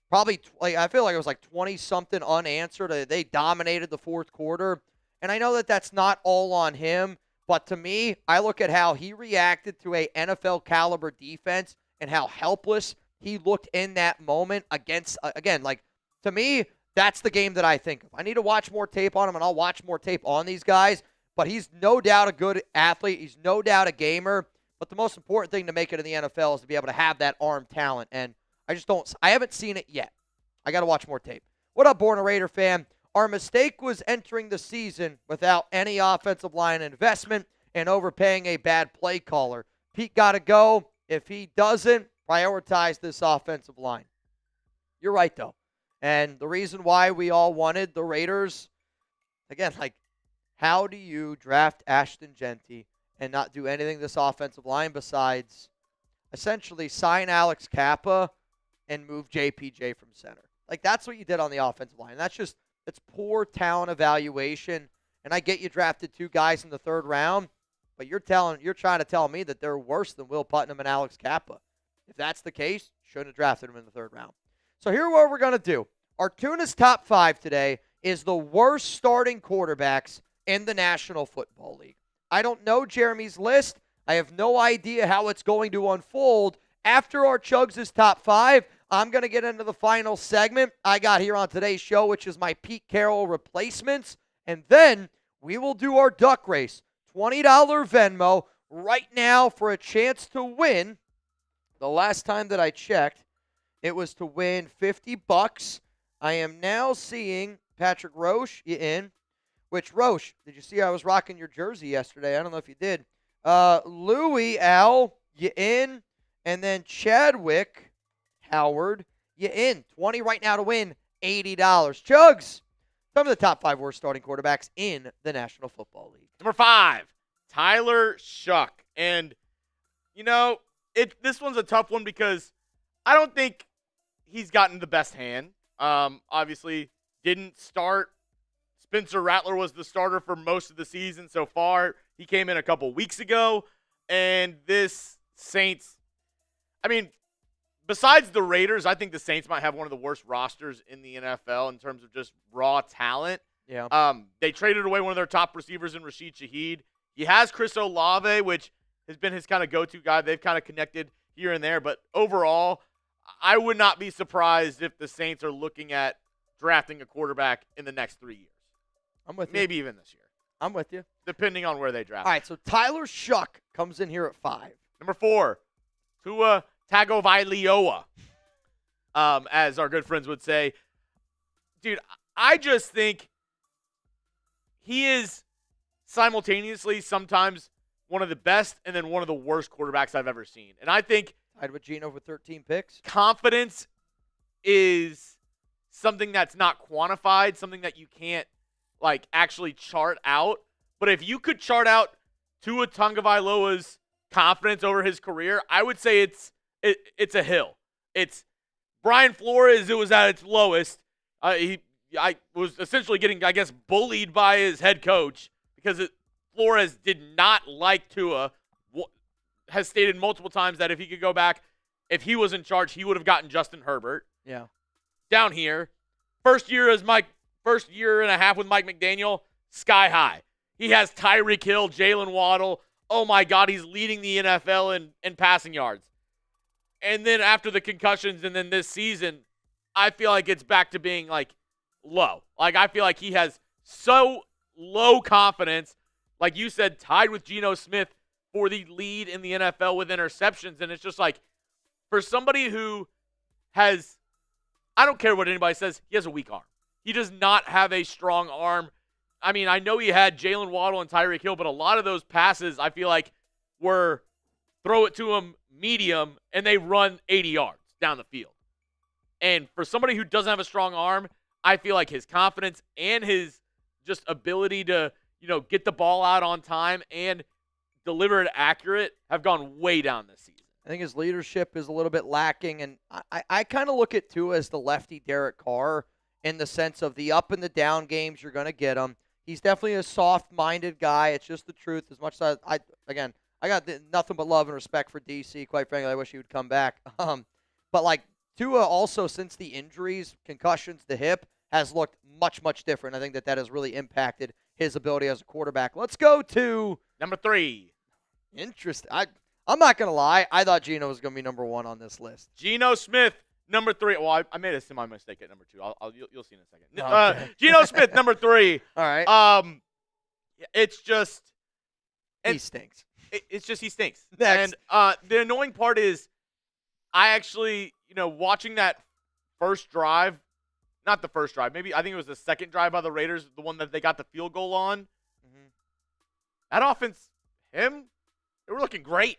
probably, I feel like it was 20-something unanswered. They dominated the fourth quarter. And I know that that's not all on him, but to me, I look at how he reacted to a NFL caliber defense and how helpless he looked in that moment against, to me, that's the game that I think of. I need to watch more tape on him, and I'll watch more tape on these guys, but he's no doubt a good athlete. He's no doubt a gamer, but the most important thing to make it in the NFL is to be able to have that arm talent, and I haven't seen it yet. I got to watch more tape. What up, Born a Raider fan? Our mistake was entering the season without any offensive line investment and overpaying a bad play caller. Pete got to go. If he doesn't, prioritize this offensive line. You're right, though. And the reason why we all wanted the Raiders, again, how do you draft Ashton Genty and not do anything this offensive line besides essentially sign Alex Kappa and move JPJ from center? That's what you did on the offensive line. It's poor talent evaluation. And I get you drafted 2 guys in the 3rd round, but you're trying to tell me that they're worse than Will Putnam and Alex Kappa. If that's the case, shouldn't have drafted them in the 3rd round. So here's what we're going to do. Artuna's top 5 today is the worst starting quarterbacks in the National Football League. I don't know Jeremy's list. I have no idea how it's going to unfold. After our Chugs' top 5, I'm going to get into the final segment I got here on today's show, which is my Pete Carroll replacements. And then we will do our duck race. $20 Venmo right now for a chance to win. The last time that I checked, it was to win $50. I am now seeing Patrick Roche, you in. Which, Roche, did you see I was rocking your jersey yesterday? I don't know if you did. Louis, Al, you in. And then Chadwick, Howard, you in. 20 right now to win $80. Chugs, some of the top 5 worst starting quarterbacks in the National Football League. Number 5, Tyler Shuck. And, this one's a tough one because I don't think he's gotten the best hand. Obviously, didn't start. Spencer Rattler was the starter for most of the season so far. He came in a couple weeks ago. And this Saints, besides the Raiders, I think the Saints might have one of the worst rosters in the NFL in terms of just raw talent. Yeah. They traded away one of their top receivers in Rashid Shaheed. He has Chris Olave, which has been his kind of go-to guy. They've kind of connected here and there. But overall, I would not be surprised if the Saints are looking at drafting a quarterback in the next 3 years. I'm with you. Maybe even this year. I'm with you. Depending on where they draft. All right, so Tyler Shuck comes in here at 5. Number 4, Tua Tagovailoa, as our good friends would say. Dude, I just think he is simultaneously sometimes one of the best and then one of the worst quarterbacks I've ever seen. And I think tied with Geno with 13 picks. Confidence is something that's not quantified, something that you can't actually chart out. But if you could chart out Tua Tagovailoa's confidence over his career, I would say it's a hill. It's Brian Flores. It was at its lowest. I was essentially getting, I guess, bullied by his head coach because Flores did not like Tua. Has stated multiple times that if he could go back if he was in charge, he would have gotten Justin Herbert. Yeah. Down here, first year and a half with Mike McDaniel, sky high. He has Tyreek Hill, Jalen Waddle. Oh my God, he's leading the NFL in passing yards. And then after the concussions and then this season, I feel like it's back to being like low. Like I feel like he has so low confidence. Like you said, tied with Geno Smith for the lead in the NFL with interceptions. And it's just like, for somebody who has, I don't care what anybody says, he has a weak arm. He does not have a strong arm. I mean, I know he had Jalen Waddle and Tyreek Hill, but a lot of those passes I feel like were throw it to him medium, and they run 80 yards down the field. And for somebody who doesn't have a strong arm, I feel like his confidence and his just ability to, get the ball out on time and deliver it accurate have gone way down this season. I think his leadership is a little bit lacking, and I kind of look at, too, as the lefty Derek Carr in the sense of the up and the down games, you're going to get him. He's definitely a soft-minded guy. It's just the truth. As much as I got nothing but love and respect for DC. Quite frankly, I wish he would come back. But, like, Tua also, since the injuries, concussions, the hip, has looked much, much different. I think that has really impacted his ability as a quarterback. Let's go to number 3. Interesting. I'm not going to lie. I thought Geno was going to be number 1 on this list. Geno Smith, number 3. Well, I made a semi-mistake at number 2. You'll see in a second. Okay. Geno Smith, number 3. All right. It's just he stinks. It's just he stinks. Next. And the annoying part is I actually, watching that first drive, not the first drive, maybe I think it was the second drive by the Raiders, the one that they got the field goal on. Mm-hmm. That offense, they were looking great.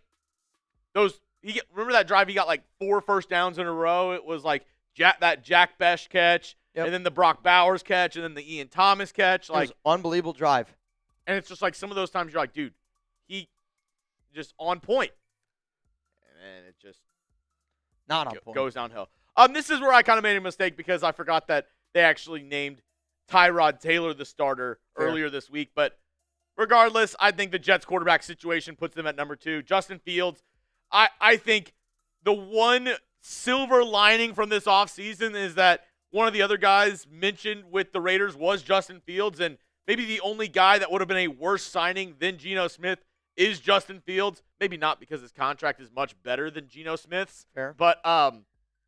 Remember that drive? He got like 4 first downs in a row. It was like that Jack Besh catch, and then the Brock Bowers catch, and then the Ian Thomas catch. It was unbelievable drive. And it's just like some of those times you're like, dude, he just on point. And then it just not on point. Goes downhill. This is where I kind of made a mistake because I forgot that they actually named Tyrod Taylor the starter earlier this week. But regardless, I think the Jets quarterback situation puts them at number 2. Justin Fields, I think the one silver lining from this offseason is that one of the other guys mentioned with the Raiders was Justin Fields, and maybe the only guy that would have been a worse signing than Geno Smith is Justin Fields. Maybe not because his contract is much better than Geno Smith's. Fair. But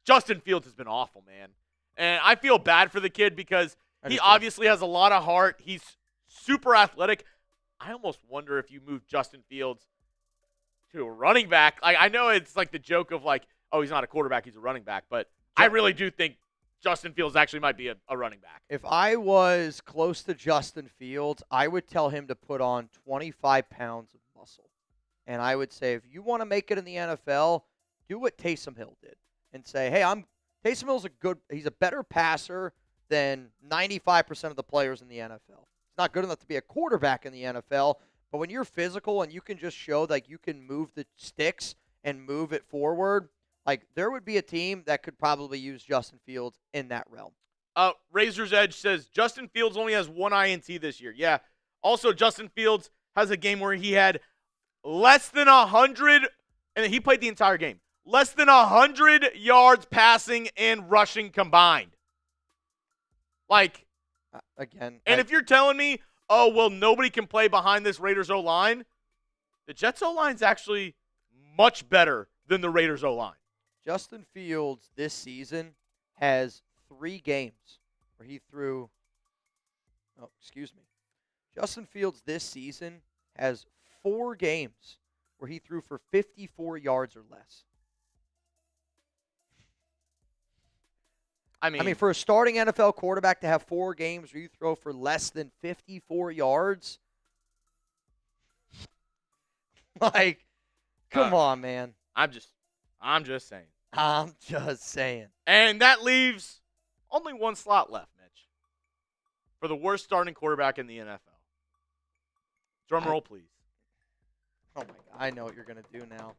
Justin Fields has been awful, man. And I feel bad for the kid because he obviously has a lot of heart. He's super athletic. I almost wonder if you move Justin Fields to a running back. I know it's like the joke of like, oh, he's not a quarterback, he's a running back. But I really do think Justin Fields actually might be a running back. If I was close to Justin Fields, I would tell him to put on 25 pounds of muscle. And I would say, if you want to make it in the NFL, do what Taysom Hill did. And say, hey, Taysom Hill's he's a better passer than 95% of the players in the NFL. He's not good enough to be a quarterback in the NFL, but when you're physical and you can just show that you can move the sticks and move it forward, like there would be a team that could probably use Justin Fields in that realm. Razor's Edge says Justin Fields only has 1 INT this year. Yeah. Also, Justin Fields has a game where he had less than 100, and he played the entire game. Less than 100 yards passing and rushing combined. Like, again. And if you're telling me, oh, well, nobody can play behind this Raiders O-line, the Jets O-line's actually much better than the Raiders O-line. Justin Fields this season has 3 games where he threw. Oh, excuse me. Justin Fields this season has 4 games where he threw for 54 yards or less. I mean, for a starting NFL quarterback to have 4 games where you throw for less than 54 yards, like, come on, man. I'm just saying. I'm just saying. And that leaves only 1 slot left, Mitch, for the worst starting quarterback in the NFL. Drum roll, please. Oh, my God. I know what you're going to do now.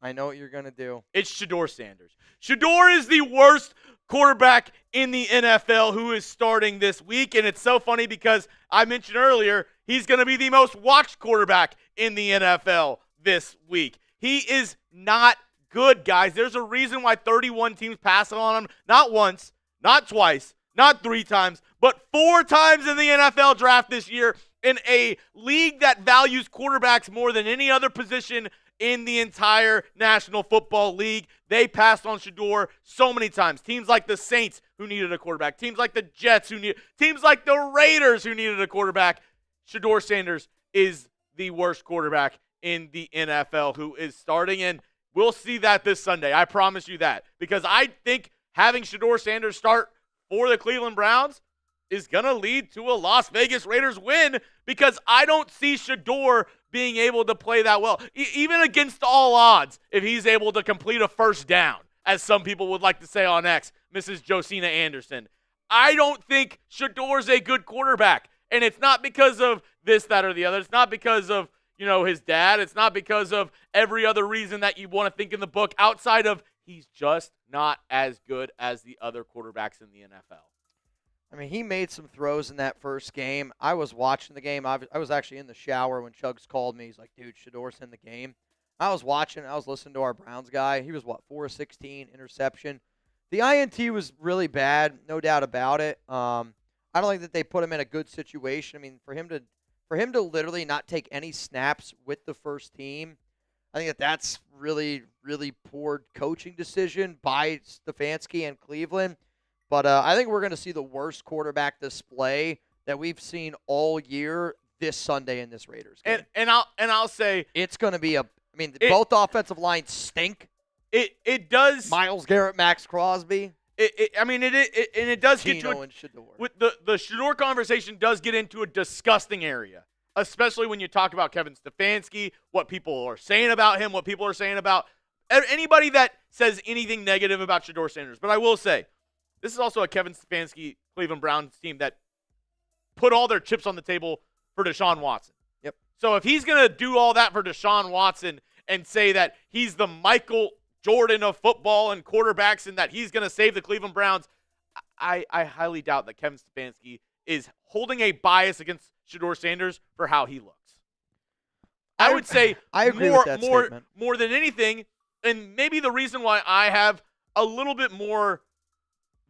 I know what you're going to do. It's Shedeur Sanders. Shedeur is the worst quarterback in the NFL who is starting this week, and it's so funny because I mentioned earlier he's going to be the most watched quarterback in the NFL this week. He is not good, guys. There's a reason why 31 teams passed on him, not once, not twice, not 3 times, but 4 times in the NFL draft this year, in a league that values quarterbacks more than any other position in the entire National Football League. They passed on Shedeur so many times. Teams like the Saints who needed a quarterback, teams like the Jets teams like the Raiders who needed a quarterback. Shedeur Sanders is the worst quarterback in the NFL who is starting, and we'll see that this Sunday. I promise you that, because I think having Shedeur Sanders start for the Cleveland Browns is going to lead to a Las Vegas Raiders win, because I don't see Shedeur being able to play that well. Even against all odds, if he's able to complete a first down, as some people would like to say on X, Mrs. Josina Anderson, I don't think Shedeur's a good quarterback. And it's not because of this, that, or the other. It's not because of, his dad. It's not because of every other reason that you want to think in the book, outside of he's just not as good as the other quarterbacks in the NFL. I mean, he made some throws in that first game. I was watching the game. I was actually in the shower when Chugs called me. He's like, dude, Shedeur's in the game. I was watching. I was listening to our Browns guy. He was, 4 of 16, interception. The INT was really bad, no doubt about it. I don't think that they put him in a good situation. I mean, for him to literally not take any snaps with the first team, I think that's really, really poor coaching decision by Stefanski and Cleveland. But I think we're going to see the worst quarterback display that we've seen all year this Sunday in this Raiders game. And I'll say it's going to be both offensive lines stink. It does. Myles Garrett, Max Crosby. It does Gino get to and Shedeur. With the Shedeur conversation does get into a disgusting area, especially when you talk about Kevin Stefanski, what people are saying about him, what people are saying about anybody that says anything negative about Shedeur Sanders. But I will say, this is also a Kevin Stefanski Cleveland Browns team that put all their chips on the table for Deshaun Watson. Yep. So if he's going to do all that for Deshaun Watson and say that he's the Michael Jordan of football and quarterbacks and that he's going to save the Cleveland Browns, I highly doubt that Kevin Stefanski is holding a bias against Shedeur Sanders for how he looks. I would say I agree with that statement. More than anything, and maybe the reason why I have a little bit more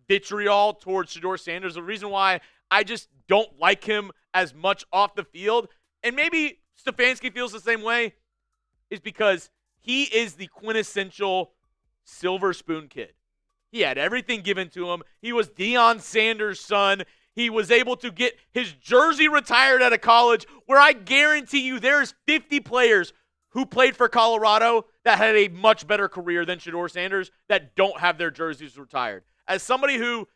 vitriol towards Shedeur Sanders, the reason why I just don't like him as much off the field, and maybe Stefanski feels the same way, is because he is the quintessential silver spoon kid. He had everything given to him. He was Deion Sanders' son. He was able to get his jersey retired out of college, where I guarantee you there's 50 players who played for Colorado that had a much better career than Shedeur Sanders that don't have their jerseys retired. As somebody who,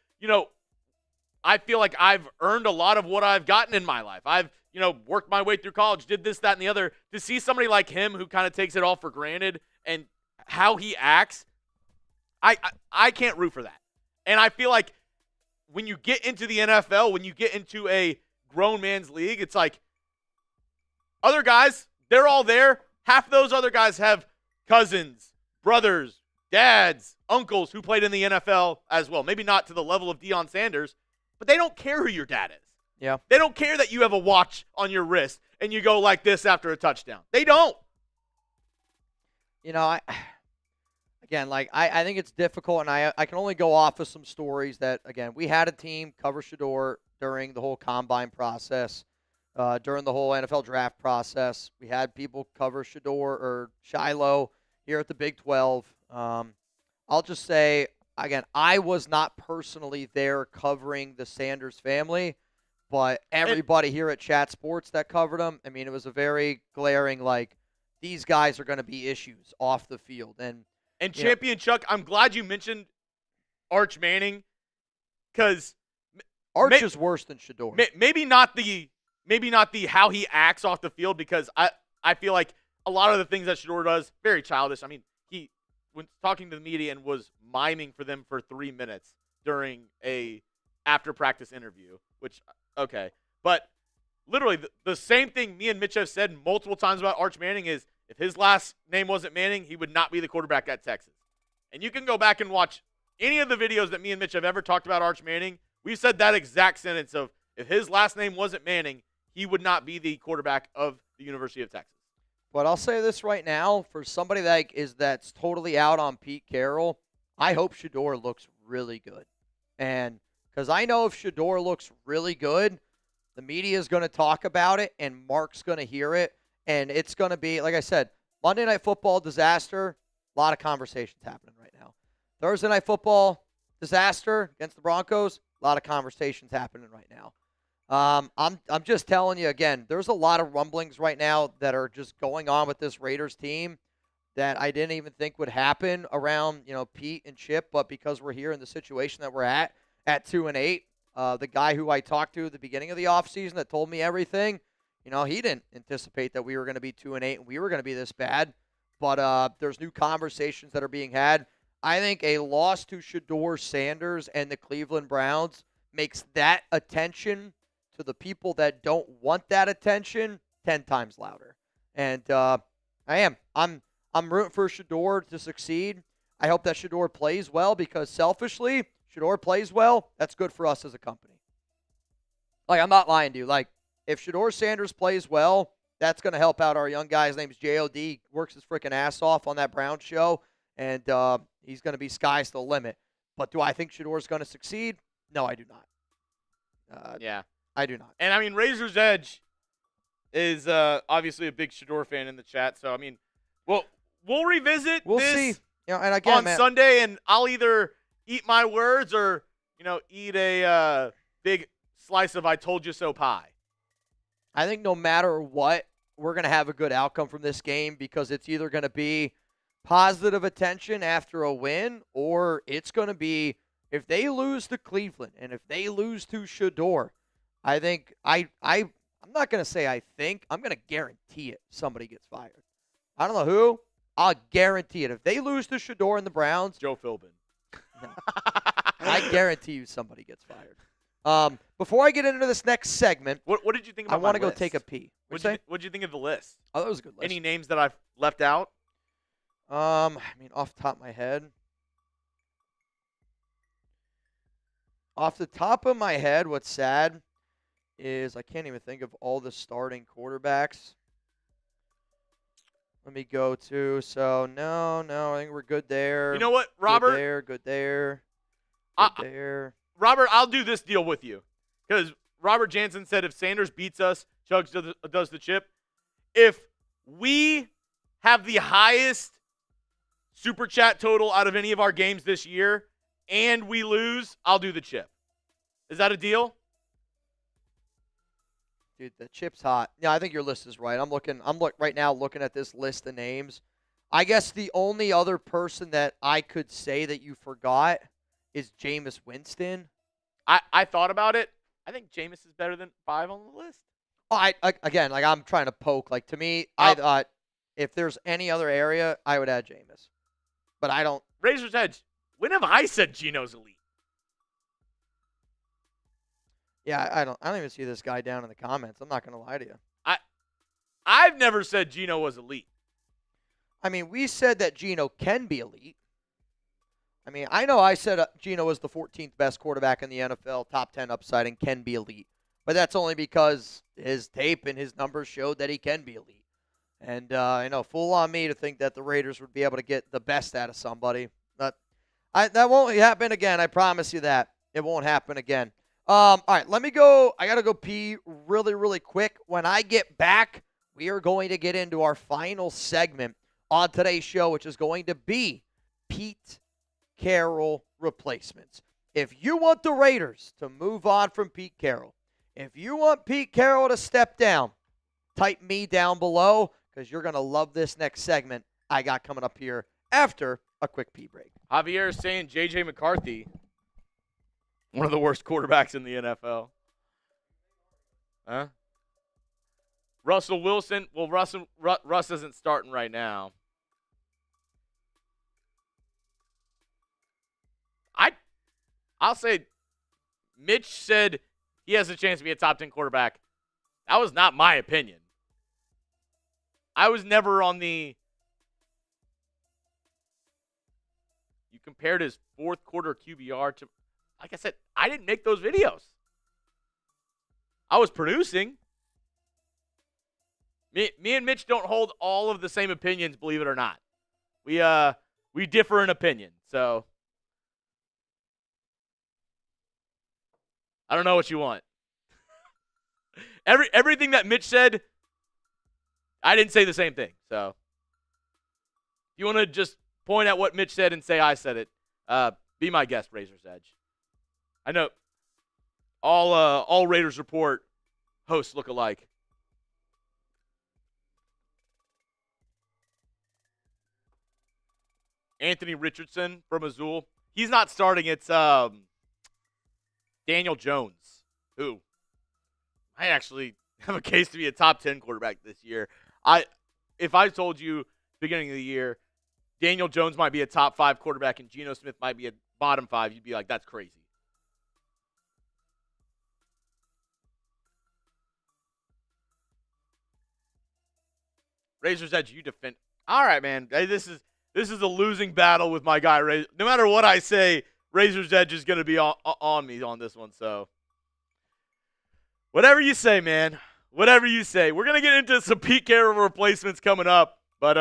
I feel like I've earned a lot of what I've gotten in my life. I've, worked my way through college, did this, that, and the other. To see somebody like him who kind of takes it all for granted and how he acts, I can't root for that. And I feel like when you get into the NFL, when you get into a grown man's league, it's like other guys, they're all there. Half of those other guys have cousins, brothers, dads, uncles who played in the NFL as well. Maybe not to the level of Deion Sanders, but they don't care who your dad is. Yeah. They don't care that you have a watch on your wrist and you go like this after a touchdown. They don't. I think it's difficult, and I can only go off of some stories that, again, we had a team cover Shedeur during the whole combine process, during the whole NFL draft process. We had people cover Shedeur or Shiloh here at the Big 12. I'll just say, again, I was not personally there covering the Sanders family, but everybody here at Chat Sports that covered them, it was a very glaring, these guys are going to be issues off the field. And Champion Chuck, I'm glad you mentioned Arch Manning, because Arch is worse than Shedeur. Maybe not the how he acts off the field, because I feel like a lot of the things that Shedeur does, very childish. He when talking to the media and was miming for them for 3 minutes during a after practice interview, which, okay. But literally the same thing me and Mitch have said multiple times about Arch Manning is, if his last name wasn't Manning, he would not be the quarterback at Texas. And you can go back and watch any of the videos that me and Mitch have ever talked about Arch Manning. We've said that exact sentence of, if his last name wasn't Manning, he would not be the quarterback of the University of Texas. But I'll say this right now, for somebody that's totally out on Pete Carroll, I hope Shador looks really good. And because I know if Shador looks really good, the media is going to talk about it, and Mark's going to hear it, and it's going to be, like I said, Monday Night Football disaster, a lot of conversations happening right now. Thursday Night Football disaster against the Broncos, a lot of conversations happening right now. I'm just telling you again, there's a lot of rumblings right now that are just going on with this Raiders team that I didn't even think would happen around, Pete and Chip, but because we're here in the situation that we're at 2-8, the guy who I talked to at the beginning of the offseason that told me everything, he didn't anticipate that we were going to be 2-8 and we were going to be this bad. But there's new conversations that are being had. I think a loss to Shador Sanders and the Cleveland Browns makes that attention to the people that don't want that attention 10 times louder. And I'm rooting for Shador to succeed. I hope that Shador plays well because selfishly, Shador plays well, that's good for us as a company. I'm not lying to you. If Shador Sanders plays well, that's going to help out our young guy. His name's J.O.D. Works his freaking ass off on that Browns show, and he's going to be sky's the limit. But do I think Shador's going to succeed? No, I do not. Yeah. I do not. And, Razor's Edge is obviously a big Shador fan in the chat. So, we'll revisit We'll this see. And again, on Sunday, and I'll either eat my words or, eat a big slice of I told you so pie. I think no matter what, we're going to have a good outcome from this game because it's either going to be positive attention after a win or it's going to be if they lose to Cleveland and if they lose to Shador, I think I'm not going to say I think. I'm going to guarantee it. Somebody gets fired. I don't know who. I'll guarantee it. If they lose to Shador and the Browns. Joe Philbin. No. I guarantee you somebody gets fired. Before I get into this next segment. What did you think about I want to my go list? take a pee. What did you think of the list? Oh, that was a good list. Any names that I've left out? Off the top of my head. Off the top of my head, what's sad is I can't even think of all the starting quarterbacks. Let me go to. So, no, I think we're good there. You know what, Robert? Good there. Robert, I'll do this deal with you. Because Robert Jansen said if Sanders beats us, Chugs does the chip. If we have the highest Super Chat total out of any of our games this year and we lose, I'll do the chip. Is that a deal? Dude, the chip's hot. Yeah, I think your list is right. I'm right now looking at this list of names. I guess the only other person that I could say that you forgot is Jameis Winston. I thought about it. I think Jameis is better than 5 on the list. Oh, I'm trying to poke. To me, I thought if there's any other area, I would add Jameis. But I don't. Razor's Edge. When have I said Geno's elite? Yeah, I don't even see this guy down in the comments. I'm not going to lie to you. I've never said Geno was elite. We said that Geno can be elite. I know I said Geno was the 14th best quarterback in the NFL, top 10 upside, and can be elite. But that's only because his tape and his numbers showed that he can be elite. And, fool on me to think that the Raiders would be able to get the best out of somebody. But that won't happen again. I promise you that. It won't happen again. All right, let me go. I got to go pee really, really quick. When I get back, we are going to get into our final segment on today's show, which is going to be Pete Carroll replacements. If you want the Raiders to move on from Pete Carroll, if you want Pete Carroll to step down, type me down below because you're going to love this next segment I got coming up here after a quick pee break. Javier is saying J.J. McCarthy, one of the worst quarterbacks in the NFL. Huh? Russell Wilson. Well, Russ isn't starting right now. I'll say Mitch said he has a chance to be a top 10 quarterback. That was not my opinion. I was never on the... You compared his fourth quarter QBR to... Like I said, I didn't make those videos. I was producing. Me and Mitch don't hold all of the same opinions, believe it or not. We differ in opinion, so I don't know what you want. Everything that Mitch said, I didn't say the same thing. So if you want to just point at what Mitch said and say I said it, be my guest, Razor's Edge. I know all Raiders Report hosts look alike. Anthony Richardson from Azul. He's not starting. It's Daniel Jones, who I actually have a case to be a top 10 quarterback this year. If I told you beginning of the year, Daniel Jones might be a top 5 quarterback and Geno Smith might be a bottom 5, you'd be like, that's crazy. Razor's Edge, you defend. All right, man. Hey, this is a losing battle with my guy. No matter what I say, Razor's Edge is going to be on me on this one. So, whatever you say, man. Whatever you say. We're going to get into some Pete Carroll replacements coming up. But,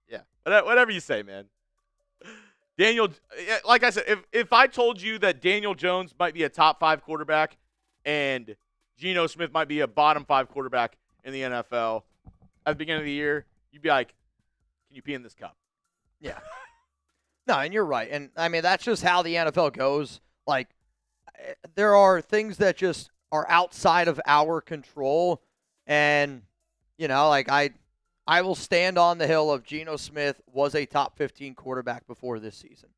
yeah. Whatever you say, man. Daniel, like I said, if I told you that Daniel Jones might be a top 5 quarterback and Geno Smith might be a bottom 5 quarterback in the NFL at the beginning of the year, you'd be like, can you pee in this cup? Yeah. No, and you're right. And, I mean, that's just how the NFL goes. Like, there are things that just are outside of our control. And, you know, like, I will stand on the hill of Geno Smith was a top 15 quarterback before this season.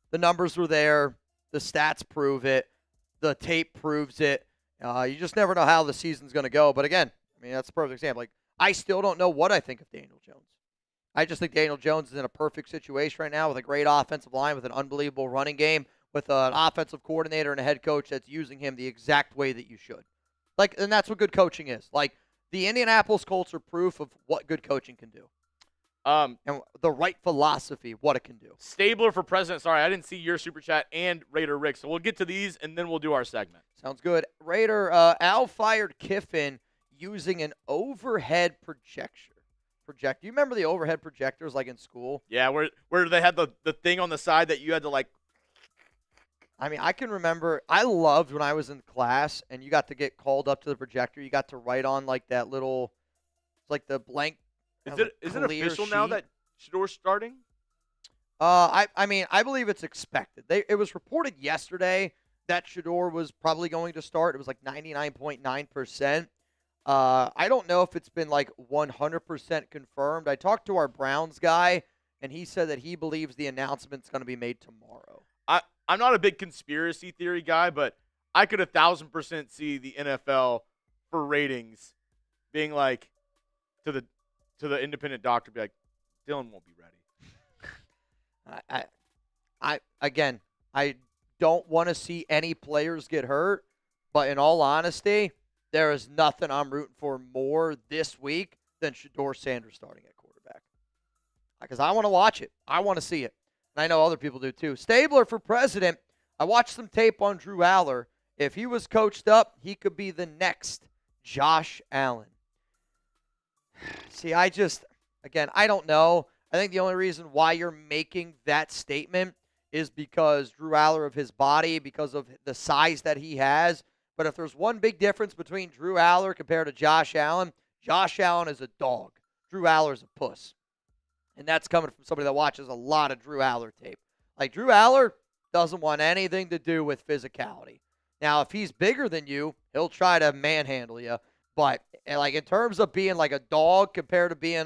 The numbers were there. The stats prove it. The tape proves it. You just never know how the season's going to go. But, again, I mean, that's a perfect example. Like, I still don't know what I think of Daniel Jones. I just think Daniel Jones is in a perfect situation right now with a great offensive line, with an unbelievable running game, with an offensive coordinator and a head coach that's using him the exact way that you should. Like, and that's what good coaching is. Like, the Indianapolis Colts are proof of what good coaching can do. And the right philosophy, what it can do. Stabler for president. Sorry, I didn't see your super chat and Raider Rick. So we'll get to these, and then we'll do our segment. Sounds good. Raider, Al fired Kiffin using an overhead projector. Do you remember the overhead projectors like in school? Yeah, where they had the thing on the side that you had to like. I mean, I can remember. I loved when I was in class and you got to get called up to the projector. You got to write on like that little, like the blank. Is it official sheet. now that Shador's starting? I mean, I believe it's expected. It was reported yesterday that Shador was probably going to start. It was like 99.9%. I don't know if it's been like 100% confirmed. I talked to our Browns guy, and he said that he believes the announcement's going to be made tomorrow. I'm not a big conspiracy theory guy, but I could 1,000% see the NFL for ratings being like to the independent doctor, be like, Dylan won't be ready. I don't want to see any players get hurt, but in all honesty, there is nothing I'm rooting for more this week than Shador Sanders starting at quarterback. Because I want to watch it. I want to see it. And I know other people do too. Stabler for president. I watched some tape on Drew Aller. If he was coached up, he could be the next Josh Allen. See, I don't know. I think the only reason why you're making that statement is because Drew Aller of his body, because of the size that he has. But if there's one big difference between Drew Aller compared to Josh Allen is a dog. Drew Aller is a puss. And that's coming from somebody that watches a lot of Drew Aller tape. Like, Drew Aller doesn't want anything to do with physicality. Now, if he's bigger than you, he'll try to manhandle you. But, like, in terms of being like a dog compared to being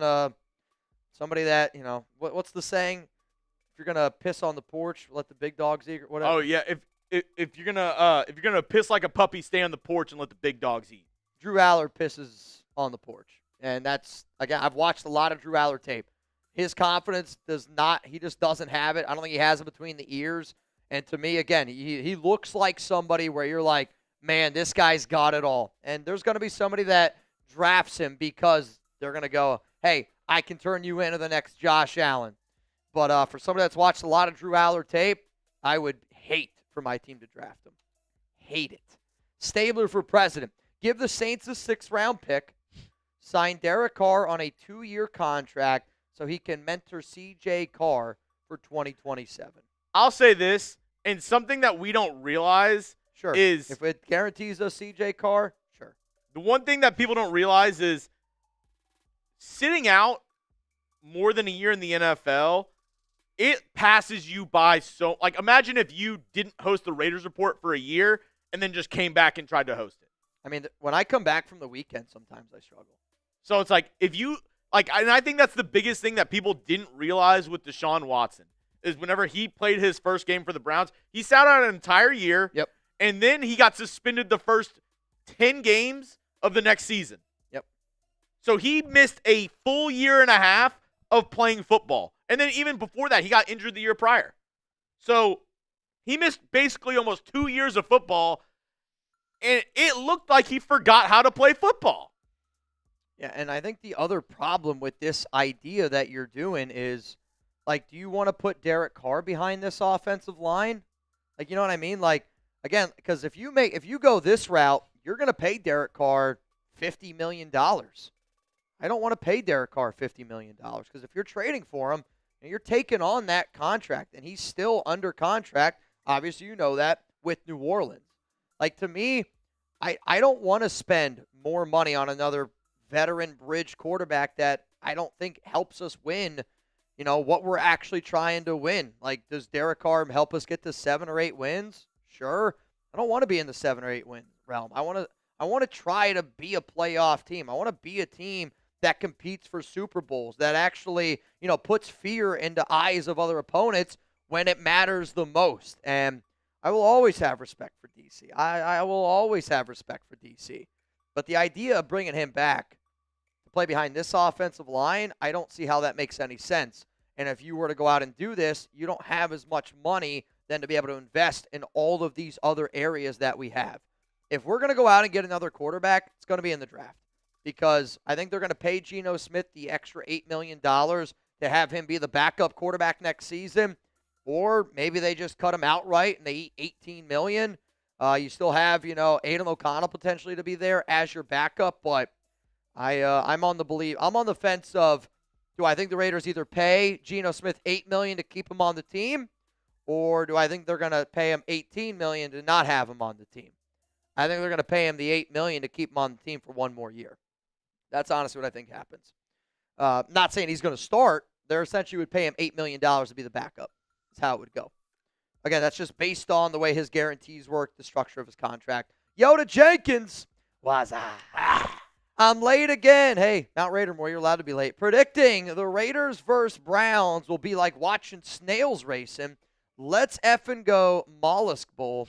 somebody that, you know, what's the saying? If you're going to piss on the porch, let the big dogs eat or whatever. Oh, yeah. If you're gonna piss like a puppy, stay on the porch and let the big dogs eat. Drew Aller pisses on the porch, and that's, again, I've watched a lot of Drew Aller tape. His confidence he just doesn't have it. I don't think he has it between the ears. And to me, again, he looks like somebody where you're like, man, this guy's got it all. And there's going to be somebody that drafts him because they're going to go, hey, I can turn you into the next Josh Allen. But for somebody that's watched a lot of Drew Aller tape, I would hate for my team to draft him. Hate it. Stabler for president. Give the Saints a 6th-round pick. sign Derek Carr on a 2-year contract so he can mentor C.J. Carr for 2027. I'll say this, and something that we don't realize Sure. is if it guarantees us C.J. Carr, sure. the one thing that people don't realize is sitting out more than a year in the NFL, it passes you by so – like imagine if you didn't host the Raiders Report for a year and then just came back and tried to host it. I mean, when I come back from the weekend, sometimes I struggle. So it's like if you – like, and I think that's the biggest thing that people didn't realize with Deshaun Watson is whenever he played his first game for the Browns, he sat out an entire year. Yep. And then he got suspended the first 10 games of the next season. Yep. So he missed a full year and a half of playing football. And then even before that, he got injured the year prior. So he missed basically almost 2 years of football, and it looked like he forgot how to play football. Yeah, and I think the other problem with this idea that you're doing is, like, do you want to put Derek Carr behind this offensive line? Like, you know what I mean? Like, again, because if you go this route, you're going to pay Derek Carr $50 million. I don't want to pay Derek Carr $50 million because if you're trading for him and you're taking on that contract and he's still under contract, obviously you know that, with New Orleans. Like, to me, I don't want to spend more money on another veteran bridge quarterback that I don't think helps us win, what we're actually trying to win. Like, does Derek Carr help us get to 7 or 8 wins? Sure. I don't want to be in the 7 or 8 win realm. I want to try to be a playoff team. I want to be a team that competes for Super Bowls, that actually, puts fear into eyes of other opponents when it matters the most. And I will always have respect for DC. I will always have respect for DC. But the idea of bringing him back to play behind this offensive line, I don't see how that makes any sense. And if you were to go out and do this, you don't have as much money then to be able to invest in all of these other areas that we have. If we're going to go out and get another quarterback, it's going to be in the draft. Because I think they're going to pay Geno Smith the extra $8 million to have him be the backup quarterback next season. Or maybe they just cut him outright and they eat $18 million. You still have, Aiden O'Connell potentially to be there as your backup. But I'm on the fence of, do I think the Raiders either pay Geno Smith $8 million to keep him on the team? Or do I think they're going to pay him $18 million to not have him on the team? I think they're going to pay him the $8 million to keep him on the team for one more year. That's honestly what I think happens. Not saying he's going to start. They essentially would pay him $8 million to be the backup. That's how it would go. Again, that's just based on the way his guarantees work, the structure of his contract. Yoda Jenkins. I'm late again. Hey, Mount Raidermore, you're allowed to be late. Predicting the Raiders versus Browns will be like watching snails racing. Let's effing go Mollusk Bowl.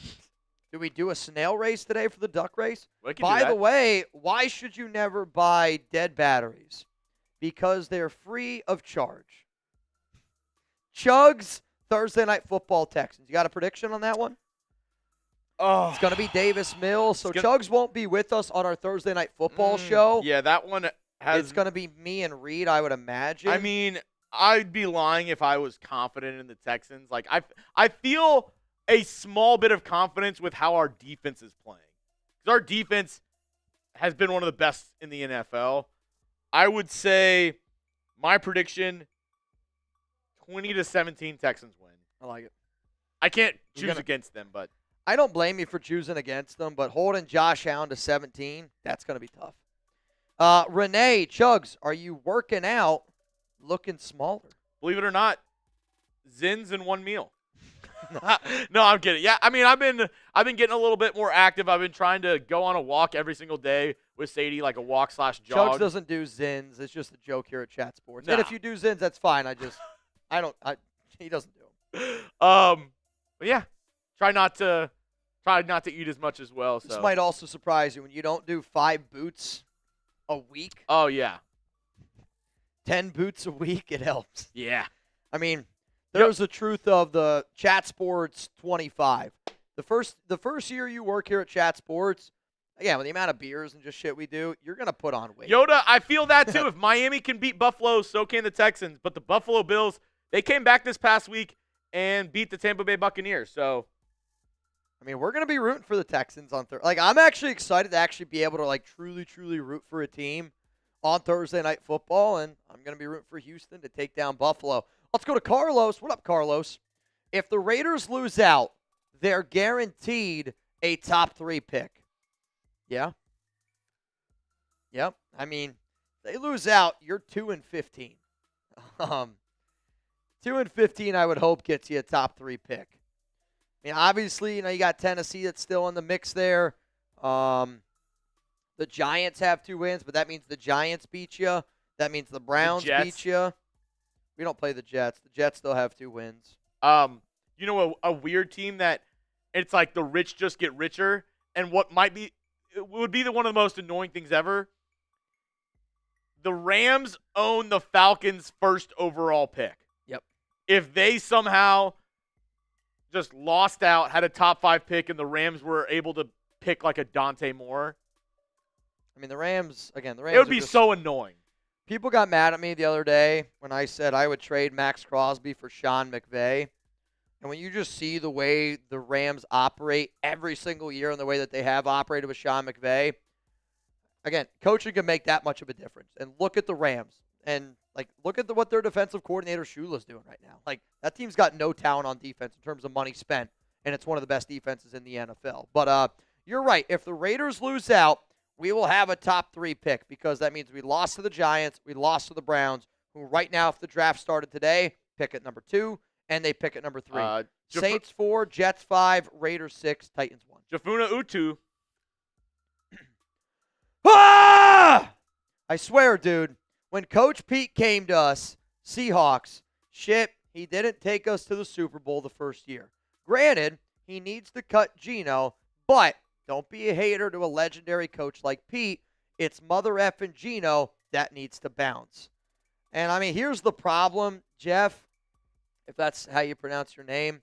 Do we do a snail race today for the duck race? By the way, why should you never buy dead batteries? Because they're free of charge. Chugs, Thursday Night Football Texans. You got a prediction on that one? Oh, it's going to be Davis Mills. So Chugs won't be with us on our Thursday Night Football show. Yeah, that one has. It's going to be me and Reed, I would imagine. I mean, I'd be lying if I was confident in the Texans. Like, I feel a small bit of confidence with how our defense is playing. Because our defense has been one of the best in the NFL. I would say my prediction, 20-17 Texans win. I like it. I can't choose against them, but. I don't blame you for choosing against them, but holding Josh Allen to 17, that's going to be tough. Renee, Chugs, are you working out looking smaller? Believe it or not, Zins in one meal. No, I'm kidding. Yeah, I mean, I've been getting a little bit more active. I've been trying to go on a walk every single day with Sadie, like a walk/jog. Chugs doesn't do Zins. It's just a joke here at Chat Sports. Nah. And if you do Zins, that's fine. He doesn't do them. But yeah, try not to eat as much as well. So. This might also surprise you when you don't do 5 boots a week. Oh yeah, 10 boots a week. It helps. Yeah, I mean. There's the truth of the Chat Sports 25. The first year you work here at Chat Sports, again, with the amount of beers and just shit we do, you're going to put on weight. Yoda, I feel that too. If Miami can beat Buffalo, so can the Texans. But the Buffalo Bills, they came back this past week and beat the Tampa Bay Buccaneers. So, I mean, we're going to be rooting for the Texans on Thursday. Like, I'm actually excited to actually be able to, like, truly, truly root for a team on Thursday Night Football, and I'm going to be rooting for Houston to take down Buffalo. Let's go to Carlos. What up, Carlos? If the Raiders lose out, they're guaranteed a top 3 pick. Yeah? Yep. I mean, they lose out, you're 2-15. 2-15, I would hope, gets you a top 3 pick. I mean, obviously, you got Tennessee that's still in the mix there. The Giants have 2 wins, but that means the Giants beat you. That means the Browns beat you. We don't play the Jets. The Jets still have 2 wins. A weird team that it's like the rich just get richer, and what would be one of the most annoying things ever. The Rams own the Falcons' first overall pick. Yep. If they somehow just lost out, had a top 5 pick, and the Rams were able to pick like a Dante Moore. I mean, the Rams. It would be so annoying. People got mad at me the other day when I said I would trade Max Crosby for Sean McVay. And when you just see the way the Rams operate every single year and the way that they have operated with Sean McVay, again, coaching can make that much of a difference. And look at the Rams. And, look at what their defensive coordinator Shula's doing right now. That team's got no talent on defense in terms of money spent, and it's one of the best defenses in the NFL. But you're right. If the Raiders lose out, we will have a top 3 pick because that means we lost to the Giants, we lost to the Browns, who right now, if the draft started today, pick at number 2, and they pick at number 3. Saints 4, Jets 5, Raiders 6, Titans 1. Jafuna Utu. Ah! I swear, dude, when Coach Pete came to us, Seahawks, he didn't take us to the Super Bowl the first year. Granted, he needs to cut Geno, but don't be a hater to a legendary coach like Pete. It's mother effing Gino that needs to bounce. And, I mean, here's the problem, Jeff, if that's how you pronounce your name.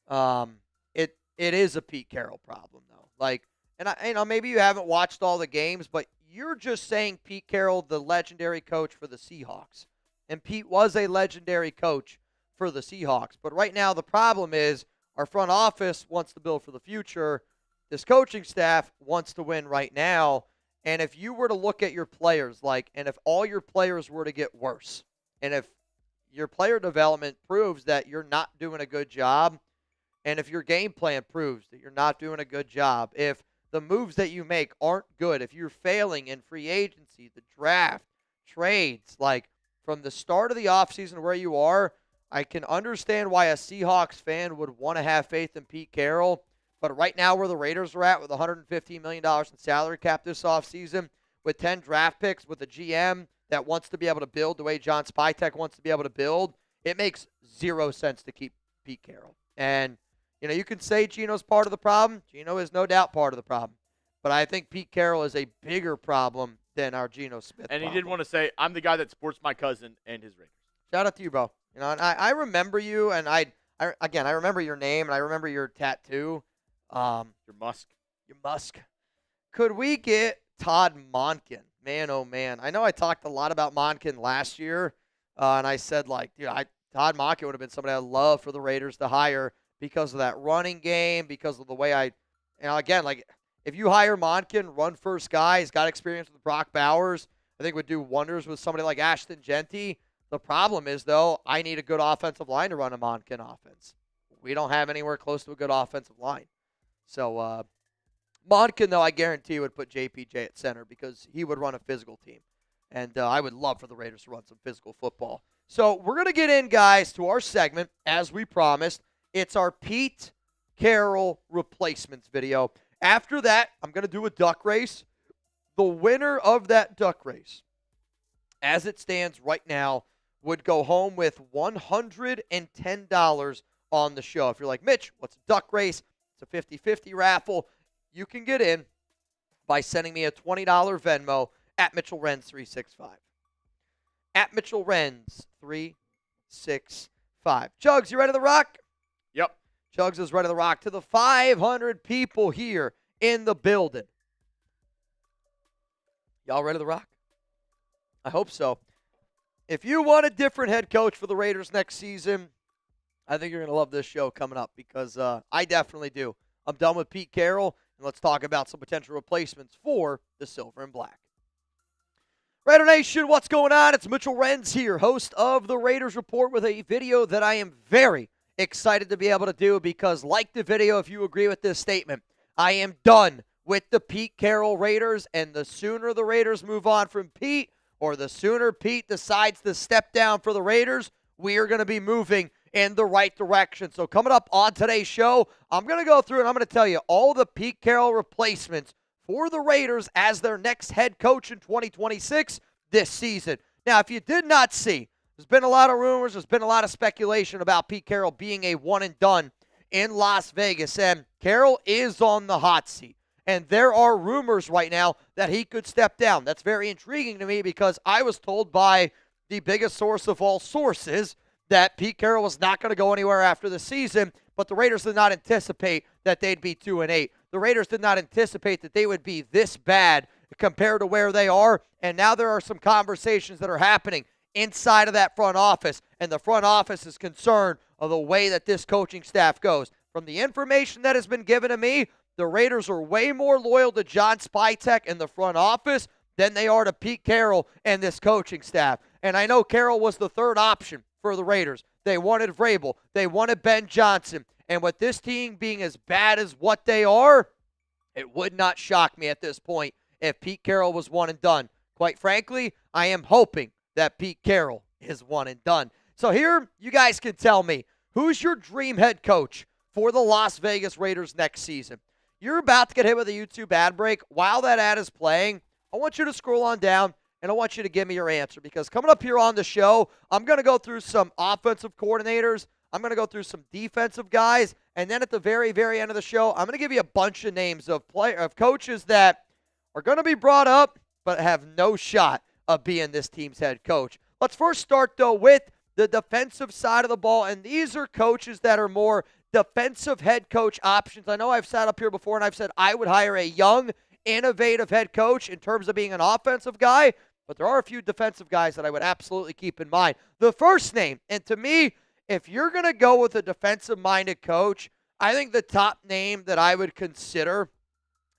It is a Pete Carroll problem, though. Maybe you haven't watched all the games, but you're just saying Pete Carroll, the legendary coach for the Seahawks. And Pete was a legendary coach for the Seahawks. But right now the problem is our front office wants to build for the future. This coaching staff wants to win right now. And if you were to look at your players, and if all your players were to get worse, and if your player development proves that you're not doing a good job, and if your game plan proves that you're not doing a good job, if the moves that you make aren't good, if you're failing in free agency, the draft, trades, from the start of the offseason where you are, I can understand why a Seahawks fan would want to have faith in Pete Carroll. But right now where the Raiders are at with $115 million in salary cap this offseason, with 10 draft picks, with a GM that wants to be able to build the way John Spytek wants to be able to build, it makes 0 sense to keep Pete Carroll. And, you can say Gino's part of the problem. Gino is no doubt part of the problem. But I think Pete Carroll is a bigger problem than our Geno Smith And problem. he did want to say, I'm the guy that supports my cousin and his Raiders. Shout out to you, bro. And I remember you, and I remember your name, and I remember your tattoo. Your Musk. Your Musk. Could we get Todd Monken? Man, oh, man. I know I talked a lot about Monken last year, and I said, Todd Monken would have been somebody I'd love for the Raiders to hire because of that running game, because of the way if you hire Monken, run first guy, he's got experience with Brock Bowers, I think would do wonders with somebody like Ashton Genty. The problem is, though, I need a good offensive line to run a Monken offense. We don't have anywhere close to a good offensive line. So, Monken, though, I guarantee would put JPJ at center because he would run a physical team. And I would love for the Raiders to run some physical football. So, we're going to get in, guys, to our segment, as we promised. It's our Pete Carroll replacements video. After that, I'm going to do a duck race. The winner of that duck race, as it stands right now, would go home with $110 on the show. If you're like, Mitch, what's a duck race? It's a 50-50 raffle. You can get in by sending me a $20 Venmo at Mitchell Renz 365. At Mitchell Renz 365. Chugs, you ready to rock? Yep. Chugs is ready to rock to the 500 people here in the building. Y'all ready to rock? I hope so. If you want a different head coach for the Raiders next season, I think you're going to love this show coming up because I definitely do. I'm done with Pete Carroll, and let's talk about some potential replacements for the Silver and Black. Raider Nation, what's going on? It's Mitchell Renz here, host of the Raiders Report, with a video that I am very excited to be able to do because, like the video, if you agree with this statement, I am done with the Pete Carroll Raiders, and the sooner the Raiders move on from Pete, or the sooner Pete decides to step down for the Raiders, we are going to be moving in the right direction. So coming up on today's show, I'm going to go through and I'm going to tell you all the Pete Carroll replacements for the Raiders as their next head coach in 2026 this season. Now, if you did not see, there's been a lot of rumors, there's been a lot of speculation about Pete Carroll being a one and done in Las Vegas, and Carroll is on the hot seat. And there are rumors right now that he could step down. That's very intriguing to me because I was told by the biggest source of all sources that Pete Carroll was not going to go anywhere after the season, but the Raiders did not anticipate that they'd be 2-8. The Raiders did not anticipate that they would be this bad compared to where they are, and now there are some conversations that are happening inside of that front office, and the front office is concerned of the way that this coaching staff goes. From the information that has been given to me, the Raiders are way more loyal to John Spytek and the front office than they are to Pete Carroll and this coaching staff. And I know Carroll was the third option for the Raiders. They wanted Vrabel. They wanted Ben Johnson. And with this team being as bad as what they are, it would not shock me at this point if Pete Carroll was one and done. Quite frankly, I am hoping that Pete Carroll is one and done. So here, you guys can tell me, who's your dream head coach for the Las Vegas Raiders next season? You're about to get hit with a YouTube ad break. While that ad is playing, I want you to scroll on down, and I want you to give me your answer, because coming up here on the show, I'm going to go through some offensive coordinators. I'm going to go through some defensive guys, and then at the very, very end of the show, I'm going to give you a bunch of names of coaches that are going to be brought up but have no shot of being this team's head coach. Let's first start, though, with the defensive side of the ball, and these are coaches that are more defensive head coach options. I know I've sat up here before and I've said I would hire a young, innovative head coach in terms of being an offensive guy, but there are a few defensive guys that I would absolutely keep in mind. The first name, and to me, if you're going to go with a defensive-minded coach, I think the top name that I would consider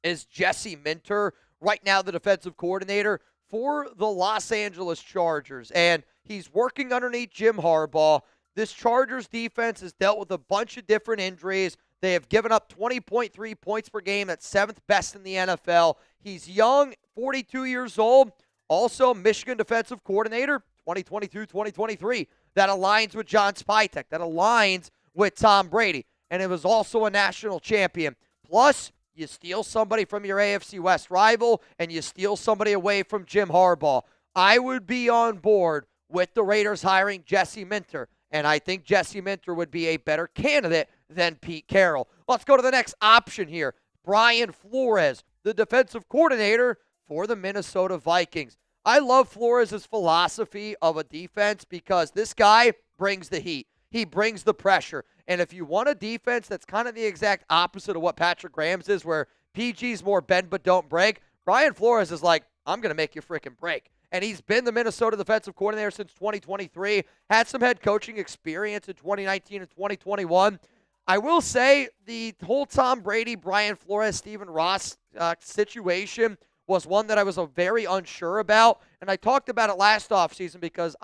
is Jesse Minter, right now the defensive coordinator for the Los Angeles Chargers. And he's working underneath Jim Harbaugh. This Chargers defense has dealt with a bunch of different injuries. They have given up 20.3 points per game. That's seventh best in the NFL. He's young, 42 years old. Also, Michigan defensive coordinator, 2022-2023. That aligns with John Spytek. That aligns with Tom Brady. And it was also a national champion. Plus, you steal somebody from your AFC West rival, and you steal somebody away from Jim Harbaugh. I would be on board with the Raiders hiring Jesse Minter, and I think Jesse Minter would be a better candidate than Pete Carroll. Let's go to the next option here. Brian Flores, the defensive coordinator for the Minnesota Vikings. I love Flores' philosophy of a defense because this guy brings the heat. He brings the pressure. And if you want a defense that's kind of the exact opposite of what Patrick Graham's is, where PG's more bend but don't break, Brian Flores is like, I'm going to make you freaking break. And he's been the Minnesota defensive coordinator since 2023, had some head coaching experience in 2019 and 2021. I will say the whole Tom Brady, Brian Flores, Stephen Ross situation was one that I was very unsure about. And I talked about it last offseason because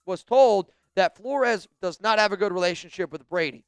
was told that Flores does not have a good relationship with Brady.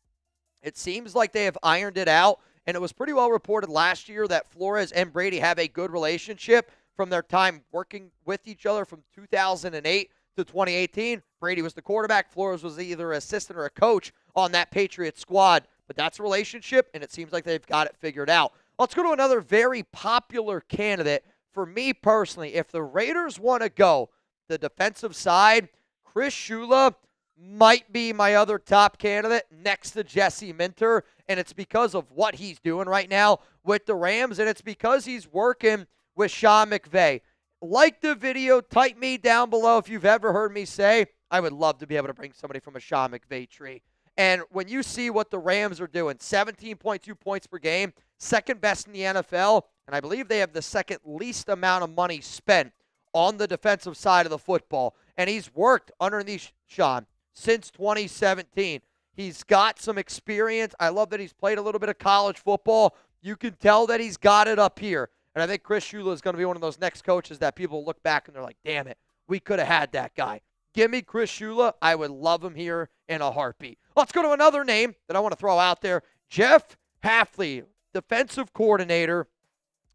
It seems like they have ironed it out, and it was pretty well reported last year that Flores and Brady have a good relationship from their time working with each other from 2008 to 2018. Brady was the quarterback. Flores was either an assistant or a coach on that Patriots squad. But that's a relationship, and it seems like they've got it figured out. Let's go to another very popular candidate. For me personally, if the Raiders want to go the defensive side, Chris Shula might be my other top candidate next to Jesse Minter, and it's because of what he's doing right now with the Rams, and it's because he's working with Sean McVay. Like the video, type me down below if you've ever heard me say, I would love to be able to bring somebody from a Sean McVay tree. And when you see what the Rams are doing, 17.2 points per game, second best in the NFL, and I believe they have the second least amount of money spent on the defensive side of the football. And he's worked underneath Sean since 2017. He's got some experience. I love that he's played a little bit of college football. You can tell that he's got it up here. And I think Chris Shula is going to be one of those next coaches that people look back and they're like, damn it, we could have had that guy. Give me Chris Shula. I would love him here in a heartbeat. Let's go to another name that I want to throw out there. Jeff Hafley, defensive coordinator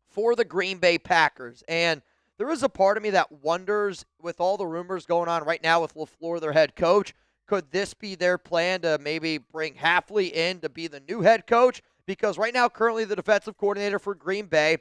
for the Green Bay Packers. And there is a part of me that wonders, with all the rumors going on right now with LaFleur, their head coach, could this be their plan to maybe bring Hafley in to be the new head coach? Because right now, currently the defensive coordinator for Green Bay,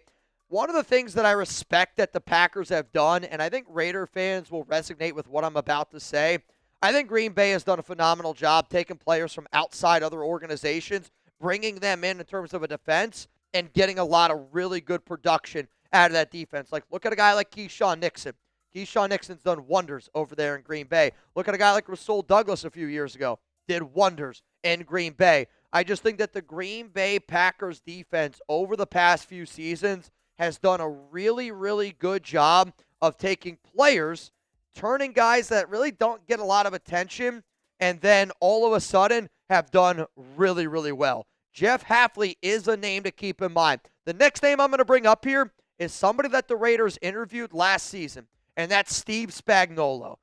one of the things that I respect that the Packers have done, and I think Raider fans will resonate with what I'm about to say, I think Green Bay has done a phenomenal job taking players from outside other organizations, bringing them in terms of a defense, and getting a lot of really good production out of that defense. Like, look at a guy like Keyshawn Nixon. Keyshawn Nixon's done wonders over there in Green Bay. Look at a guy like Rasul Douglas a few years ago. Did wonders in Green Bay. I just think that the Green Bay Packers defense over the past few seasons has done a really, really good job of taking players, turning guys that really don't get a lot of attention, and then all of a sudden have done really, really well. Jeff Hafley is a name to keep in mind. The next name I'm going to bring up here is somebody that the Raiders interviewed last season, and that's Steve Spagnuolo,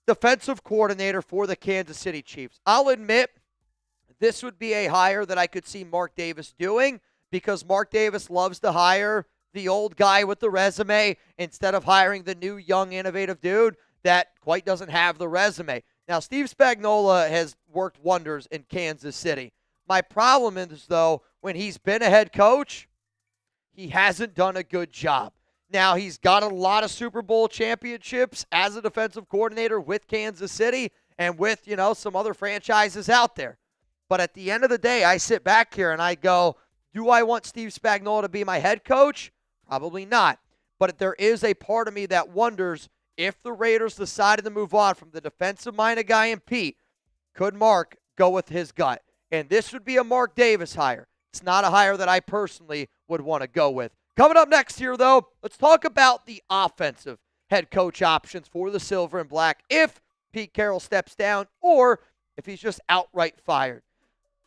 defensive coordinator for the Kansas City Chiefs. I'll admit this would be a hire that I could see Mark Davis doing, because Mark Davis loves to hire the old guy with the resume instead of hiring the new, young, innovative dude that quite doesn't have the resume. Now, Steve Spagnuolo has worked wonders in Kansas City. My problem is, though, when he's been a head coach, he hasn't done a good job. Now, he's got a lot of Super Bowl championships as a defensive coordinator with Kansas City and with, some other franchises out there. But at the end of the day, I sit back here and I go, do I want Steve Spagnuolo to be my head coach? Probably not. But there is a part of me that wonders, if the Raiders decided to move on from the defensive-minded guy in Pete, could Mark go with his gut? And this would be a Mark Davis hire. It's not a hire that I personally would want to go with. Coming up next here, though, let's talk about the offensive head coach options for the Silver and Black if Pete Carroll steps down or if he's just outright fired.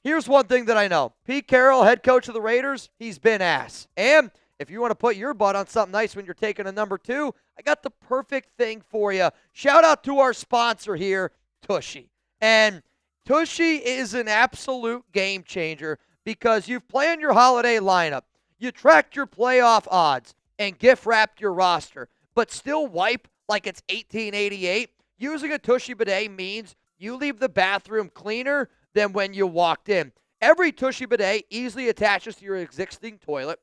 Here's one thing that I know. Pete Carroll, head coach of the Raiders, he's been ass. And if you want to put your butt on something nice when you're taking a number 2, I got the perfect thing for you. Shout out to our sponsor here, Tushy. And Tushy is an absolute game changer because you've planned your holiday lineup, you tracked your playoff odds, and gift wrapped your roster, but still wipe like it's 1888. Using a Tushy bidet means you leave the bathroom cleaner than when you walked in. Every Tushy bidet easily attaches to your existing toilet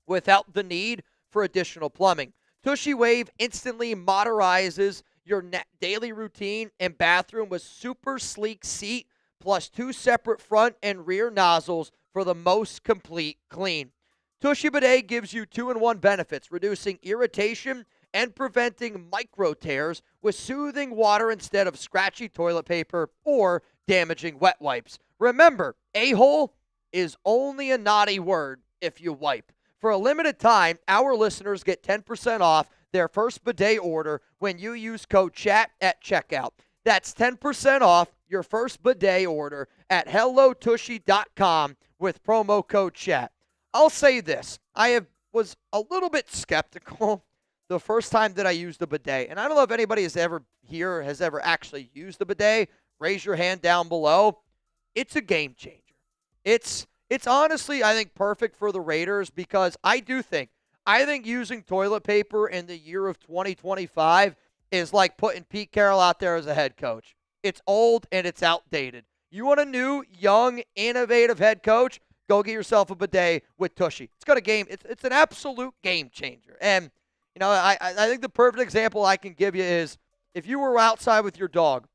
without the need for additional plumbing. Tushy Wave instantly modernizes your daily routine and bathroom with super sleek seat plus 2 separate front and rear nozzles for the most complete clean. Tushy Bidet gives you 2-in-1 benefits, reducing irritation and preventing micro tears with soothing water instead of scratchy toilet paper or damaging wet wipes. Remember, a-hole is only a naughty word if you wipe. For a limited time, our listeners get 10% off their first bidet order when you use code CHAT at checkout. That's 10% off your first bidet order at hellotushy.com with promo code CHAT. I'll say this. Was a little bit skeptical the first time that I used a bidet. And I don't know if anybody has ever actually used a bidet. Raise your hand down below. It's a game changer. It's honestly, I think, perfect for the Raiders because I think using toilet paper in the year of 2025 is like putting Pete Carroll out there as a head coach. It's old and it's outdated. You want a new, young, innovative head coach? Go get yourself a bidet with Tushy. It's an absolute game changer. And, I think the perfect example I can give you is if you were outside with your dog,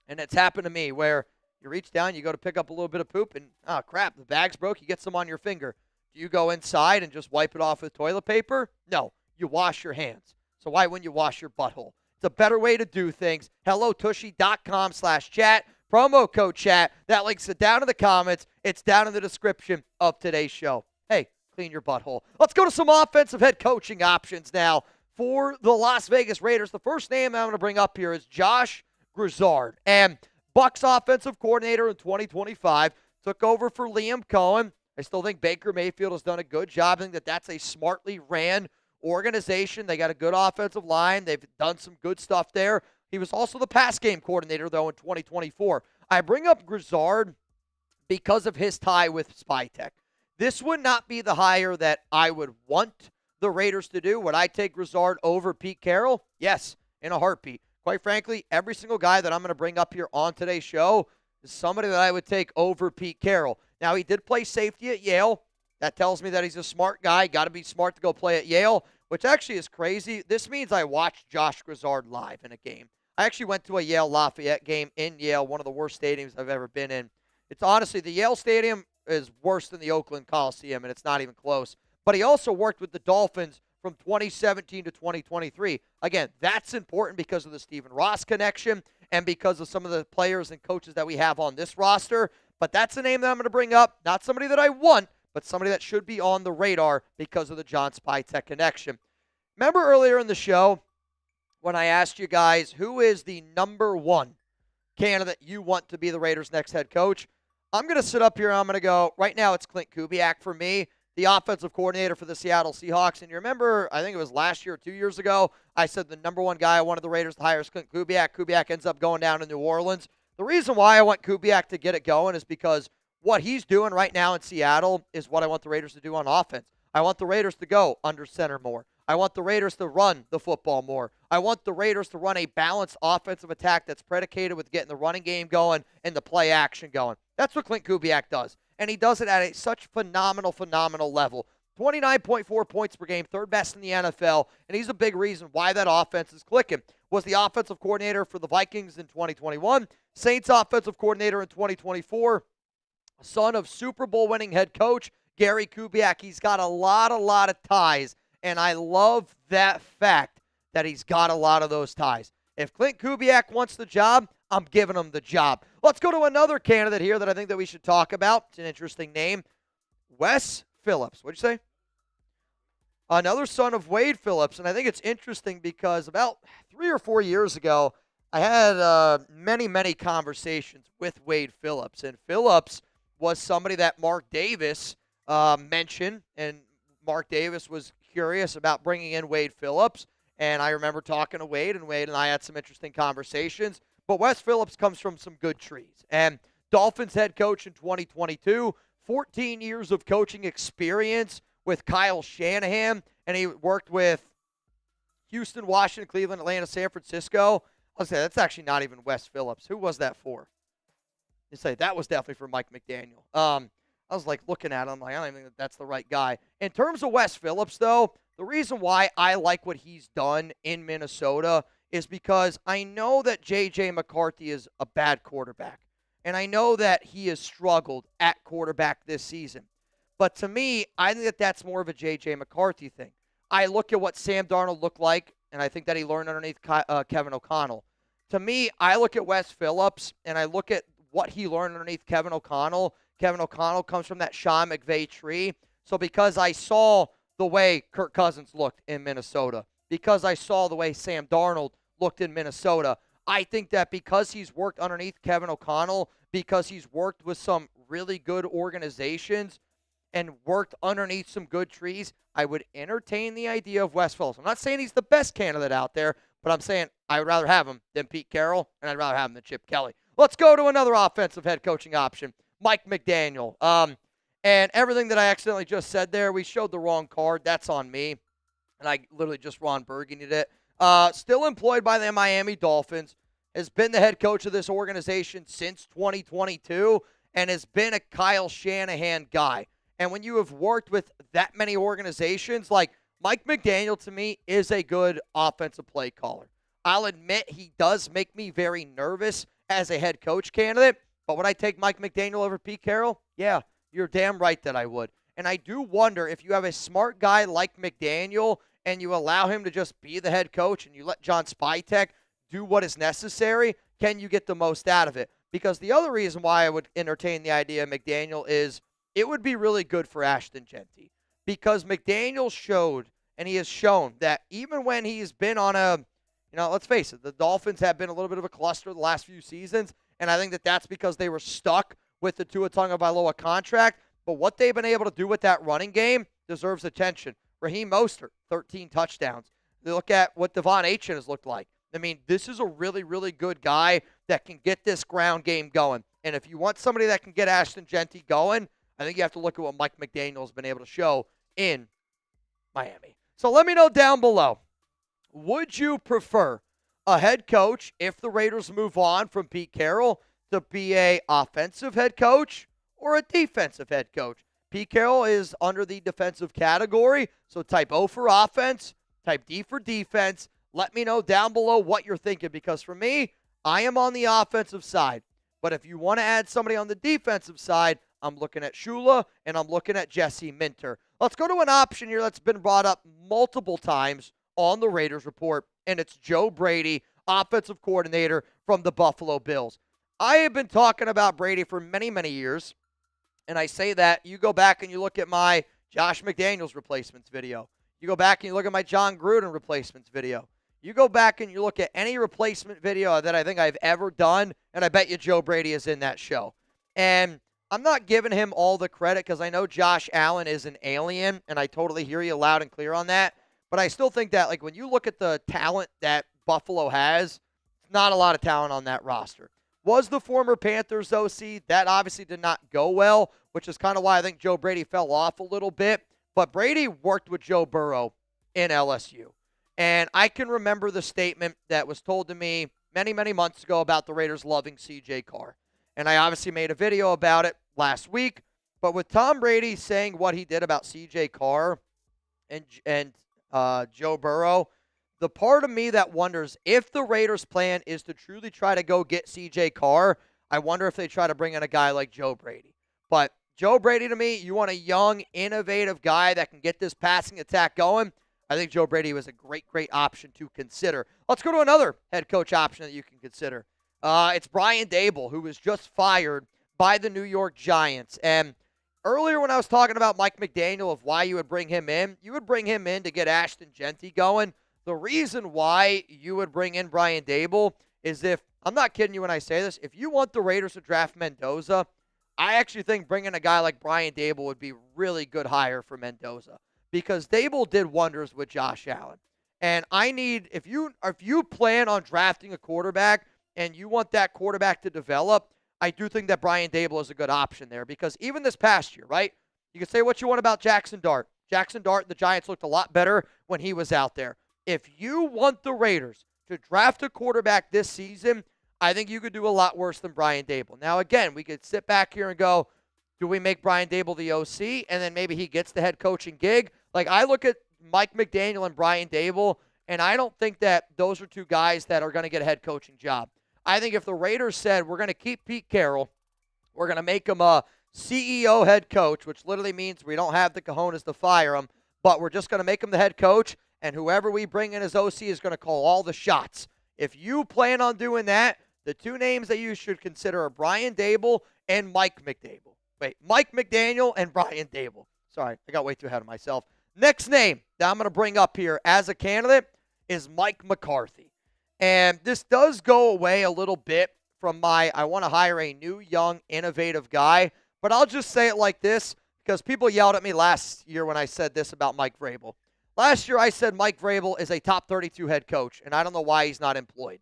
and it's happened to me where you reach down, you go to pick up a little bit of poop, and, oh, crap, the bag's broke. You get some on your finger. Do you go inside and just wipe it off with toilet paper? No, you wash your hands. So why wouldn't you wash your butthole? It's a better way to do things. HelloTushy.com/chat. Promo code chat. That link's down in the comments. It's down in the description of today's show. Hey, clean your butthole. Let's go to some offensive head coaching options now for the Las Vegas Raiders. The first name I'm going to bring up here is Josh Grizzard. And Bucs offensive coordinator in 2025 took over for Liam Cohen. I still think Baker Mayfield has done a good job. I think that that's a smartly ran organization. They got a good offensive line. They've done some good stuff there. He was also the pass game coordinator, though, in 2024. I bring up Grizzard because of his tie with Spytech. This would not be the hire that I would want the Raiders to do. Would I take Grizzard over Pete Carroll? Yes, in a heartbeat. Quite frankly, every single guy that I'm going to bring up here on today's show is somebody that I would take over Pete Carroll. Now, he did play safety at Yale. That tells me that he's a smart guy. Got to be smart to go play at Yale, which actually is crazy. This means I watched Josh Grizzard live in a game. I actually went to a Yale Lafayette game in Yale, one of the worst stadiums I've ever been in. It's honestly, the Yale Stadium is worse than the Oakland Coliseum, and it's not even close. But he also worked with the Dolphins from 2017 to 2023. Again, that's important because of the Stephen Ross connection and because of some of the players and coaches that we have on this roster. But that's a name that I'm going to bring up. Not somebody that I want, but somebody that should be on the radar because of the John Spytech connection. Remember earlier in the show when I asked you guys who is the number one candidate you want to be the Raiders' next head coach? I'm going to sit up here and I'm going to go, right now it's Clint Kubiak for me, the offensive coordinator for the Seattle Seahawks. And you remember, I think it was last year or 2 years ago, I said the number one guy I wanted the Raiders to hire is Clint Kubiak. Kubiak ends up going down to New Orleans. The reason why I want Kubiak to get it going is because what he's doing right now in Seattle is what I want the Raiders to do on offense. I want the Raiders to go under center more. I want the Raiders to run the football more. I want the Raiders to run a balanced offensive attack that's predicated with getting the running game going and the play action going. That's what Clint Kubiak does. And he does it at such phenomenal level. 29.4 points per game, third best in the NFL, and he's a big reason why that offense is clicking. Was the offensive coordinator for the Vikings in 2021, Saints offensive coordinator in 2024, son of Super Bowl winning head coach Gary Kubiak. He's got a lot of ties, and I love that fact that he's got a lot of those ties. If Clint Kubiak wants the job, I'm giving him the job. Let's go to another candidate here that I think that we should talk about. It's an interesting name. Wes Phillips. What'd you say? Another son of Wade Phillips. And I think it's interesting because about 3 or 4 years ago, I had many conversations with Wade Phillips. And Phillips was somebody that Mark Davis mentioned. And Mark Davis was curious about bringing in Wade Phillips. And I remember talking to Wade and I had some interesting conversations. But Wes Phillips comes from some good trees. And Dolphins head coach in 2022, 14 years of coaching experience with Kyle Shanahan. And he worked with Houston, Washington, Cleveland, Atlanta, San Francisco. I'll say that's actually not even Wes Phillips. Who was that for? You say that was definitely for Mike McDaniel. I was like looking at him, I'm like, I don't even think that's the right guy. In terms of Wes Phillips, though, the reason why I like what he's done in Minnesota is because I know that J.J. McCarthy is a bad quarterback. And I know that he has struggled at quarterback this season. But to me, I think that that's more of a J.J. McCarthy thing. I look at what Sam Darnold looked like, and I think that he learned underneath Kevin O'Connell. To me, I look at Wes Phillips, and I look at what he learned underneath Kevin O'Connell. Kevin O'Connell comes from that Sean McVay tree. So because I saw the way Kirk Cousins looked in Minnesota, because I saw the way Sam Darnold looked in Minnesota, I think that because he's worked underneath Kevin O'Connell, because he's worked with some really good organizations and worked underneath some good trees, I would entertain the idea of Wes Phillips. I'm not saying he's the best candidate out there, but I'm saying I would rather have him than Pete Carroll, and I'd rather have him than Chip Kelly. Let's go to another offensive head coaching option, Mike McDaniel. And everything that I accidentally just said there, we showed the wrong card. That's on me. And I literally just Ron Burgundied it. Still employed by the Miami Dolphins, has been the head coach of this organization since 2022, and has been a Kyle Shanahan guy. And when you have worked with that many organizations, like Mike McDaniel, to me, is a good offensive play caller. I'll admit he does make me very nervous as a head coach candidate, but would I take Mike McDaniel over Pete Carroll? Yeah, you're damn right that I would. And I do wonder if you have a smart guy like McDaniel and you allow him to just be the head coach and you let John Spytech do what is necessary, can you get the most out of it? Because the other reason why I would entertain the idea of McDaniel is it would be really good for Ashton Genty. Because McDaniel showed, and he has shown, that even when he's been on a, let's face it, the Dolphins have been a little bit of a cluster the last few seasons, and I think that that's because they were stuck with the Tua Tagovailoa contract. But what they've been able to do with that running game deserves attention. Raheem Mostert, 13 touchdowns. They look at what Devon Achane has looked like. I mean, this is a really, really good guy that can get this ground game going. And if you want somebody that can get Ashton Genty going, I think you have to look at what Mike McDaniel has been able to show in Miami. So let me know down below. Would you prefer a head coach, if the Raiders move on from Pete Carroll, to be a offensive head coach or a defensive head coach? Pete Carroll is under the defensive category, so type O for offense, type D for defense. Let me know down below what you're thinking, because for me, I am on the offensive side. But if you want to add somebody on the defensive side, I'm looking at Shula and I'm looking at Jesse Minter. Let's go to an option here that's been brought up multiple times on the Raiders Report, and it's Joe Brady, offensive coordinator from the Buffalo Bills. I have been talking about Brady for many, many years, and I say that. You go back and you look at my Josh McDaniels replacements video. You go back and you look at my John Gruden replacements video. You go back and you look at any replacement video that I think I've ever done, and I bet you Joe Brady is in that show. And I'm not giving him all the credit because I know Josh Allen is an alien, and I totally hear you loud and clear on that. But I still think that, like, when you look at the talent that Buffalo has, not a lot of talent on that roster. Was the former Panthers OC. That obviously did not go well, which is kind of why I think Joe Brady fell off a little bit. But Brady worked with Joe Burrow in LSU. And I can remember the statement that was told to me many, many months ago about the Raiders loving C.J. Carr. And I obviously made a video about it last week. But with Tom Brady saying what he did about C.J. Carr and Joe Burrow, the part of me that wonders if the Raiders' plan is to truly try to go get C.J. Carr, I wonder if they try to bring in a guy like Joe Brady. But Joe Brady, to me, you want a young, innovative guy that can get this passing attack going. I think Joe Brady was a great, great option to consider. Let's go to another head coach option that you can consider. It's Brian Daboll, who was just fired by the New York Giants. And earlier when I was talking about Mike McDaniel of why you would bring him in, you would bring him in to get Ashton Genty going. The reason why you would bring in Brian Daboll is if, I'm not kidding you when I say this, if you want the Raiders to draft Mendoza, I actually think bringing a guy like Brian Daboll would be a really good hire for Mendoza. Because Daboll did wonders with Josh Allen. And I need, if you plan on drafting a quarterback and you want that quarterback to develop, I do think that Brian Daboll is a good option there. Because even this past year, right, you can say what you want about Jackson Dart. Jackson Dart, the Giants looked a lot better when he was out there. If you want the Raiders to draft a quarterback this season, I think you could do a lot worse than Brian Daboll. Now, again, we could sit back here and go, do we make Brian Daboll the OC and then maybe he gets the head coaching gig? Like, I look at Mike McDaniel and Brian Daboll, and I don't think that those are two guys that are going to get a head coaching job. I think if the Raiders said, we're going to keep Pete Carroll, we're going to make him a CEO head coach, which literally means we don't have the cojones to fire him, but we're just going to make him the head coach, and whoever we bring in as OC is going to call all the shots. If you plan on doing that, the two names that you should consider are Brian Daboll and Mike McDaniel. Mike McDaniel and Brian Daboll. Sorry, I got way too ahead of myself. Next name that I'm going to bring up here as a candidate is Mike McCarthy. And this does go away a little bit from my, I want to hire a new, young, innovative guy. But I'll just say it like this because people yelled at me last year when I said this about Mike Vrabel. Last year I said Mike Vrabel is a top 32 head coach, and I don't know why he's not employed.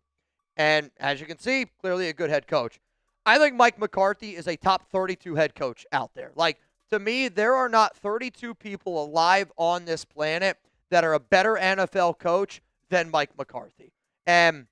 And as you can see, clearly a good head coach. I think Mike McCarthy is a top 32 head coach out there. Like, to me, there are not 32 people alive on this planet that are a better NFL coach than Mike McCarthy. And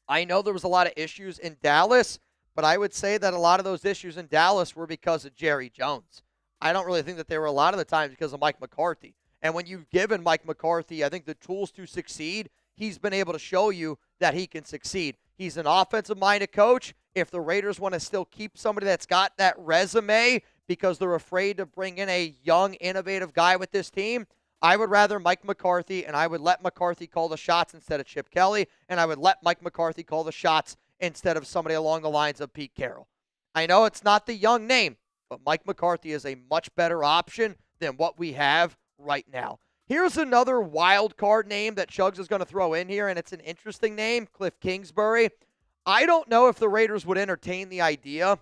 I know there was a lot of issues in Dallas, but I would say that a lot of those issues in Dallas were because of Jerry Jones. I don't really think that they were a lot of the times because of Mike McCarthy. And when you've given Mike McCarthy, I think, the tools to succeed, he's been able to show you that he can succeed. He's an offensive-minded coach. If the Raiders want to still keep somebody that's got that resume because they're afraid to bring in a young, innovative guy with this team, I would rather Mike McCarthy, and I would let McCarthy call the shots instead of Chip Kelly, and I would let Mike McCarthy call the shots instead of somebody along the lines of Pete Carroll. I know it's not the young name, but Mike McCarthy is a much better option than what we have right now. Here's another wild card name that Chugs is going to throw in here, and it's an interesting name, Cliff Kingsbury. I don't know if the Raiders would entertain the idea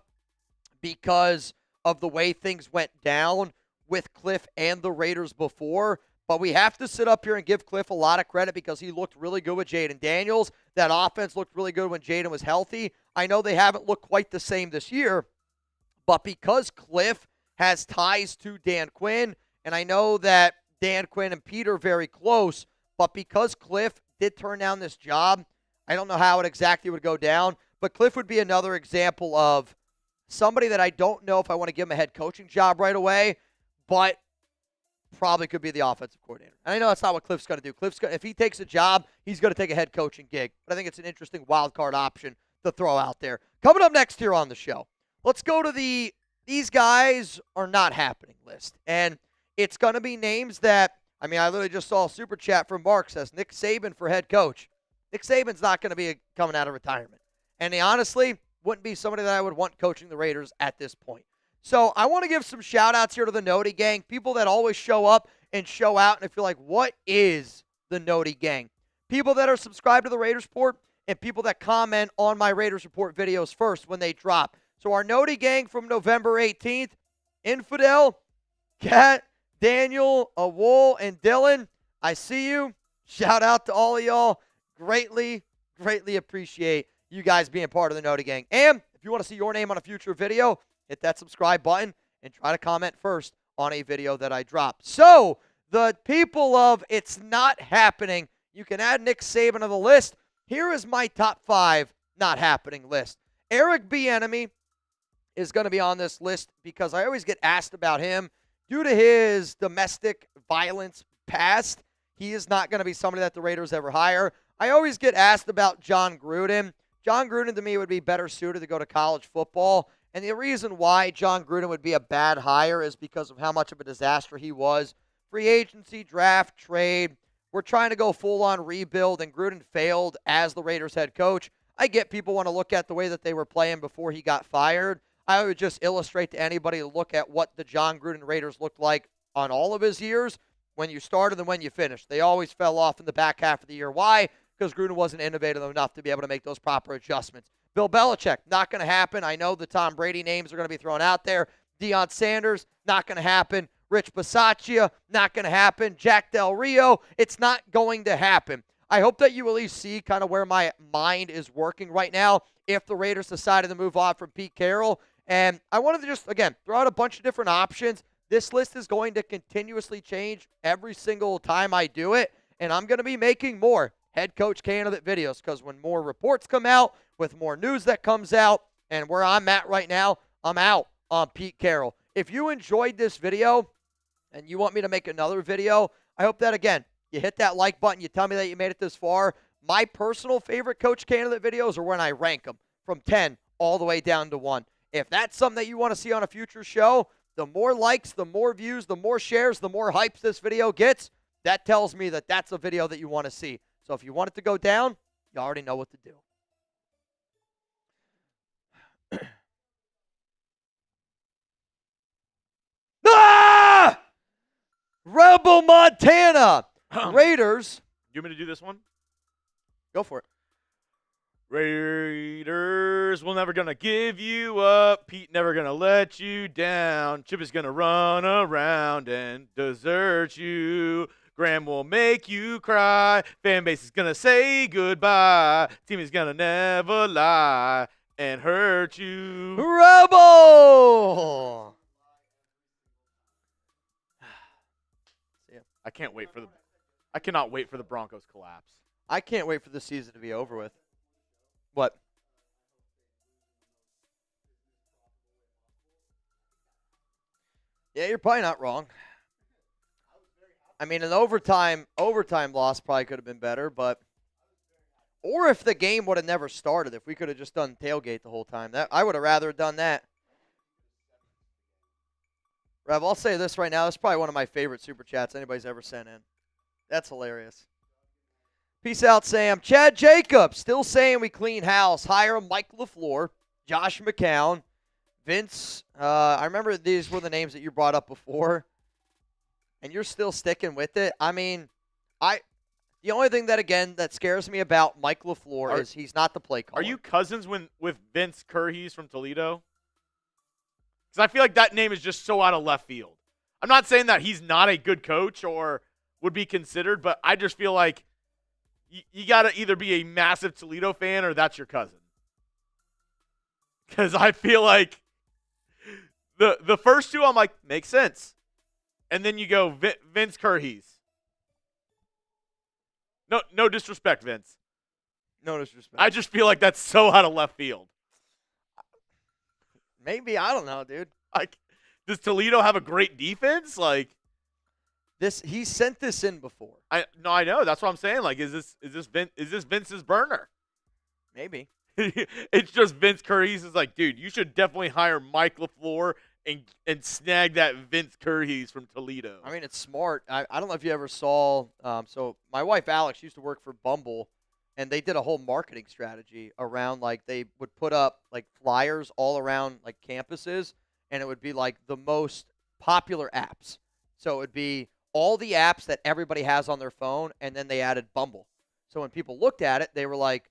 because of the way things went down with Cliff and the Raiders before. But we have to sit up here and give Cliff a lot of credit because he looked really good with Jaden Daniels. That offense looked really good when Jaden was healthy. I know they haven't looked quite the same this year, but because Cliff has ties to Dan Quinn, and I know that Dan Quinn and Pete are very close, but because Cliff did turn down this job, I don't know how it exactly would go down, but Cliff would be another example of somebody that I don't know if I want to give him a head coaching job right away, but probably could be the offensive coordinator. And I know that's not what Cliff's going to do. If he takes a job, he's going to take a head coaching gig. But I think it's an interesting wild card option to throw out there. Coming up next here on the show, let's go to the these guys are not happening list. And it's going to be names that, I literally just saw a super chat from Mark says Nick Saban for head coach. Nick Saban's not going to be coming out of retirement. And he honestly wouldn't be somebody that I would want coaching the Raiders at this point. So I want to give some shout-outs here to the Noti Gang, people that always show up and show out, and I feel like, what is the Noti Gang? People that are subscribed to the Raiders Report and people that comment on my Raiders Report videos first when they drop. So our Noti Gang from November 18th, Infidel, Kat, Daniel, Awol, and Dylan, I see you. Shout out to all of y'all. Greatly, greatly appreciate you guys being part of the Noti Gang. And if you want to see your name on a future video, hit that subscribe button and try to comment first on a video that I drop. So, the people of It's Not Happening, you can add Nick Saban to the list. Here is my top 5 not happening list. Eric Bieniemy is going to be on this list because I always get asked about him. Due to his domestic violence past, he is not going to be somebody that the Raiders ever hire. I always get asked about John Gruden. John Gruden, to me, would be better suited to go to college football. And the reason why John Gruden would be a bad hire is because of how much of a disaster he was. Free agency, draft, trade. We're trying to go full-on rebuild, and Gruden failed as the Raiders head coach. I get people want to look at the way that they were playing before he got fired. I would just illustrate to anybody to look at what the John Gruden Raiders looked like on all of his years when you started and when you finished. They always fell off in the back half of the year. Why? Because Gruden wasn't innovative enough to be able to make those proper adjustments. Bill Belichick, not going to happen. I know the Tom Brady names are going to be thrown out there. Deion Sanders, not going to happen. Rich Bisaccia, not going to happen. Jack Del Rio, it's not going to happen. I hope that you at least see kind of where my mind is working right now if the Raiders decided to move on from Pete Carroll. And I wanted to just, again, throw out a bunch of different options. This list is going to continuously change every single time I do it, and I'm going to be making more head coach candidate videos because when more reports come out, with more news that comes out, and where I'm at right now, I'm out on Pete Carroll. If you enjoyed this video and you want me to make another video, I hope that, again, you hit that like button, you tell me that you made it this far. My personal favorite coach candidate videos are when I rank them from 10 all the way down to 1. If that's something that you want to see on a future show, the more likes, the more views, the more shares, the more hype this video gets, that tells me that that's a video that you want to see. So if you want it to go down, you already know what to do. Ah! Rebel Montana. Raiders. You want me to do this one? Go for it. Raiders, we're never going to give you up. Pete never going to let you down. Chip is going to run around and desert you. Graham will make you cry. Fan base is going to say goodbye. Team is going to never lie and hurt you. Rebel! I cannot wait for the Broncos collapse. I can't wait for the season to be over with. What? Yeah, you're probably not wrong. I mean, an overtime loss probably could have been better, but or if the game would have never started, if we could have just done tailgate the whole time, that I would have rather done that. Rev, I'll say this right now. That's probably one of my favorite super chats anybody's ever sent in. That's hilarious. Peace out, Sam. Chad Jacobs, still saying we clean house. Hire Mike LaFleur, Josh McCown, Vince. I remember these were the names that you brought up before, and you're still sticking with it. I mean, the only thing that, again, that scares me about Mike LaFleur is he's not the play caller. Are you cousins with Vince Curhees from Toledo? Because I feel like that name is just so out of left field. I'm not saying that he's not a good coach or would be considered, but I just feel like you got to either be a massive Toledo fan or that's your cousin. Because I feel like the first two, I'm like, makes sense. And then you go Vince Curhees. No disrespect, Vince. No disrespect. I just feel like that's so out of left field. Maybe, I don't know, dude. Like, does Toledo have a great defense? Like he sent this in before. I know. That's what I'm saying. Like, is this Vince's burner? Maybe. It's just Vince Curhees is like, dude, you should definitely hire Mike LaFleur and snag that Vince Curhees from Toledo. I mean, it's smart. I don't know if you ever saw. So my wife Alex used to work for Bumble, and they did a whole marketing strategy around, like, they would put up like flyers all around like campuses, and it would be like the most popular apps. So it would be all the apps that everybody has on their phone, and then they added Bumble. So when people looked at it, they were like,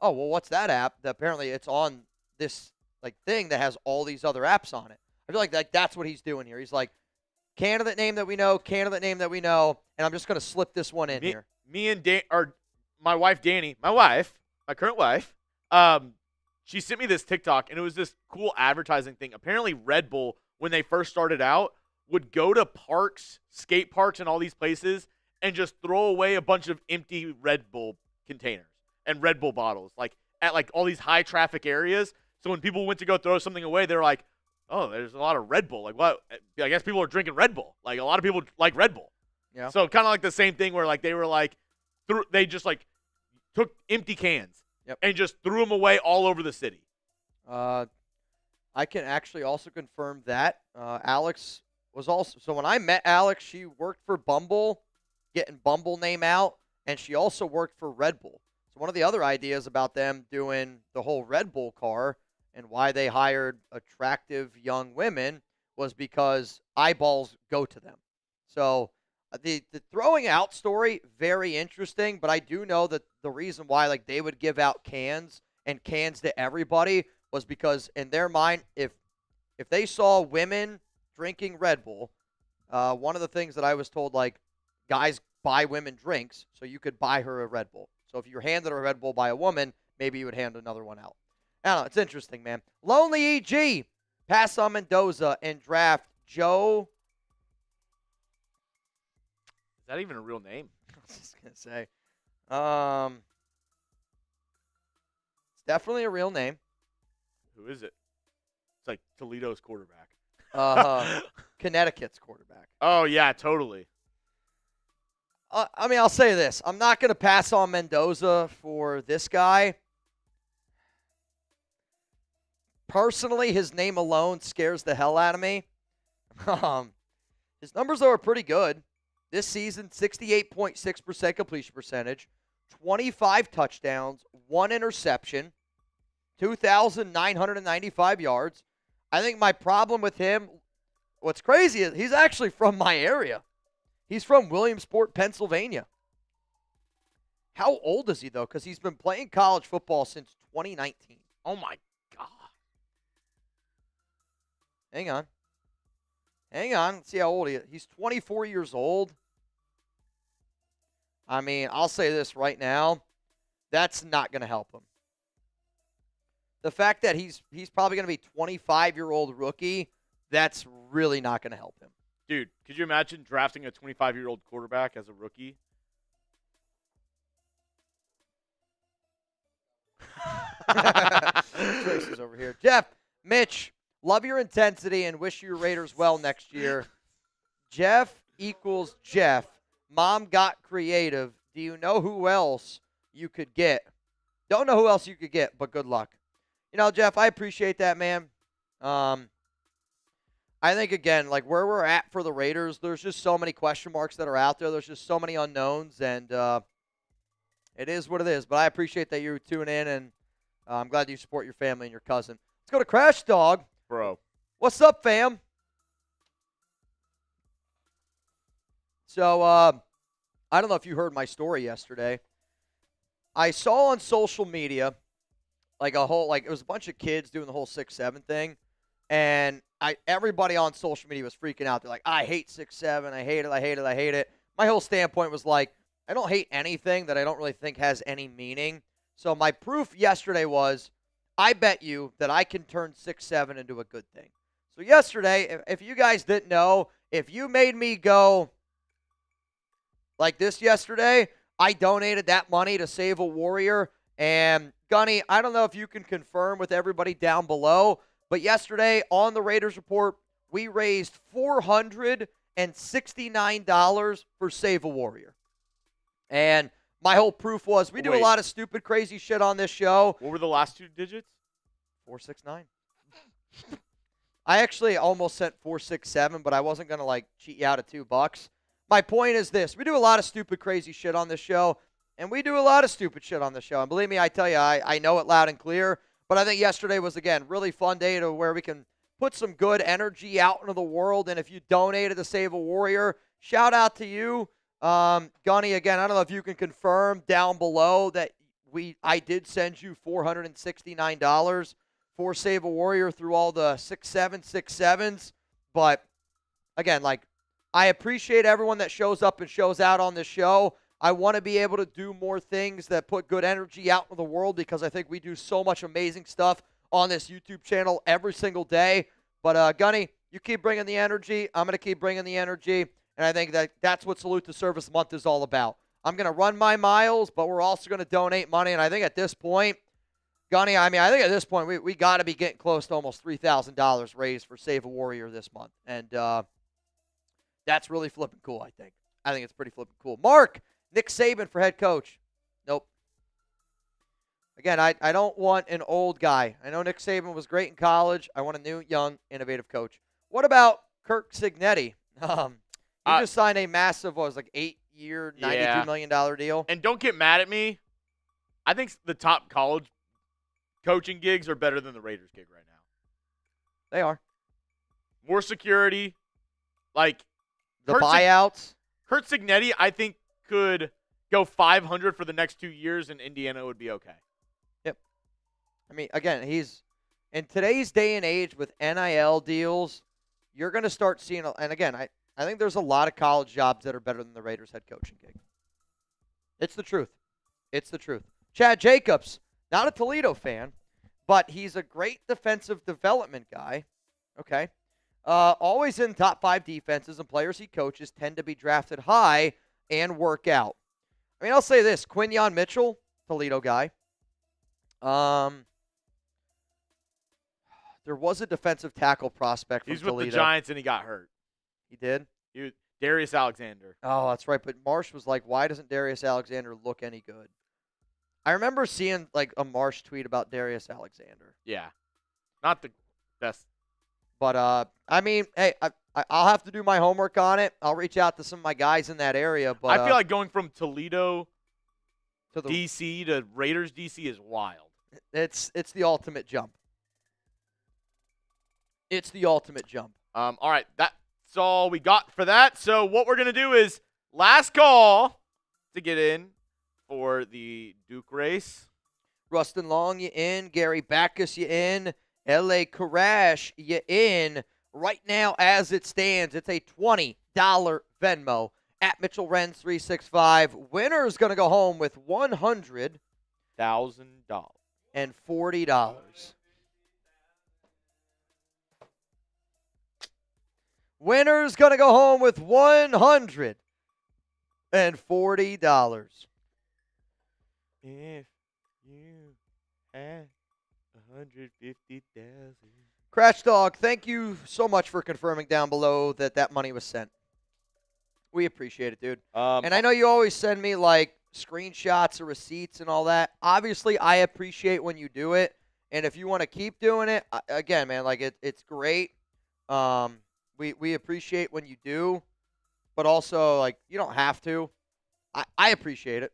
oh, well, what's that app? Apparently it's on this like thing that has all these other apps on it. I feel like that's what he's doing here. He's like, candidate name that we know, and I'm just going to slip this one in here. Me and my wife Danny, my current wife, she sent me this TikTok, and it was this cool advertising thing. Apparently Red Bull, when they first started out, would go to parks, skate parks, and all these places and just throw away a bunch of empty Red Bull containers and Red Bull bottles, like at like all these high traffic areas. So when people went to go throw something away, they were like, oh, there's a lot of Red Bull. Like, what? I guess people are drinking Red Bull. Like, a lot of people like Red Bull. Yeah. So kind of like the same thing where, like, they were like, they just like took empty cans and just threw them away all over the city. I can actually also confirm that Alex was also. So when I met Alex, she worked for Bumble, getting Bumble name out, and she also worked for Red Bull. So one of the other ideas about them doing the whole Red Bull car and why they hired attractive young women was because eyeballs go to them. So the throwing out story, very interesting, but I do know that the reason why, like, they would give out cans and cans to everybody was because in their mind, if they saw women drinking Red Bull, one of the things that I was told, like, guys buy women drinks, so you could buy her a Red Bull. So if you're handed a Red Bull by a woman, maybe you would hand another one out. I don't know. It's interesting, man. Lonely EG, pass on Mendoza and draft Joe. Is that even a real name? I was just going to say. It's definitely a real name. Who is it? It's like Toledo's quarterback. Connecticut's quarterback. Oh, yeah, totally. I mean, I'll say this. I'm not going to pass on Mendoza for this guy. Personally, his name alone scares the hell out of me. His numbers are pretty good. This season, 68.6% completion percentage, 25 touchdowns, 1 interception, 2,995 yards. I think my problem with him, what's crazy is he's actually from my area. He's from Williamsport, Pennsylvania. How old is he, though? Because he's been playing college football since 2019. Oh, my God. Hang on. Let's see how old he is. He's 24 years old. I mean, I'll say this right now. That's not going to help him. The fact that he's probably going to be 25-year-old rookie, that's really not going to help him. Dude, could you imagine drafting a 25-year-old quarterback as a rookie? Tracy's over here. Jeff, Mitch, love your intensity and wish your Raiders well next year. Jeff equals Jeff. Mom got creative. Do you know who else you could get? Don't know who else you could get, but good luck. You know, Jeff, I appreciate that, man. I think, again, like where we're at for the Raiders, there's just so many question marks that are out there. There's just so many unknowns, and it is what it is. But I appreciate that you tune in, and I'm glad you support your family and your cousin. Let's go to Crash Dog. Bro. What's up, fam? So, I don't know if you heard my story yesterday. I saw on social media, it was a bunch of kids doing the whole 6-7 thing, and everybody on social media was freaking out. They're like, I hate 6-7. I hate it. I hate it. I hate it. My whole standpoint was like, I don't hate anything that I don't really think has any meaning. So my proof yesterday was I bet you that I can turn 6-7 into a good thing. So yesterday, if you guys didn't know, if you made me go like this yesterday, I donated that money to Save a Warrior. And Gunny, I don't know if you can confirm with everybody down below, but yesterday on the Raiders Report, we raised $469 for Save a Warrior. And my whole proof was we do a lot of stupid, crazy shit on this show. What were the last 2 digits? 469. I actually almost sent 467, but I wasn't going to, like, cheat you out of $2. My point is this. We do a lot of stupid, crazy shit on this show, and we do a lot of stupid shit on this show. And believe me, I tell you, I know it loud and clear. But I think yesterday was, again, really fun day to where we can put some good energy out into the world. And if you donated to Save a Warrior, shout out to you. Gunny, again, I don't know if you can confirm down below that I did send you $469 for Save a Warrior through all the 6-7-6-7s. But, again, like, I appreciate everyone that shows up and shows out on this show. I want to be able to do more things that put good energy out in the world because I think we do so much amazing stuff on this YouTube channel every single day. But, Gunny, you keep bringing the energy. I'm going to keep bringing the energy. And I think that's what Salute to Service Month is all about. I'm going to run my miles, but we're also going to donate money. And I think at this point, Gunny, I think at this point, we got to be getting close to almost $3,000 raised for Save a Warrior this month. And that's really flipping cool, I think. I think it's pretty flipping cool. Mark, Nick Saban for head coach. Nope. Again, I don't want an old guy. I know Nick Saban was great in college. I want a new, young, innovative coach. What about Kirk Cignetti? He just signed a massive, 8-year, $92 million deal. And don't get mad at me. I think the top college coaching gigs are better than the Raiders gig right now. They are. More security. Like, the buyouts. Kurt Cignetti, I think, could go 500 for the next 2 years, and Indiana would be okay. Yep. I mean, again, he's in today's day and age with NIL deals, you're going to start seeing, and again, I think there's a lot of college jobs that are better than the Raiders head coaching gig. It's the truth. It's the truth. Chad Jacobs, not a Toledo fan, but he's a great defensive development guy. Okay. Always in top 5 defenses, and players he coaches tend to be drafted high and work out. I mean, I'll say this. Quinyon Mitchell, Toledo guy. There was a defensive tackle prospect from Toledo. He's with the Giants, and he got hurt. He did? Darius Alexander. Oh, that's right. But Marsh was like, why doesn't Darius Alexander look any good? I remember seeing like a Marsh tweet about Darius Alexander. Yeah. Not the best. But, I mean, hey, I'll have to do my homework on it. I'll reach out to some of my guys in that area. But I feel like going from Toledo to D.C. to Raiders D.C. is wild. It's the ultimate jump. It's the ultimate jump. All right, that's all we got for that. So what we're going to do is last call to get in for the Duke race. Rustin Long, you in. Gary Backus, you in. L.A. Karash, you in. Right now, as it stands, it's a $20 Venmo at Mitchell Renz 365. Winner is going to go home with $100,040. Winner's going to go home with $140. If you had 150,000. Crash Dog, thank you so much for confirming down below that money was sent. We appreciate it, dude. And I know you always send me, like, screenshots or receipts and all that. Obviously, I appreciate when you do it. And if you want to keep doing it, again, man, like, it's great. We appreciate when you do. But also, like, you don't have to. I appreciate it.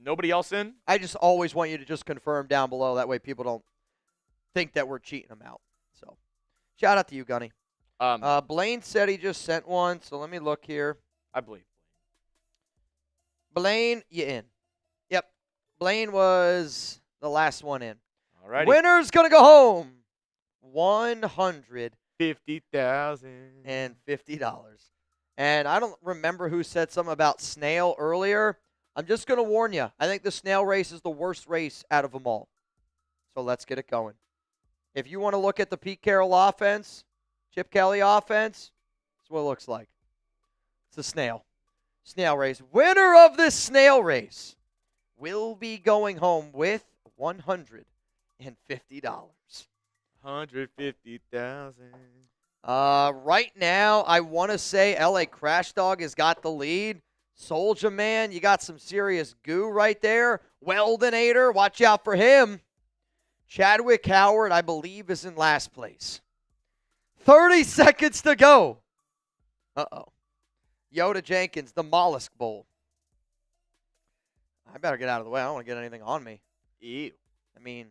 Nobody else in? I just always want you to just confirm down below. That way people don't think that we're cheating them out. So, shout out to you, Gunny. Blaine said he just sent one, so let me look here. I believe. Blaine, you in. Yep. Blaine was the last one in. All right. Winner's going to go home. $50,000. And I don't remember who said something about snail earlier. I'm just going to warn you. I think the snail race is the worst race out of them all. So let's get it going. If you want to look at the Pete Carroll offense, Chip Kelly offense, that's what it looks like. It's a snail. Snail race. Winner of this snail race will be going home with $150. $150,000. Right now, I want to say LA Crash Dog has got the lead. Soulja Man, you got some serious goo right there. Weldinator, watch out for him. Chadwick Howard, I believe, is in last place. 30 seconds to go. Uh-oh. Yoda Jenkins, the Mollusk Bowl. I better get out of the way. I don't want to get anything on me. Ew. I mean,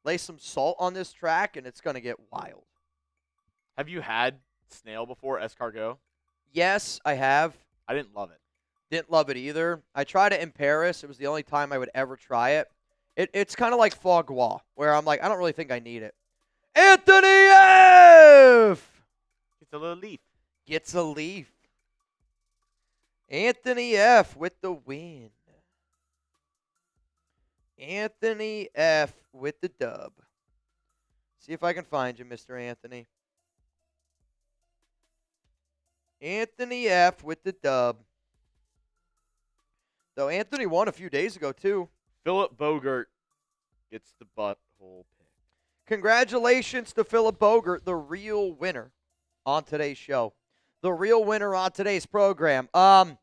lay some salt on this track, and it's going to get wild. Have you had snail before, escargot? Yes, I have. I didn't love it. Didn't love it either. I tried it in Paris. It was the only time I would ever try it. It's kind of like foie gras, where I'm like, I don't really think I need it. Anthony F. It's a little leaf. Gets a leaf. Anthony F. with the win. Anthony F. with the dub. See if I can find you, Mr. Anthony. Anthony F. with the dub. Though Anthony won a few days ago, too. Philip Bogart gets the butthole pick. Congratulations to Philip Bogart, the real winner on today's show. The real winner on today's program. All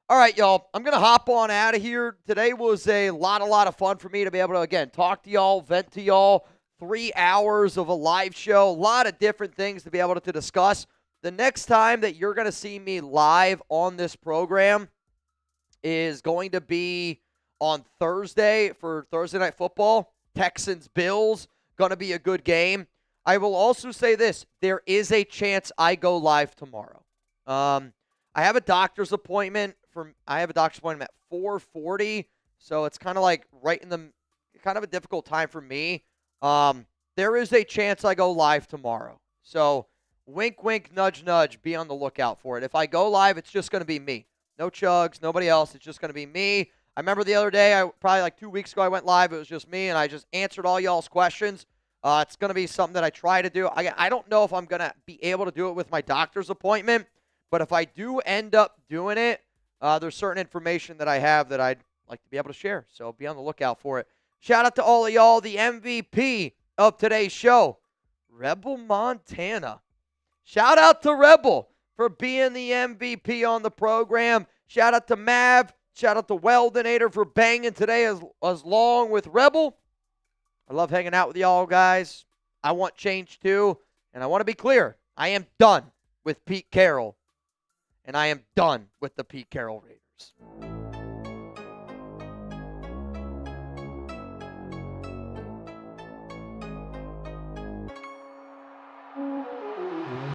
right, y'all. I'm going to hop on out of here. Today was a lot of fun for me to be able to, again, talk to y'all, vent to y'all. 3 hours of a live show. A lot of different things to be able to discuss. The next time that you're going to see me live on this program is going to be on Thursday for Thursday Night Football. Texans-Bills, going to be a good game. I will also say this. There is a chance I go live tomorrow. I have a doctor's appointment at 4:40, so it's kind of like right in the kind of a difficult time for me. There is a chance I go live tomorrow. So wink, wink, nudge, nudge, be on the lookout for it. If I go live, it's just going to be me. No Chugs, nobody else. It's just going to be me. I remember the other day, probably like 2 weeks ago, I went live. It was just me, and I just answered all y'all's questions. It's going to be something that I try to do. I don't know if I'm going to be able to do it with my doctor's appointment, but if I do end up doing it, there's certain information that I have that I'd like to be able to share. So be on the lookout for it. Shout out to all of y'all, the MVP of today's show, Rebel Montana. Shout out to Rebel for being the MVP on the program. Shout out to Mav. Shout out to Weldinator for banging today as long with Rebel. I love hanging out with y'all guys. I want change too. And I want to be clear. I am done with Pete Carroll. And I am done with the Pete Carroll Raiders.